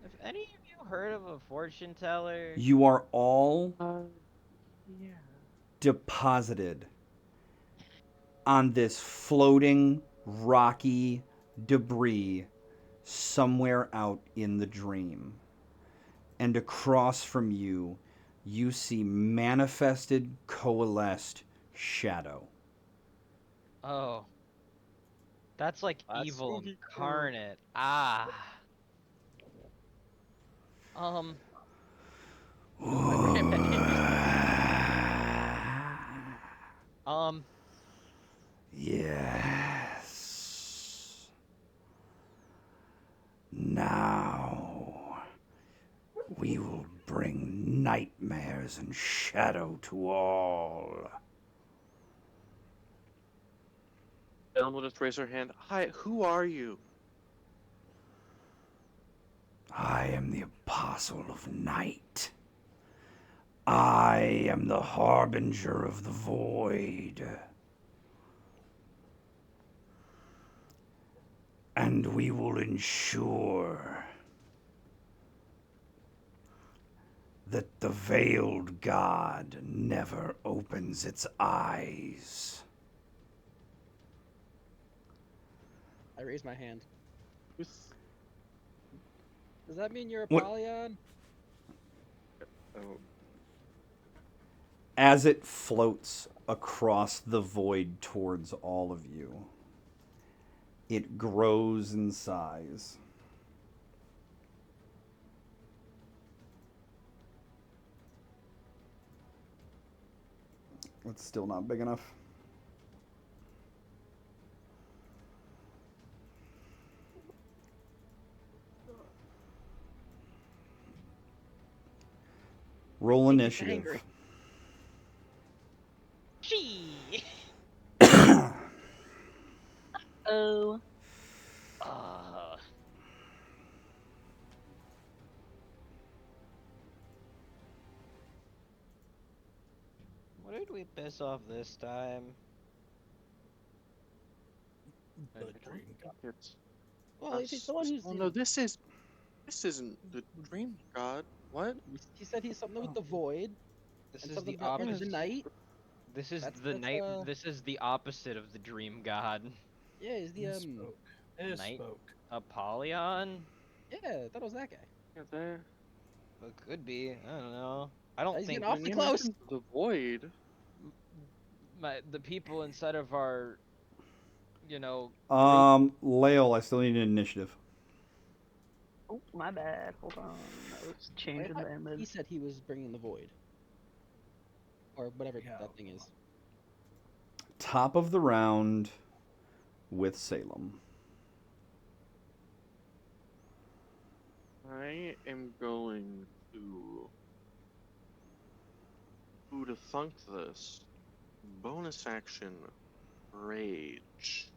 Have any of you heard of a fortune teller? You are all Yeah. deposited on this floating rocky debris somewhere out in the dream. And across from you, you see manifested, coalesced shadow. Oh, that's like That's evil spooky. incarnate. Ah. Um, I ran back in just um, Yes. Now we will bring nightmares and shadow to all. Ellen will just raise her hand. Hi, who are you? I am the Apostle of Night. I am the Harbinger of the Void. And we will ensure that the veiled god never opens its eyes. I raised my hand. Who's- Does that mean you're a What- Polyon? Oh, As it floats across the void towards all of you, it grows in size. It's still not big enough. Roll Makes me initiative. angry. she. Oh, Uh, what did we piss off this time? I The don't dream think it's Well, he's us. the one who's. Oh no, this isn't the dream god. What? He said he's something with Oh. the void This and is something the about opposite. the night. This is That's the night. uh This is the opposite of the dream god. yeah, he's the It spoke. It Night. spoke. Apollyon? yeah, I thought it was that guy. Yeah, there. It could be. I don't know. I don't He's think getting awfully You close. mentioned the void. the people inside of our, you know, Lael, I still need an initiative. oh, my bad. Hold on. I was I changing thought the image. he said he was bringing the void, or whatever Yeah. that thing is. Top of the round with Salem. I am going to. Who to thunk this? Bonus action. Rage.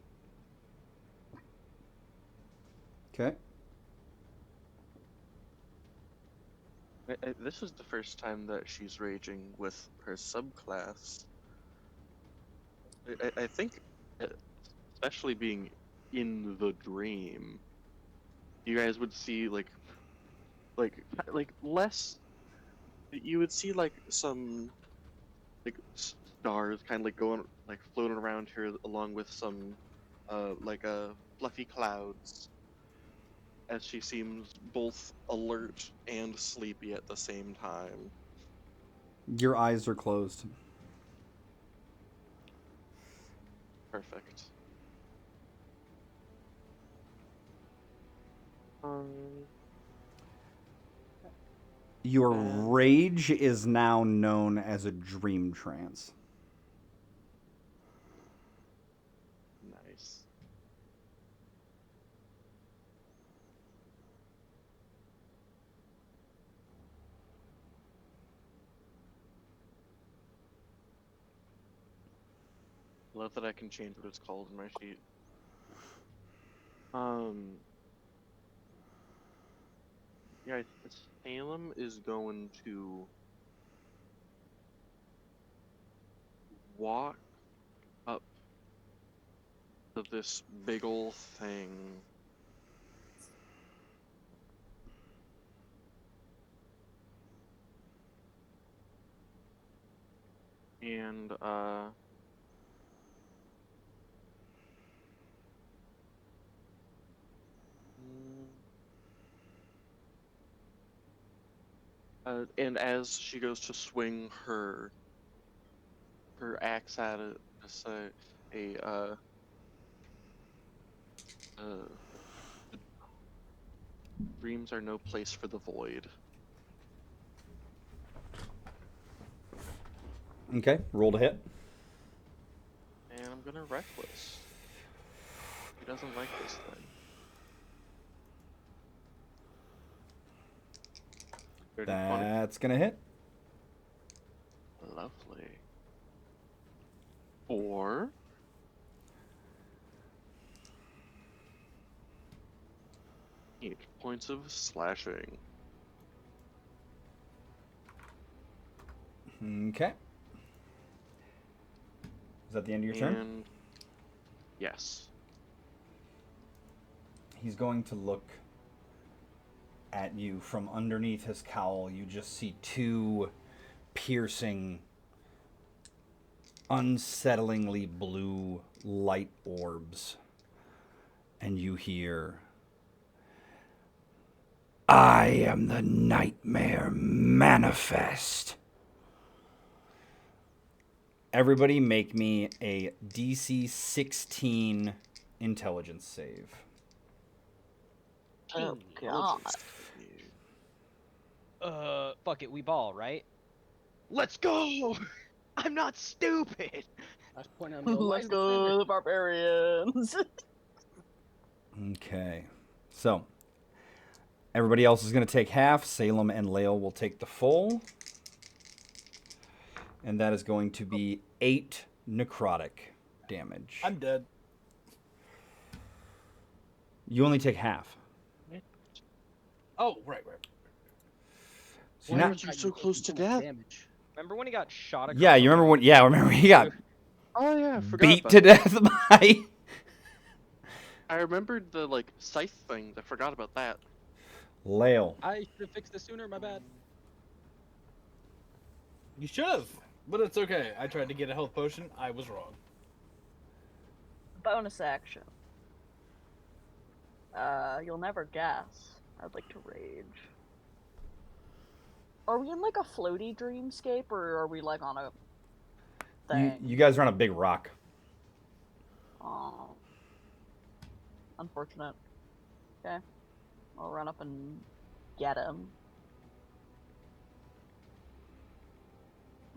Okay. This is the first time that she's raging with her subclass. I think, uh, especially being in the dream, you guys would see like less. You would see like some like stars kind of like going like floating around here along with some fluffy clouds as she seems both alert and sleepy at the same time. Your eyes are closed. Perfect. Um, Your And- rage is now known as a dream trance. nice. Love that I can change what it's called in my sheet. Yeah, Salem is going to walk up to this big ol' thing. And And as she goes to swing her axe at it, just dreams are no place for the void. Okay, roll to hit. And I'm gonna reckless. He doesn't like this thing. 30, 20. That's gonna hit. Lovely. 4. 8 points of slashing. Okay. Is that the end of your turn? And yes. He's going to look at you from underneath his cowl. You just see 2 piercing, unsettlingly blue light orbs. And you hear, I am the nightmare manifest. Everybody make me a DC 16 intelligence save. Oh god. Fuck it, we ball, right? Let's go! I'm not stupid! I was pointing at him, why Let's is the go, center- the barbarians. Okay. So, everybody else is going to take half. Salem and Lael will take the full. And that is going to be 8 necrotic damage. I'm dead. You only take half. Oh, right. So Why now, aren't you so close to death? Damage. Remember when he got shot across yeah, the you remember room? when? Yeah, remember he got Oh yeah, I forgot beat about to that. death by I remembered the scythe thing. I forgot about that. Lael. I should have fixed this sooner, my bad. You should have, but it's okay. I tried to get a health potion. I was wrong. Bonus action. You'll never guess. I'd like to rage. Are we in like a floaty dreamscape, or are we like on a thing? You guys are on a big rock. Oh. Unfortunate. Okay. I'll run up and get him.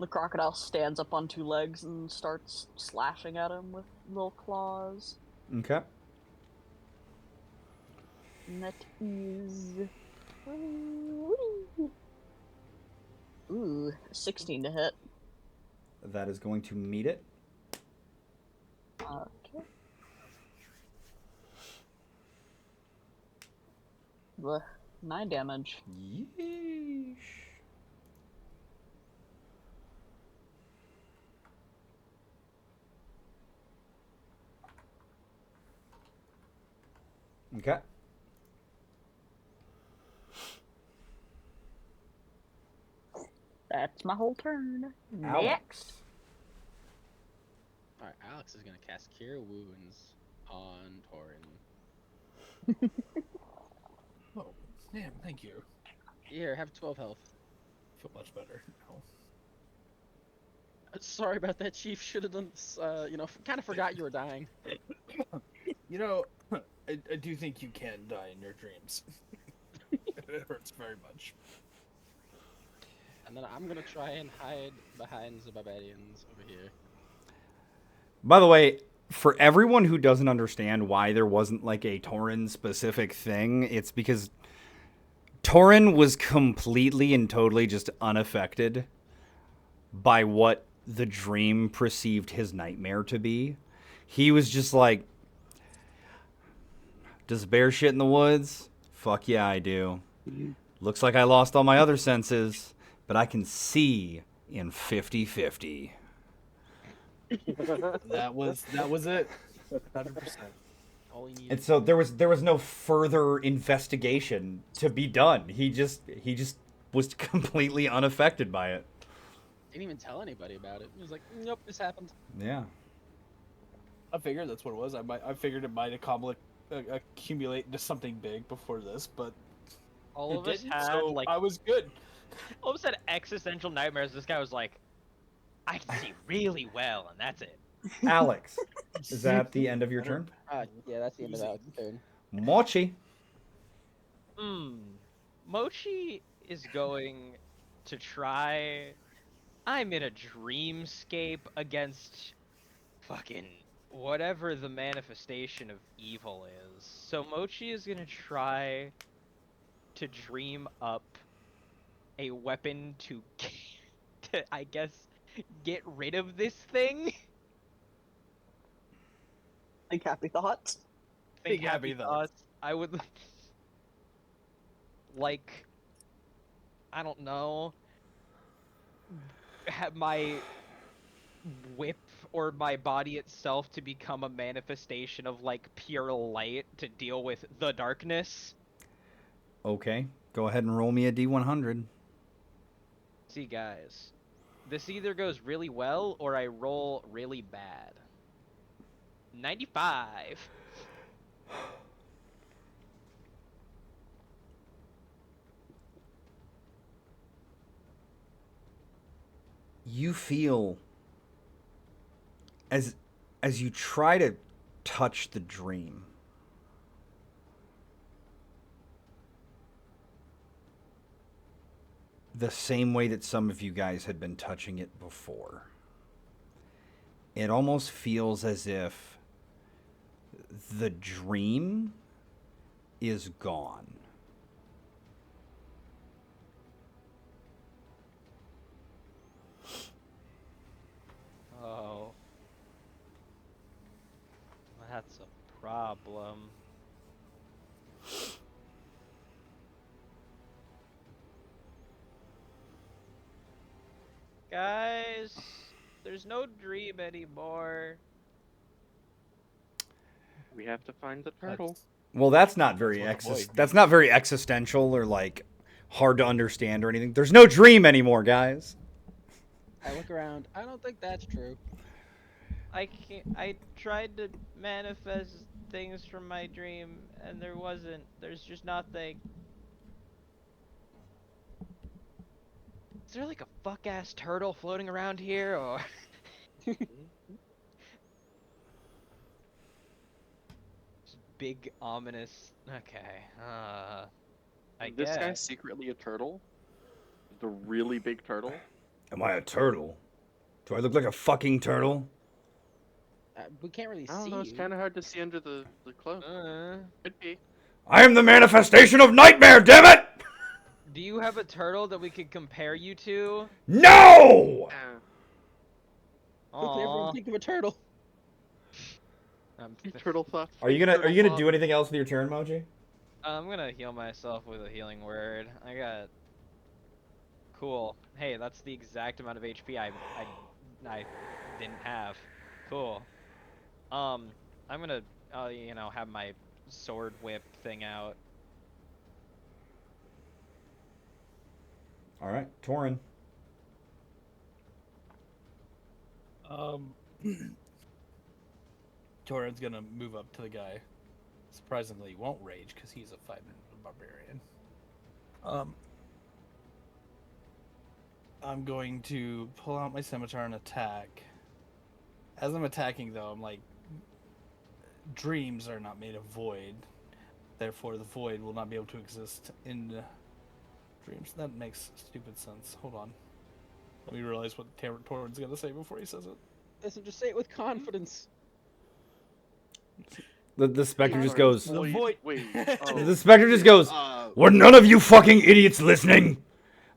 The crocodile stands up on 2 legs and starts slashing at him with little claws. Okay. And that is... Ooh, 16 to hit. That is going to meet it. Okay. Blech. 9 damage. Yeesh. Okay. That's my whole turn. Next. Alex. Alright, Alex is gonna cast Cure Wounds on Torin. Oh, damn, thank you. Here, have 12 health. I feel much better now. Sorry about that, Chief. Should have done this, kind of forgot you were dying. You know, I do think you can die in your dreams. It hurts very much. And then I'm gonna try and hide behind the barbarians over here. By the way, for everyone who doesn't understand why there wasn't like a Tauren specific thing, it's because Tauren was completely and totally just unaffected by what the dream perceived his nightmare to be. He was just like, does bear shit in the woods? Fuck yeah, I do. Looks like I lost all my other senses, but I can see in 50-50. That was it. 100%. All he needed. And so there was no further investigation to be done. He just was completely unaffected by it. Didn't even tell anybody about it. He was like, nope, this happened. Yeah. I figured that's what it was. I figured it might accumulate into something big before this, but All it of us didn't, had so like I was good. All of a sudden, existential nightmares. This guy was like, I can see really well, and that's it. Alex, is that the end of your turn? Yeah, that's the end of that turn. Mochi. Mochi is going to try. I'm in a dreamscape against fucking whatever the manifestation of evil is. So Mochi is gonna try to dream up a weapon to, I guess, get rid of this thing. Think happy thoughts. Think Big happy thoughts. I would like, I don't know, have my whip or my body itself to become a manifestation of like pure light to deal with the darkness. Okay, go ahead and roll me a D100. See, guys, this either goes really well or I roll really bad. 95. You feel as you try to touch the dream, the same way that some of you guys had been touching it before. It almost feels as if the dream is gone. Oh. That's a problem. Guys, there's no dream anymore. We have to find the turtle. Well, that's not very That's what the void that's not very existential or like hard to understand or anything. There's no dream anymore, guys. I look around. I don't think that's true. I can't. I tried to manifest things from my dream, and there wasn't. There's just nothing. Is there like a fuck ass turtle floating around here, or? Just big ominous. Okay. I This guess. guy's secretly a turtle. The really big turtle. Am I a turtle? Do I look like a fucking turtle? We can't really I don't see know. It's you. kind of hard to see under the cloak. Could be. I am the manifestation of nightmare, damn it! Do you have a turtle that we could compare you to? No! Quickly, everyone Aww. think of a turtle. Turtle thought. Are you gonna do anything else with your turn, Moji? I'm gonna heal myself with a healing word. I got. Cool. Hey, that's the exact amount of HP I didn't have. Cool. I'm gonna have my sword whip thing out. All right, Torin. Torin's gonna move up to the guy. Surprisingly, he won't rage because he's a 5-minute barbarian. I'm going to pull out my scimitar and attack. As I'm attacking, though, I'm like, dreams are not made of void. Therefore, the void will not be able to exist in dreams. That makes stupid sense. Hold on. Let me realize what Torin's gonna say before he says it. Listen, just say it with confidence. The specter just goes. The void. Wait. The specter just goes. Were none of you fucking idiots listening?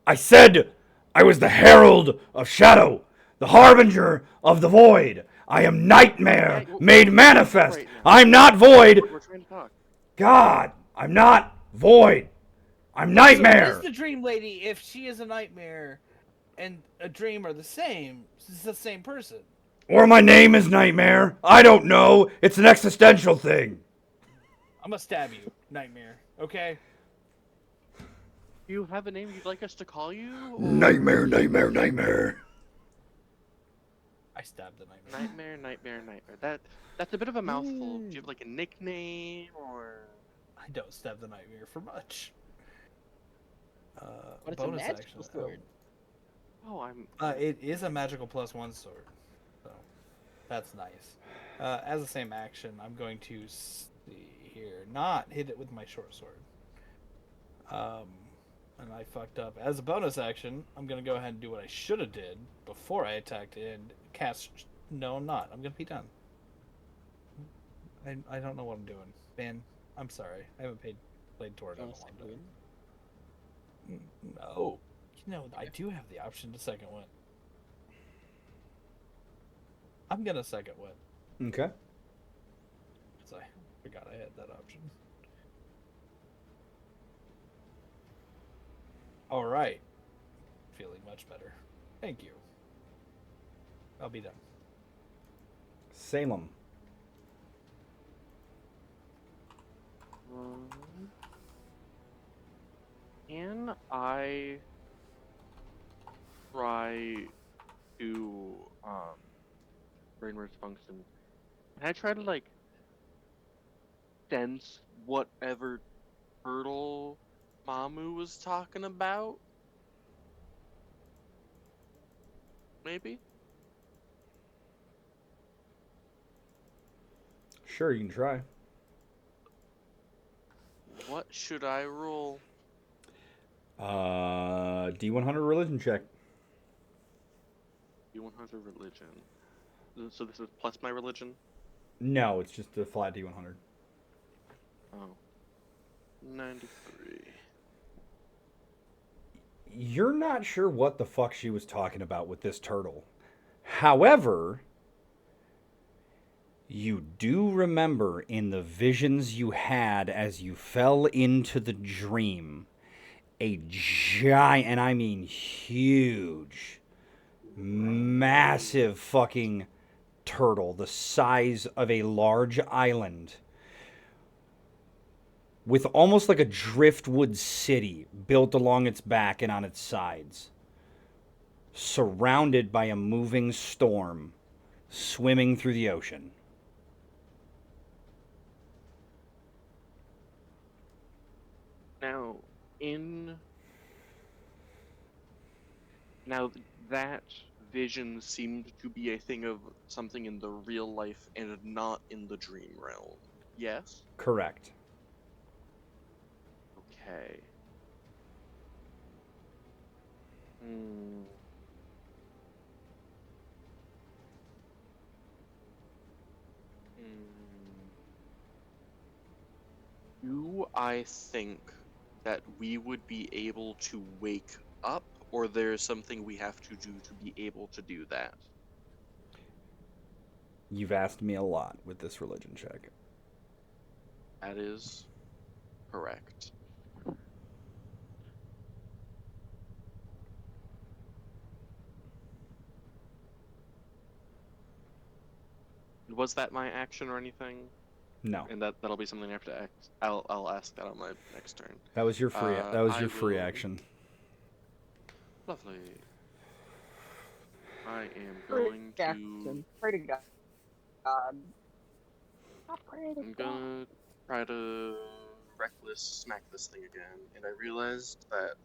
I said I was the herald of shadow, the harbinger of the void. I am nightmare made manifest. I'm not void. We're trying to talk. God, I'm not void. I'm nightmare. So is the dream lady, if she is a nightmare and a dream are the same, it's the same person? Or my name is Nightmare. I don't know. It's an existential thing. I'm gonna stab you, nightmare. Okay? Do you have a name you'd like us to call you? Or... Nightmare, nightmare, nightmare. I stabbed the nightmare. Nightmare. That's a bit of a mouthful. Do you have like a nickname or? I don't stab the nightmare for much. But it's a bonus magical action. sword. Oh, I'm. It is a magical +1 sword, so that's nice. As the same action, I'm going to see here, not hit it with my short sword. And I fucked up. As a bonus action, I'm gonna go ahead and do what I should have did before I attacked and cast. No, I'm not. I'm gonna be done. I don't know what I'm doing, man. I'm sorry. I haven't played Torrid in a Bonus long second time. win. No, I do have the option to second win. I'm gonna second win Okay. because I forgot I had that option. All right, feeling much better. Thank you. I'll be done. Salem. Can I try to brainwave's function? Can I try to like sense whatever turtle Mamu was talking about? Maybe? Sure, you can try. What should I roll? D100 religion check. D100 religion. So this is plus my religion? No, it's just a flat D100. Oh. 93. You're not sure what the fuck she was talking about with this turtle. However, you do remember in the visions you had as you fell into the dream, a giant, and I mean huge, massive fucking turtle the size of a large island with almost like a driftwood city built along its back and on its sides, surrounded by a moving storm, swimming through the ocean. Now, Now, that vision seemed to be a thing of something in the real life and not in the dream realm. Yes? Correct. Okay. Hmm. Do I think that we would be able to wake up, or there's something we have to do to be able to do that? You've asked me a lot with this religion check. That is correct. Was that my action or anything? No, And that'll be something I have to act. I'll ask that on my next turn. that was your free. That was I your free will- action. Lovely. I am going to. Jackson, pray to God. I pray to I'm God. gonna try to reckless smack this thing again, and I realized that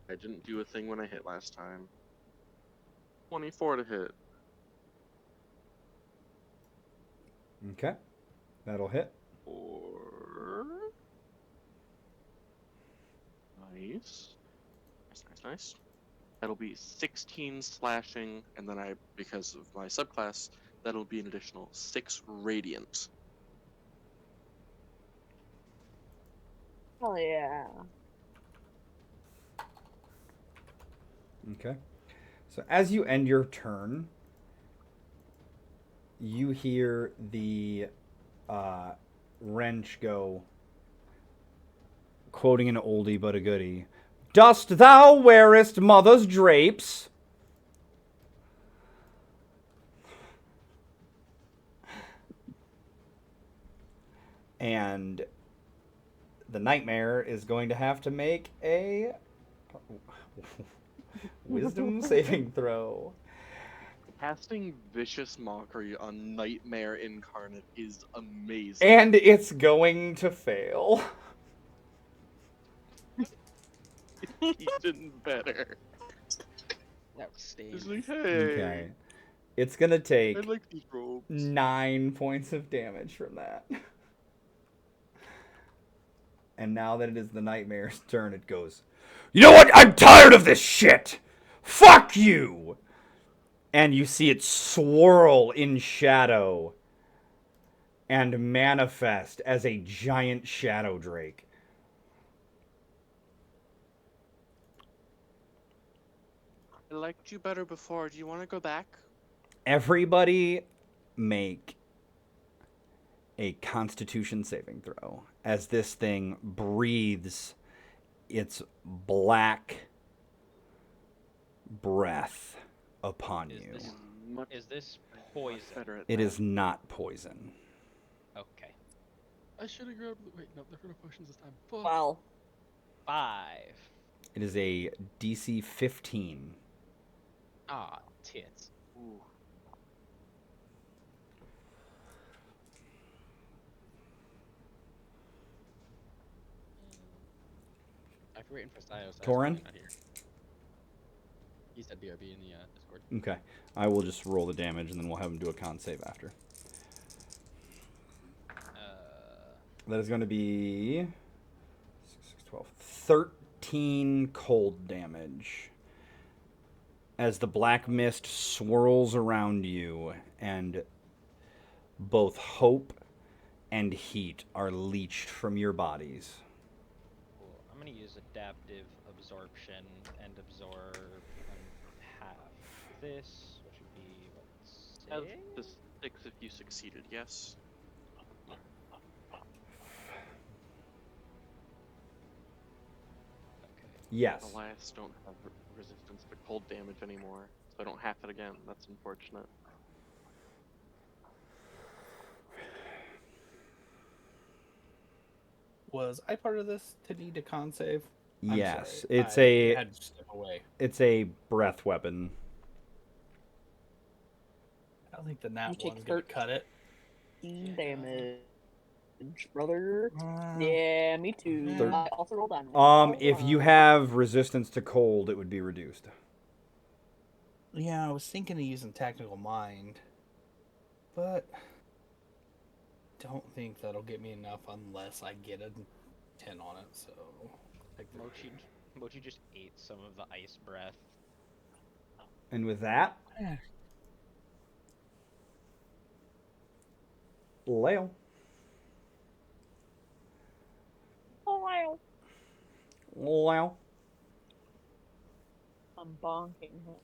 I didn't do a thing when I hit last time. 24 to hit. Okay, that'll hit. Or nice. Nice. That'll be 16 slashing, and then because of my subclass, that'll be an additional 6 radiant. Hell yeah. Okay. So as you end your turn, you hear the wrench go, quoting an oldie but a goodie, "Dost thou wearest mother's drapes?" And the nightmare is going to have to make a wisdom saving throw. Casting Vicious Mockery on Nightmare Incarnate is amazing. And it's going to fail. Even better. Outstanding. It's like, hey, Okay. It's gonna I take like these robes. 9 points of damage from that. And now that it is the nightmare's turn, it goes, "You know what? I'm tired of this shit! Fuck you!" And you see it swirl in shadow and manifest as a giant shadow drake. I liked you better before. Do you want to go back? Everybody make a Constitution saving throw as this thing breathes its black breath upon Is you. this Much, is this much poison? better at It that. is not poison. Okay. I should have grabbed. Wait, no, there were no potions this time. Fuck. Wow. 5. It is a DC 15. Ah, tits. Ooh. If you're waiting for Sios, Torin? not here. He said BRB in the Discord. Okay. I will just roll the damage and then we'll have him do a con save after. That is going to be 6, 12, 13 cold damage. As the black mist swirls around you and both hope and heat are leached from your bodies. Cool. I'm gonna use adaptive absorption and absorb half this, which would be what, Have 6? the 6 if you succeeded, yes. Okay. Yes. Alas, don't have resistance to cold damage anymore, so I don't have it again. That's unfortunate. Was I part of this to need a con save? I'm Yes. sorry. It's I a had to step away. it's a breath weapon. I don't think the You nat take one's gonna cut it. 13 damage, brother. Uh, Yeah, me too. Thir- I also roll damage. If you have resistance to cold, it would be reduced. Yeah, I was thinking of using Tactical Mind, but don't think that'll get me enough unless I get a 10 on it. So, Mochi just ate some of the ice breath. And with that, Leo. Leo. I'm bonking him.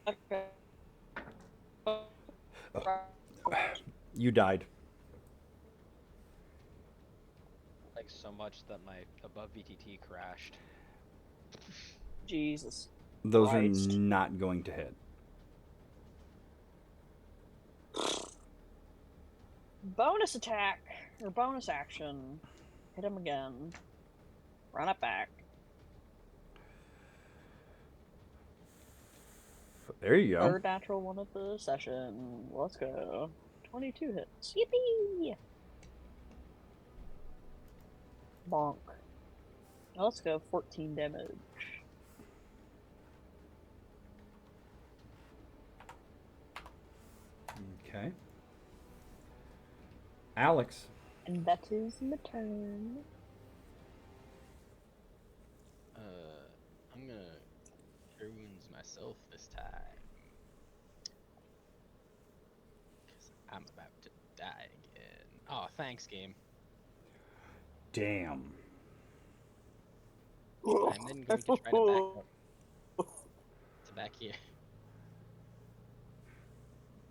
Okay. You died. Like so much that my above VTT crashed. Jesus. Those Christ. are not going to hit. Bonus attack or bonus action. Hit him again. Run it back. There you go. Third natural one of the session. Let's go. 22 hits. Yippee! Bonk. Let's go. 14 damage. Okay. Alex. And that is my turn. I'm gonna cure wounds myself this time. 'Cause I'm about to die again. Oh, thanks, game. Damn. I'm then going to try to back up. To back here.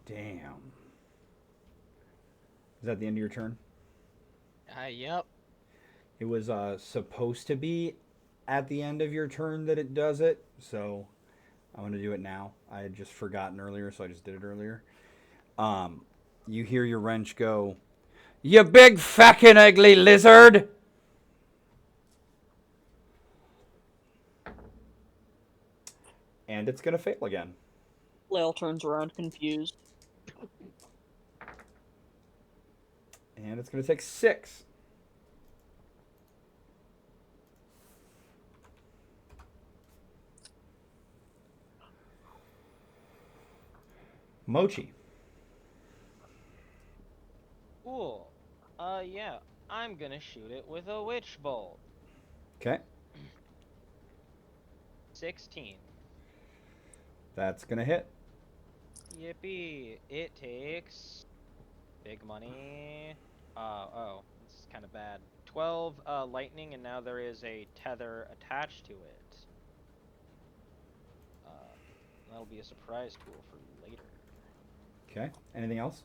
Damn. Is that the end of your turn? Yep. It was supposed to be at the end of your turn that it does it, so I'm going to do it now. I had just forgotten earlier, so I just did it earlier. You hear your wrench go, "You big fucking ugly lizard!" And it's going to fail again. Lael turns around confused. And it's going to take 6. Mochi. Cool. Yeah. I'm gonna shoot it with a witch bolt. Okay. 16. That's going to hit. Yippee! It takes big money. Oh, this is kind of bad. 12 lightning, and now there is a tether attached to it. That'll be a surprise tool for later. Okay. Anything else?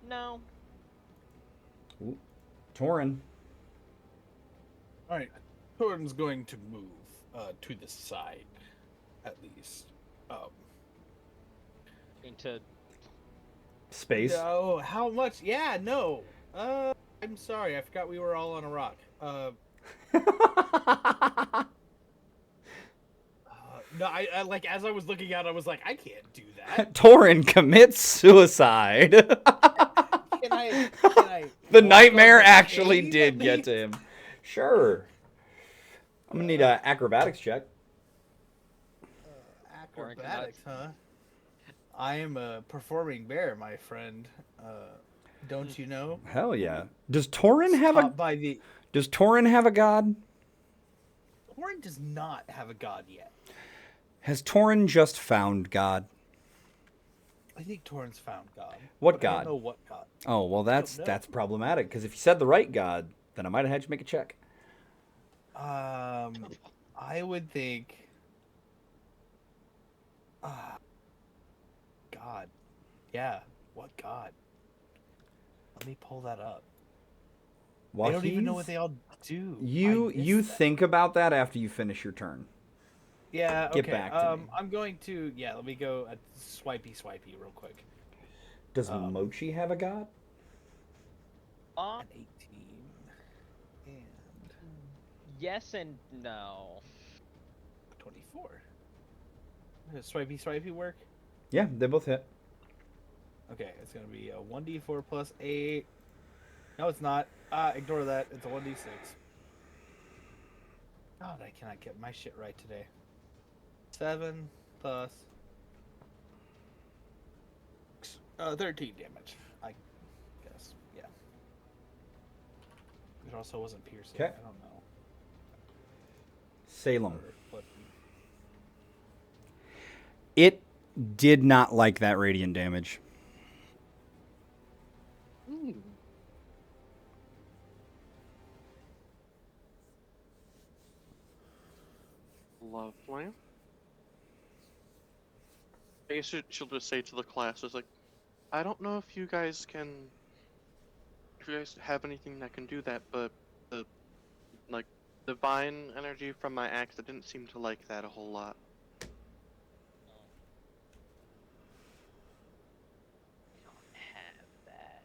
No. Ooh. Torin. All right, Thornton's going to move to the side, at least. Into Space. No, how much? Yeah, no. I'm sorry, I forgot we were all on a rock. No, I like as I was looking out, I was like, I can't do that. Torin commits suicide. Can I? The walk nightmare on the actually chain did at get least? to him. Sure. I'm gonna need an acrobatics check. Acrobatics, huh? I am a performing bear, my friend. Don't you know? Hell yeah. Does Torin have a Taught by the Does Torin have a god? Torin does not have a god yet. Has Torin just found God? I think Torin's found God. What but I god? don't know what god. Oh well, that's know. problematic because if you said the right god, then I might have had you make a check. I would think. God. Yeah. What god? Let me pull that up. Well, I don't even know what they all do. You I missed that. think about that after you finish your turn. Yeah. Get Okay. back to me. I'm going to. Yeah. Let me go. Swipey real quick. Does Mochi have a god? An 18. And yes and no. 24. Does swipey work? Yeah, they both hit. Okay, it's gonna be a 1d4 plus 8. No, it's not. Ignore that. It's a 1d6. God, I cannot get my shit right today. 7 plus 13 damage. I guess. Yeah. It also wasn't piercing. Okay. I don't know. Salem. Or what- It did not like that radiant damage. Lovely. I guess she'll just say to the class, "Is like, I don't know if you guys have anything that can do that, but the like divine energy from my axe, I didn't seem to like that a whole lot." We don't have that.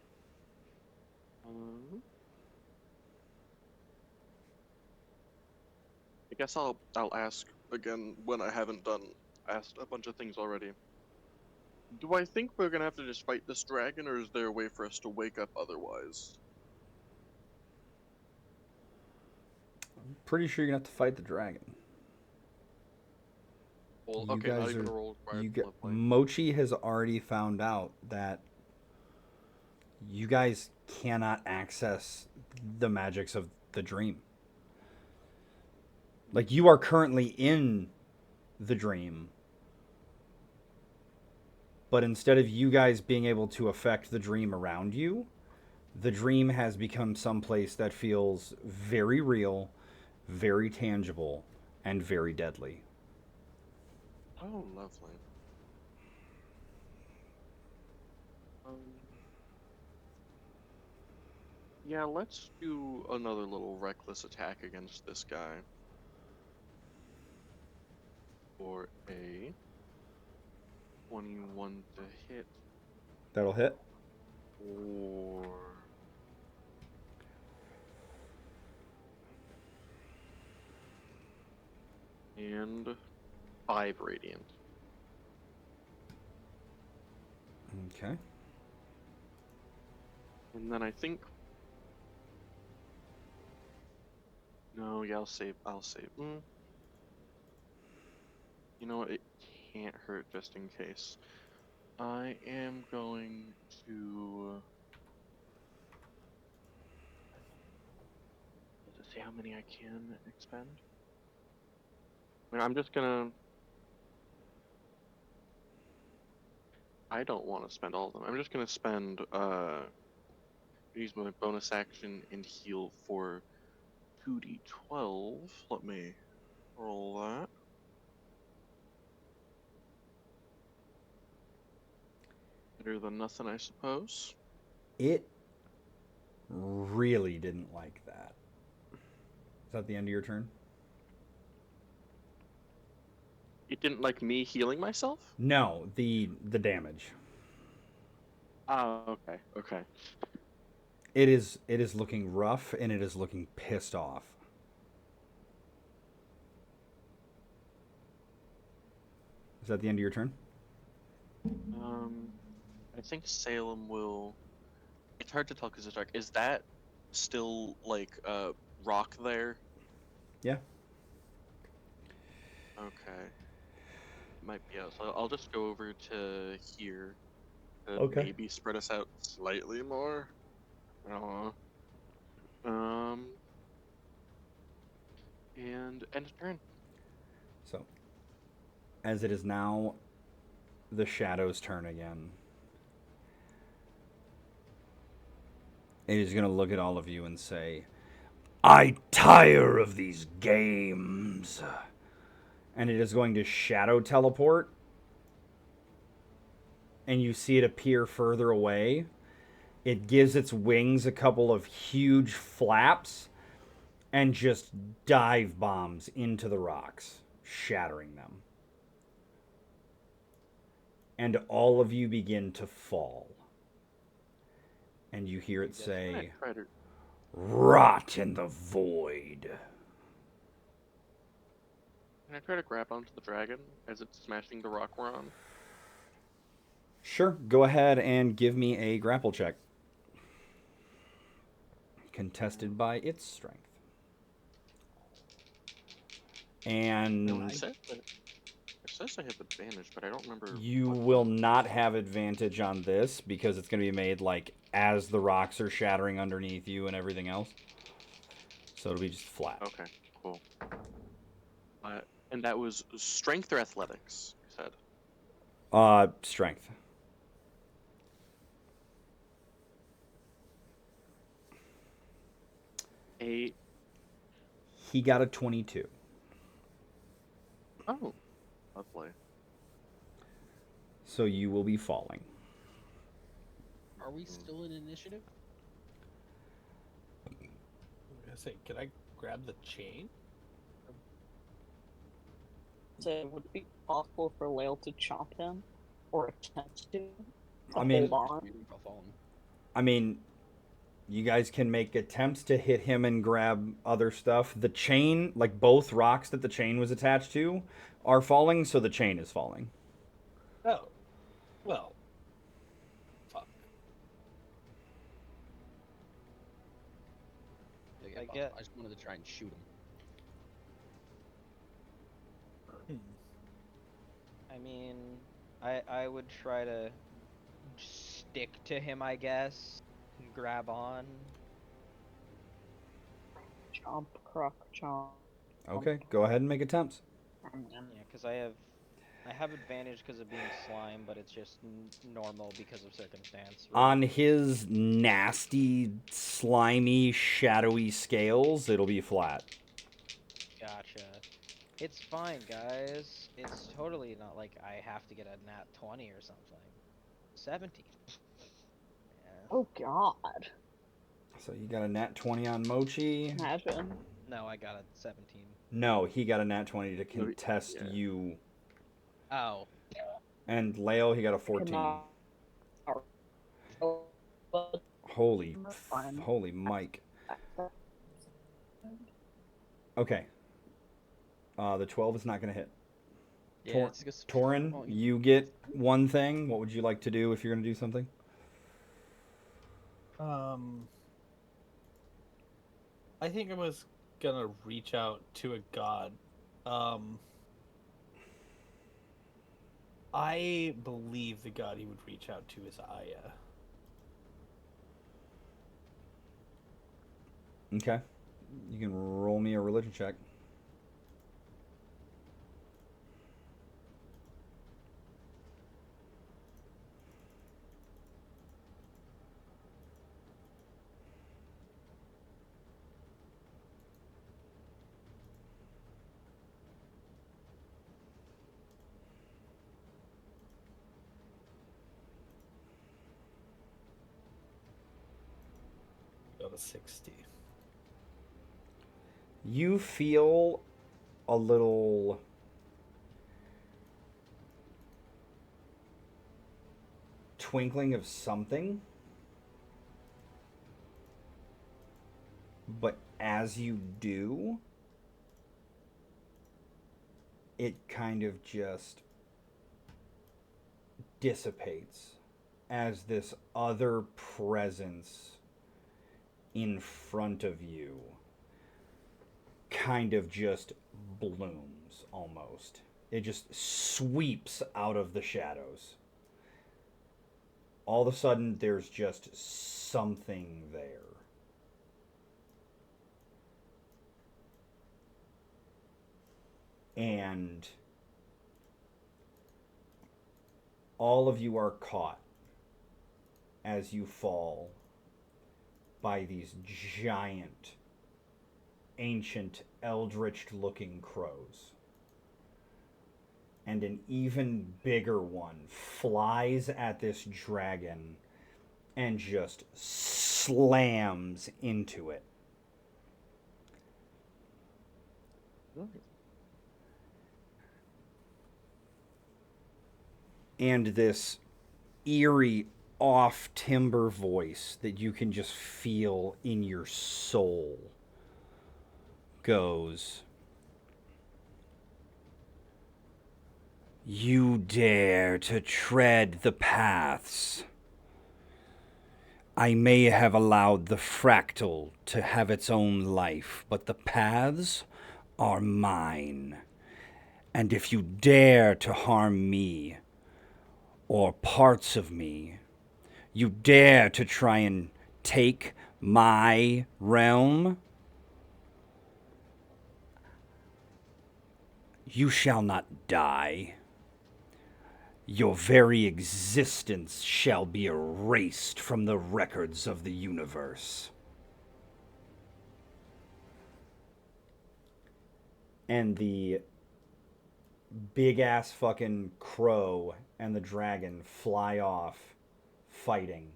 I guess I'll ask again when I haven't asked a bunch of things already. Do I think we're gonna have to just fight this dragon, or is there a way for us to wake up otherwise? I'm pretty sure you're gonna have to fight the dragon. Well, You okay, guys not even are- a roll required. You get Lovely. Mochi has already found out that you guys cannot access the magics of the dream. Like, you are currently in the dream, but instead of you guys being able to affect the dream around you, the dream has become someplace that feels very real, very tangible, and very deadly. Oh, lovely. Yeah, let's do another little reckless attack against this guy. For a 21 to hit, That'll hit. or and 5 radiant. Okay. And then I think. No, yeah, I'll save. You know what? It can't hurt just in case. I am going to. Let's see how many I can expend. I mean, I'm just gonna. I don't want to spend all of them. I'm just gonna spend use my bonus action and heal for 2d12. Let me roll that. Better than nothing, I suppose. It really didn't like that. Is that the end of your turn? It didn't like me healing myself? No, the damage. Oh, okay, okay. It is looking rough and it is looking pissed off. Is that the end of your turn? I think Salem will. It's hard to tell because it's dark. Is that still like rock there? Yeah. Okay. Might be out. So I'll just go over to here. To Okay. maybe spread us out slightly more. I don't know. And end of turn. So, as it is now the shadow's turn again, it is going to look at all of you and say, I tire of these games. And it is going to shadow teleport. And you see it appear further away. It gives its wings a couple of huge flaps and just dive bombs into the rocks, shattering them. And all of you begin to fall. And you hear it say, rot in the void. Can I try to grab onto the dragon as it's smashing the rock we're on? Sure, go ahead and give me a grapple check. Contested by its strength. And It says I have advantage, but I don't remember. You will not have advantage on this because it's going to be made like as the rocks are shattering underneath you and everything else. So it'll be just flat. Okay, cool. And that was strength or athletics, you said? Strength. Eight. He got a 22. Oh, lovely. So you will be falling. Are we still in initiative? I'm gonna say, can I grab the chain? So would it be possible for Lael to chomp him or attempt to? I mean, hold on. I mean, you guys can make attempts to hit him and grab other stuff. The chain, like both rocks that the chain was attached to, are falling, so the chain is falling. Oh, well, fuck. I just wanted to try and shoot him. I mean, I would try to stick to him, I guess, and grab on. Chomp, croc, chomp. Okay, go ahead and make attempts. Yeah, because I have advantage because of being slime, but it's just normal because of circumstance. Right? On his nasty, slimy, shadowy scales, it'll be flat. Gotcha. It's fine, guys. It's totally not like I have to get a nat 20 or something. 17. Yeah. Oh god. So you got a nat 20 on Mochi. Imagine. No, I got a 17. No, he got a nat 20 to contest you. Oh. And Leo, he got a 14. Holy Mike. Okay. The 12 is not going to hit. Yeah, Torin, you get one thing. What would you like to do if you're going to do something? I think I was gonna reach out to a god. I believe the god he would reach out to is Aya. Okay. You can roll me a religion check. Got a 60. You feel a little twinkling of something, but as you do, it kind of just dissipates as this other presence in front of you kind of just blooms almost. It just sweeps out of the shadows. All of a sudden, there's just something there. And all of you are caught as you fall by these giant, ancient, eldritch looking crows. And an even bigger one flies at this dragon and just slams into it. And this eerie, off timbre voice that you can just feel in your soul goes, "You dare to tread the paths. I may have allowed the fractal to have its own life, but the paths are mine. And if you dare to harm me, or parts of me, you dare to try and take my realm, you shall not die. Your very existence shall be erased from the records of the universe." And the big ass fucking crow and the dragon fly off, fighting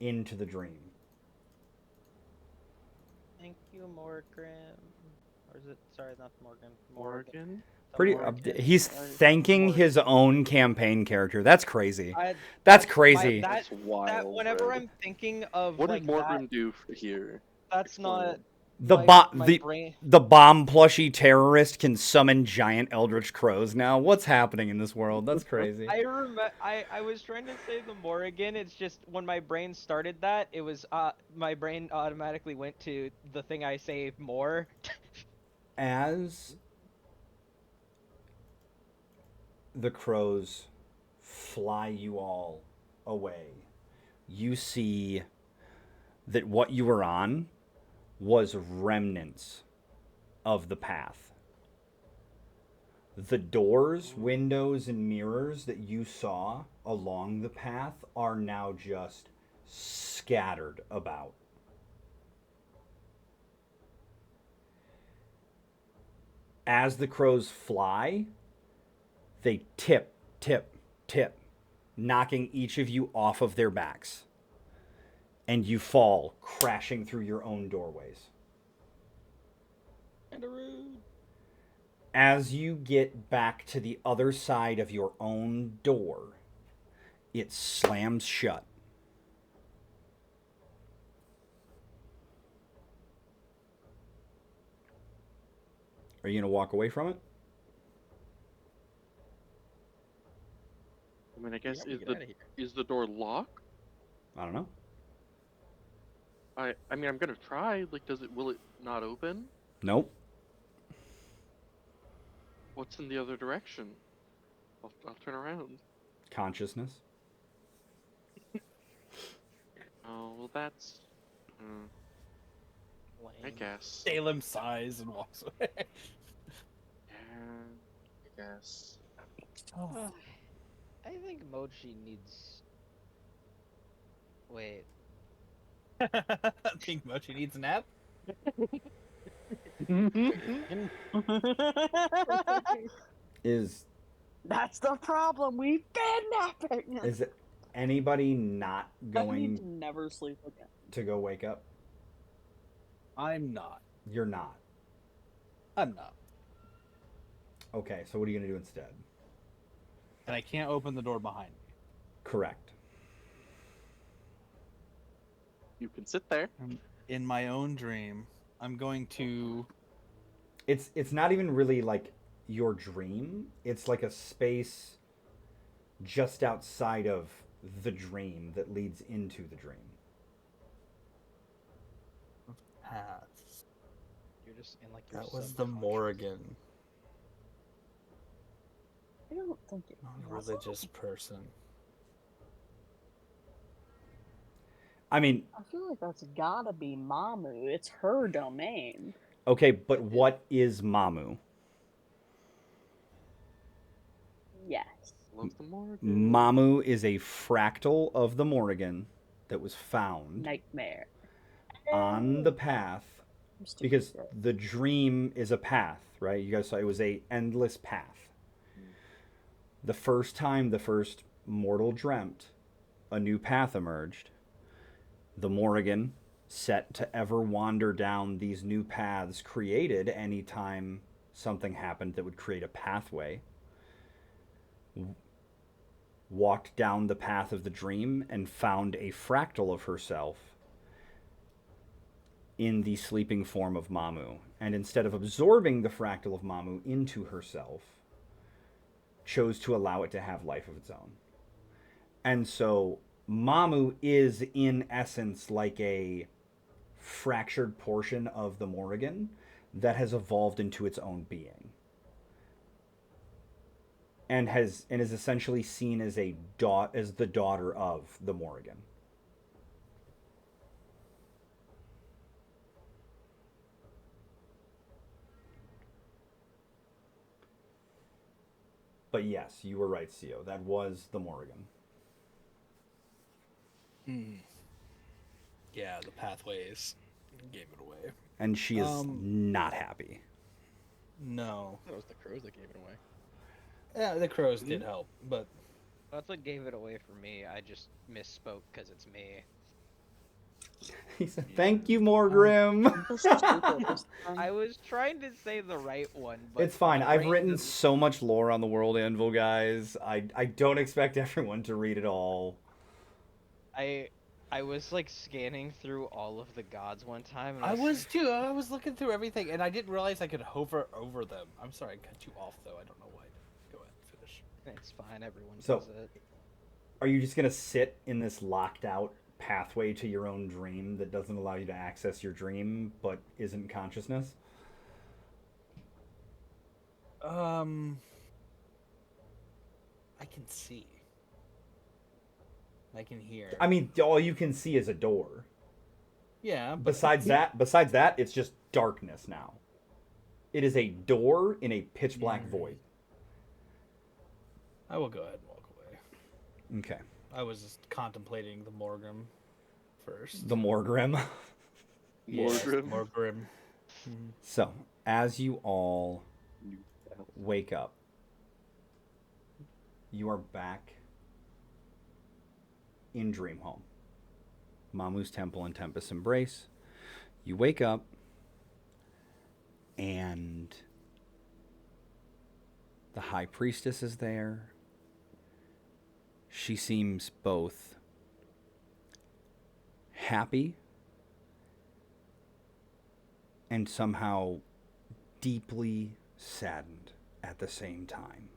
into the dream. Thank you, Morgan. Or is it? Sorry, not Morgan. Morgan? The Pretty. Morgan. He's thanking Morgan. his own campaign character. That's crazy. I, That's my- crazy. that, That's wild. that whenever Red. I'm thinking of What like did Morgan do for here? that's not Explain. The my brain. the bomb plushie terrorist can summon giant eldritch crows now. What's happening in this world? That's crazy. I was trying to say the Morrigan. It's just when my brain started that, it was my brain automatically went to the thing I say more. As the crows fly you all away, you see that what you were on was remnants of the path. The doors, windows, and mirrors that you saw along the path are now just scattered about. As the crows fly, they tip, tip, tip, knocking each of you off of their backs. And you fall, crashing through your own doorways. As you get back to the other side of your own door, it slams shut. Are you going to walk away from it? I mean, I guess We gotta get outta here. is the door locked? I don't know. I mean, I'm gonna try. Like, will it not open? Nope. What's in the other direction? I'll turn around. Consciousness. Oh, well, that's. I Lame. guess. Salem sighs and walks away. Yeah, I guess. Oh. I think Mochi needs. Wait. I think Mochi needs a nap. Thinking. Is That's the problem. We've been napping. is anybody not I need going to never sleep again. to go wake up? I'm not. You're not. I'm not. Okay, so what are you gonna do instead? And I can't open the door behind me. Correct. You can sit there. In my own dream, I'm going to. It's not even really like your dream. It's like a space just outside of the dream that leads into the dream. Paths. You're just in like your That was the subconscious. Morrigan. I don't think it. Non-religious person. I mean, I feel like that's gotta be Mamu. It's her domain. okay, but what is Mamu? Yes. Love the Morgan. Mamu is a fractal of the Morrigan that was found Nightmare. on the path I'm stupid because for it. the dream is a path, right? You guys saw it was a endless path. The first time the first mortal dreamt, a new path emerged. The Morrigan, set to ever wander down these new paths created anytime something happened that would create a pathway, walked down the path of the dream and found a fractal of herself in the sleeping form of Mamu. And instead of absorbing the fractal of Mamu into herself, chose to allow it to have life of its own. And so Mamu is in essence like a fractured portion of the Morrigan that has evolved into its own being. And is essentially seen as as the daughter of the Morrigan. But yes, you were right, Sio. That was the Morrigan. Yeah, the pathways gave it away. And she is not happy. No. That was the crows that gave it away. Yeah, the crows did help, but That's what gave it away for me. I just misspoke because it's me. He said, "Thank you, Morgrim." The stupidest thing. I was trying to say the right one, but It's fine. my I've brain written doesn't- so much lore on the World Anvil, guys. I don't expect everyone to read it all. I was like scanning through all of the gods one time, and I was was too. I was looking through everything, and I didn't realize I could hover over them. I'm sorry, I cut you off, though. I don't know why. Go ahead, finish. It's fine. Everyone So- does it. Are you just gonna sit in this locked out pathway to your own dream that doesn't allow you to access your dream but isn't consciousness? I can see. I can hear. I mean, all you can see is a door. Yeah, but Besides that, it's just darkness now. It is a door in a pitch black void. I will go ahead and walk away. Okay. I was just contemplating the Morgrim first. The Morgrim. Yes, Morgrim. Morgrim. So, as you all wake up, you are back in Dream Home. Mamu's Temple and Tempest Embrace. You wake up, and the High Priestess is there. She seems both happy and somehow deeply saddened at the same time.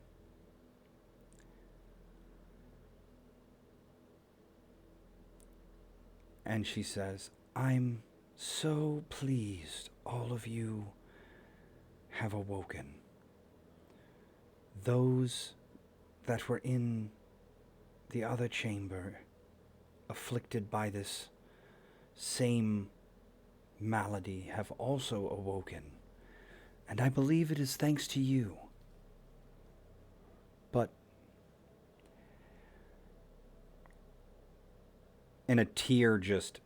And she says, "I'm so pleased all of you have awoken. Those that were in the other chamber, afflicted by this same malady, have also awoken. And I believe it is thanks to you. But... and a tear just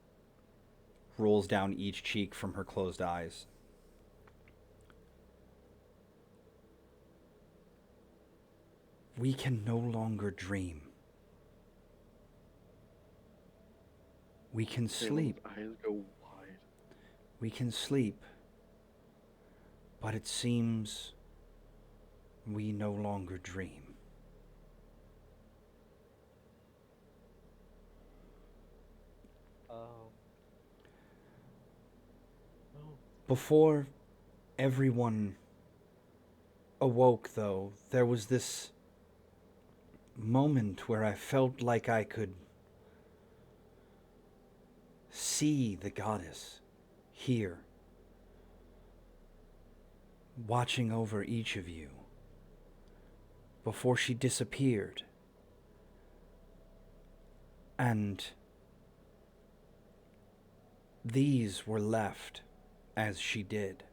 rolls down each cheek from her closed eyes. We can no longer dream. We can sleep. Eyes go wide. We can sleep. But it seems we no longer dream. Oh. Before everyone awoke, though, there was this moment where I felt like I could see the goddess here, watching over each of you before she disappeared. And these were left as she did.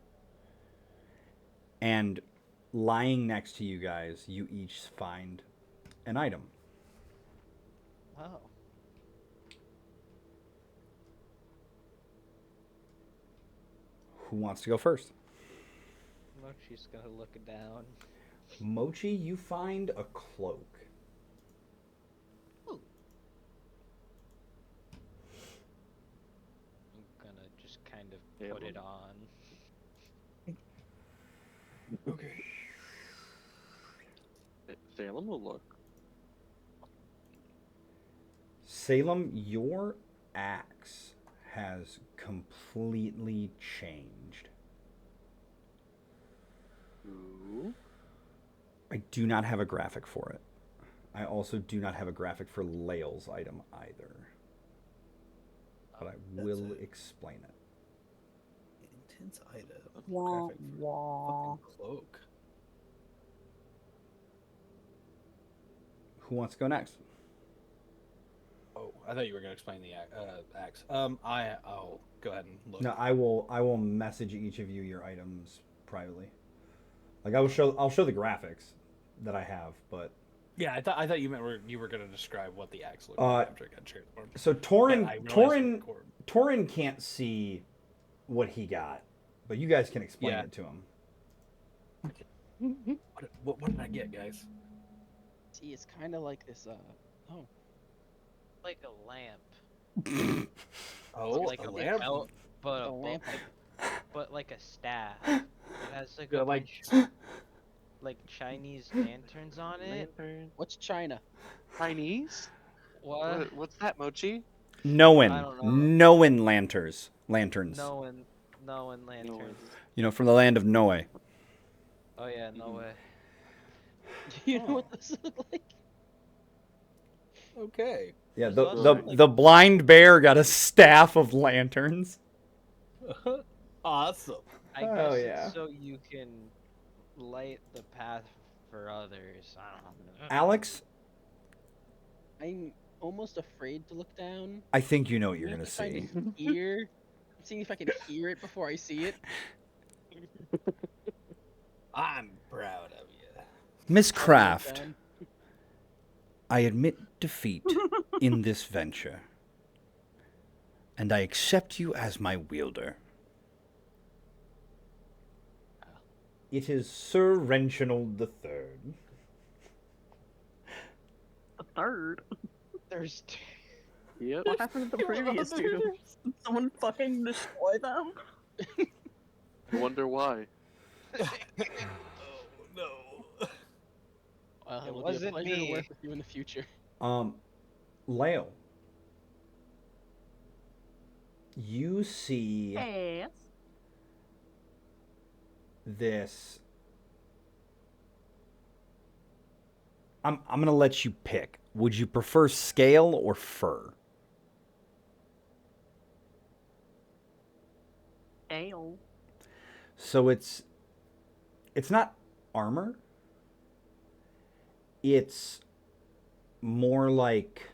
And lying next to you guys, you each find an item. Oh. Who wants to go first? Mochi's gonna look down. Mochi, you find a cloak. I'm gonna just kind of put it on. Okay. Salem will look. Salem, your axe has completely changed. Ooh. I do not have a graphic for it. I also do not have a graphic for Lael's item either. But I will explain it. Intense item. Wah, Graphic for wah. fucking cloak. Who wants to go next? Oh, I thought you were gonna explain the axe. I'll go ahead and look. No, I will message each of you your items privately. Like I'll show the graphics that I have, but Yeah, I thought you meant you were gonna describe what the axe looked like after it got transformed. so But I realized Torin can't see what he got, but you guys can explain Yeah. it to him. What did I get, guys? See, it's kind of like this. Oh, Like a lamp. Oh, like a a lamp. belt, but a lamp. but like a staff. It has like Yeah, a like- bunch like Chinese lanterns on it. Lantern. What's China? Chinese? What? What's that, Mochi? I Noan don't know. lanterns. No one lanterns. You know, from the land of Noe. Oh yeah, no way. Do you know what this look like? Okay. Yeah, There's the lots of, the blind bear got a staff of lanterns. Awesome. I Oh, guess yeah. it's so you can light the path for others. I don't know. Alex, I'm almost afraid to look down. I think you know what you're I'm gonna trying see. to hear. I'm seeing if I can hear it before I see it. I'm proud of you. Miss I'll look Craft, down. I admit defeat in this venture, and I accept you as my wielder. It is Sir Reginald the Third. The third. There's two. Yep. What happened to the previous two? Did someone fucking destroy them? I wonder why. Oh no. Well, It it will be a wasn't pleasure to me. work with you in the future. Leo, you see Yes. this. I'm gonna let you pick. Would you prefer scale or fur? Ale. So it's not armor. it's more like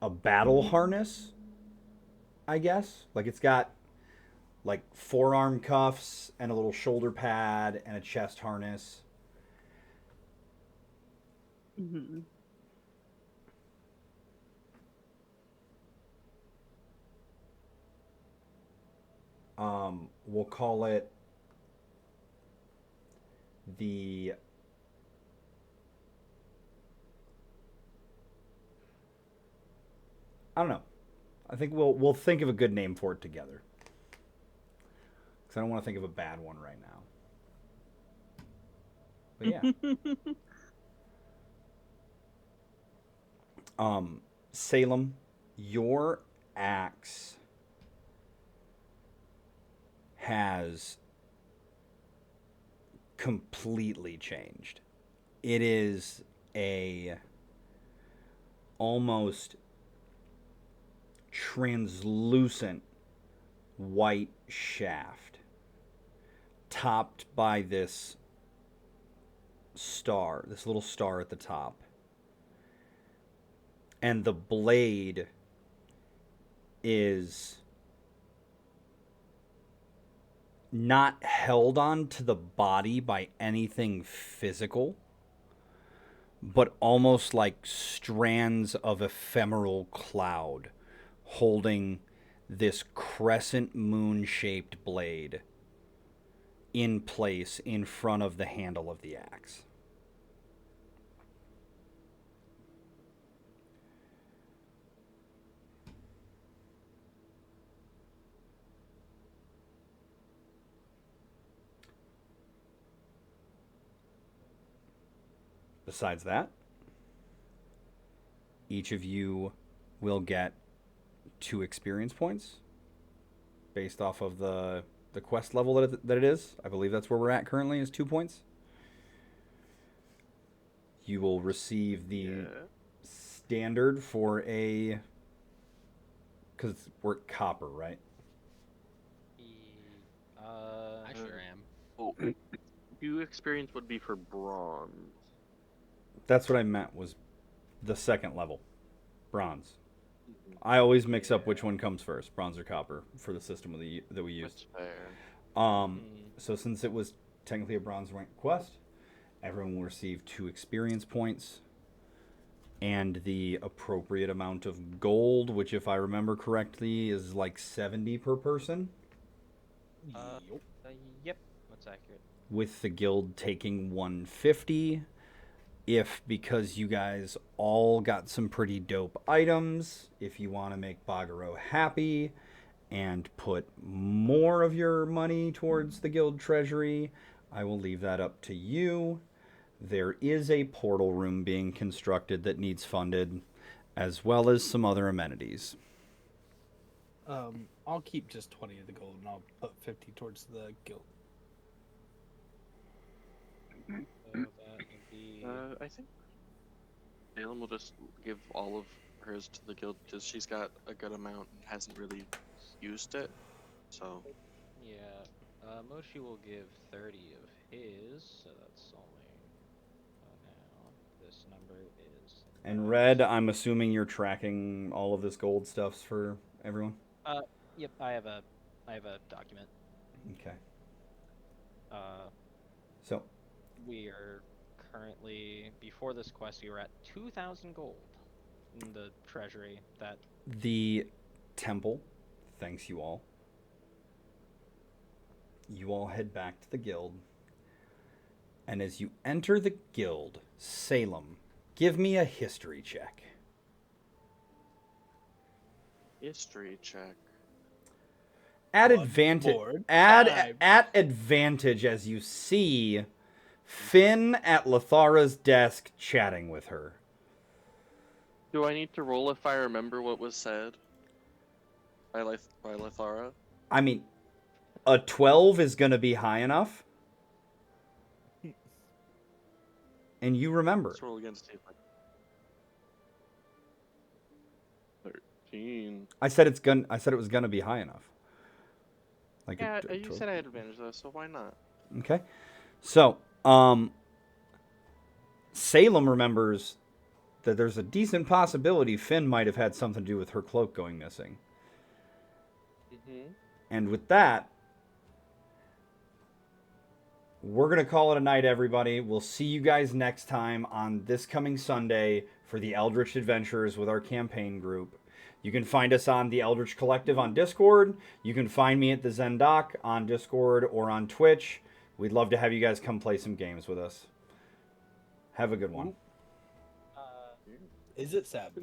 a battle harness, I guess. Like it's got like forearm cuffs and a little shoulder pad and a chest harness. Mm-hmm. We'll call it the I don't know. I think we'll think of a good name for it together. Because I don't want to think of a bad one right now. But yeah. Salem, your axe has completely changed. It is a almost translucent white shaft topped by this star, this little star at the top. And the blade is not held on to the body by anything physical, but almost like strands of ephemeral cloud holding this crescent moon-shaped blade in place in front of the handle of the axe. Besides that, each of you will get 2 experience points based off of the quest level that it is. I believe that's where we're at currently, is 2 points. You will receive the standard for a... Because we're at copper, right? I sure am. Oh, 2 experience would be for bronze. That's what I meant, was the second level. Bronze. I always mix up which one comes first, bronze or copper, for the system that we used. That's fair. So since it was technically a bronze rank quest, everyone will receive 2 experience points and the appropriate amount of gold, which, if I remember correctly, is like 70 per person. Yep, that's accurate. With the guild taking 150. If, because you guys all got some pretty dope items, if you want to make Bagaro happy and put more of your money towards the guild treasury, I will leave that up to you. There is a portal room being constructed that needs funded, as well as some other amenities. I'll keep just 20 of the gold, and I'll put 50 towards the guild. So that would be... I think Salem will just give all of hers to the guild because she's got a good amount and hasn't really used it. So Yeah, Moshi will give 30 of his, so that's only... now, this number is... And Red, I'm assuming you're tracking all of this gold stuffs for everyone? Yep, I have a document. Okay. So we are currently, before this quest, we were at 2,000 gold in the treasury. That the temple thanks you all. You all head back to the guild. And as you enter the guild, Salem, give me a history check. history check. At On advantage, board. at advantage as you see Finn at Lathara's desk chatting with her. Do I need to roll if I remember what was said by Lathara? I mean, a 12 is going to be high enough. And you remember. Let's roll against it. 13. I said it was going to be high enough. Like Yeah, a you 12. said I had advantage though, so why not? Okay. So, Salem remembers that there's a decent possibility Finn might have had something to do with her cloak going missing. Mm-hmm. And with that, we're going to call it a night, everybody. We'll see you guys next time on this coming Sunday for the Eldritch Adventures with our campaign group. You can find us on the Eldritch Collective on Discord. You can find me at the Zen Doc on Discord or on Twitch. We'd love to have you guys come play some games with us. Have a good one. Is it Sab?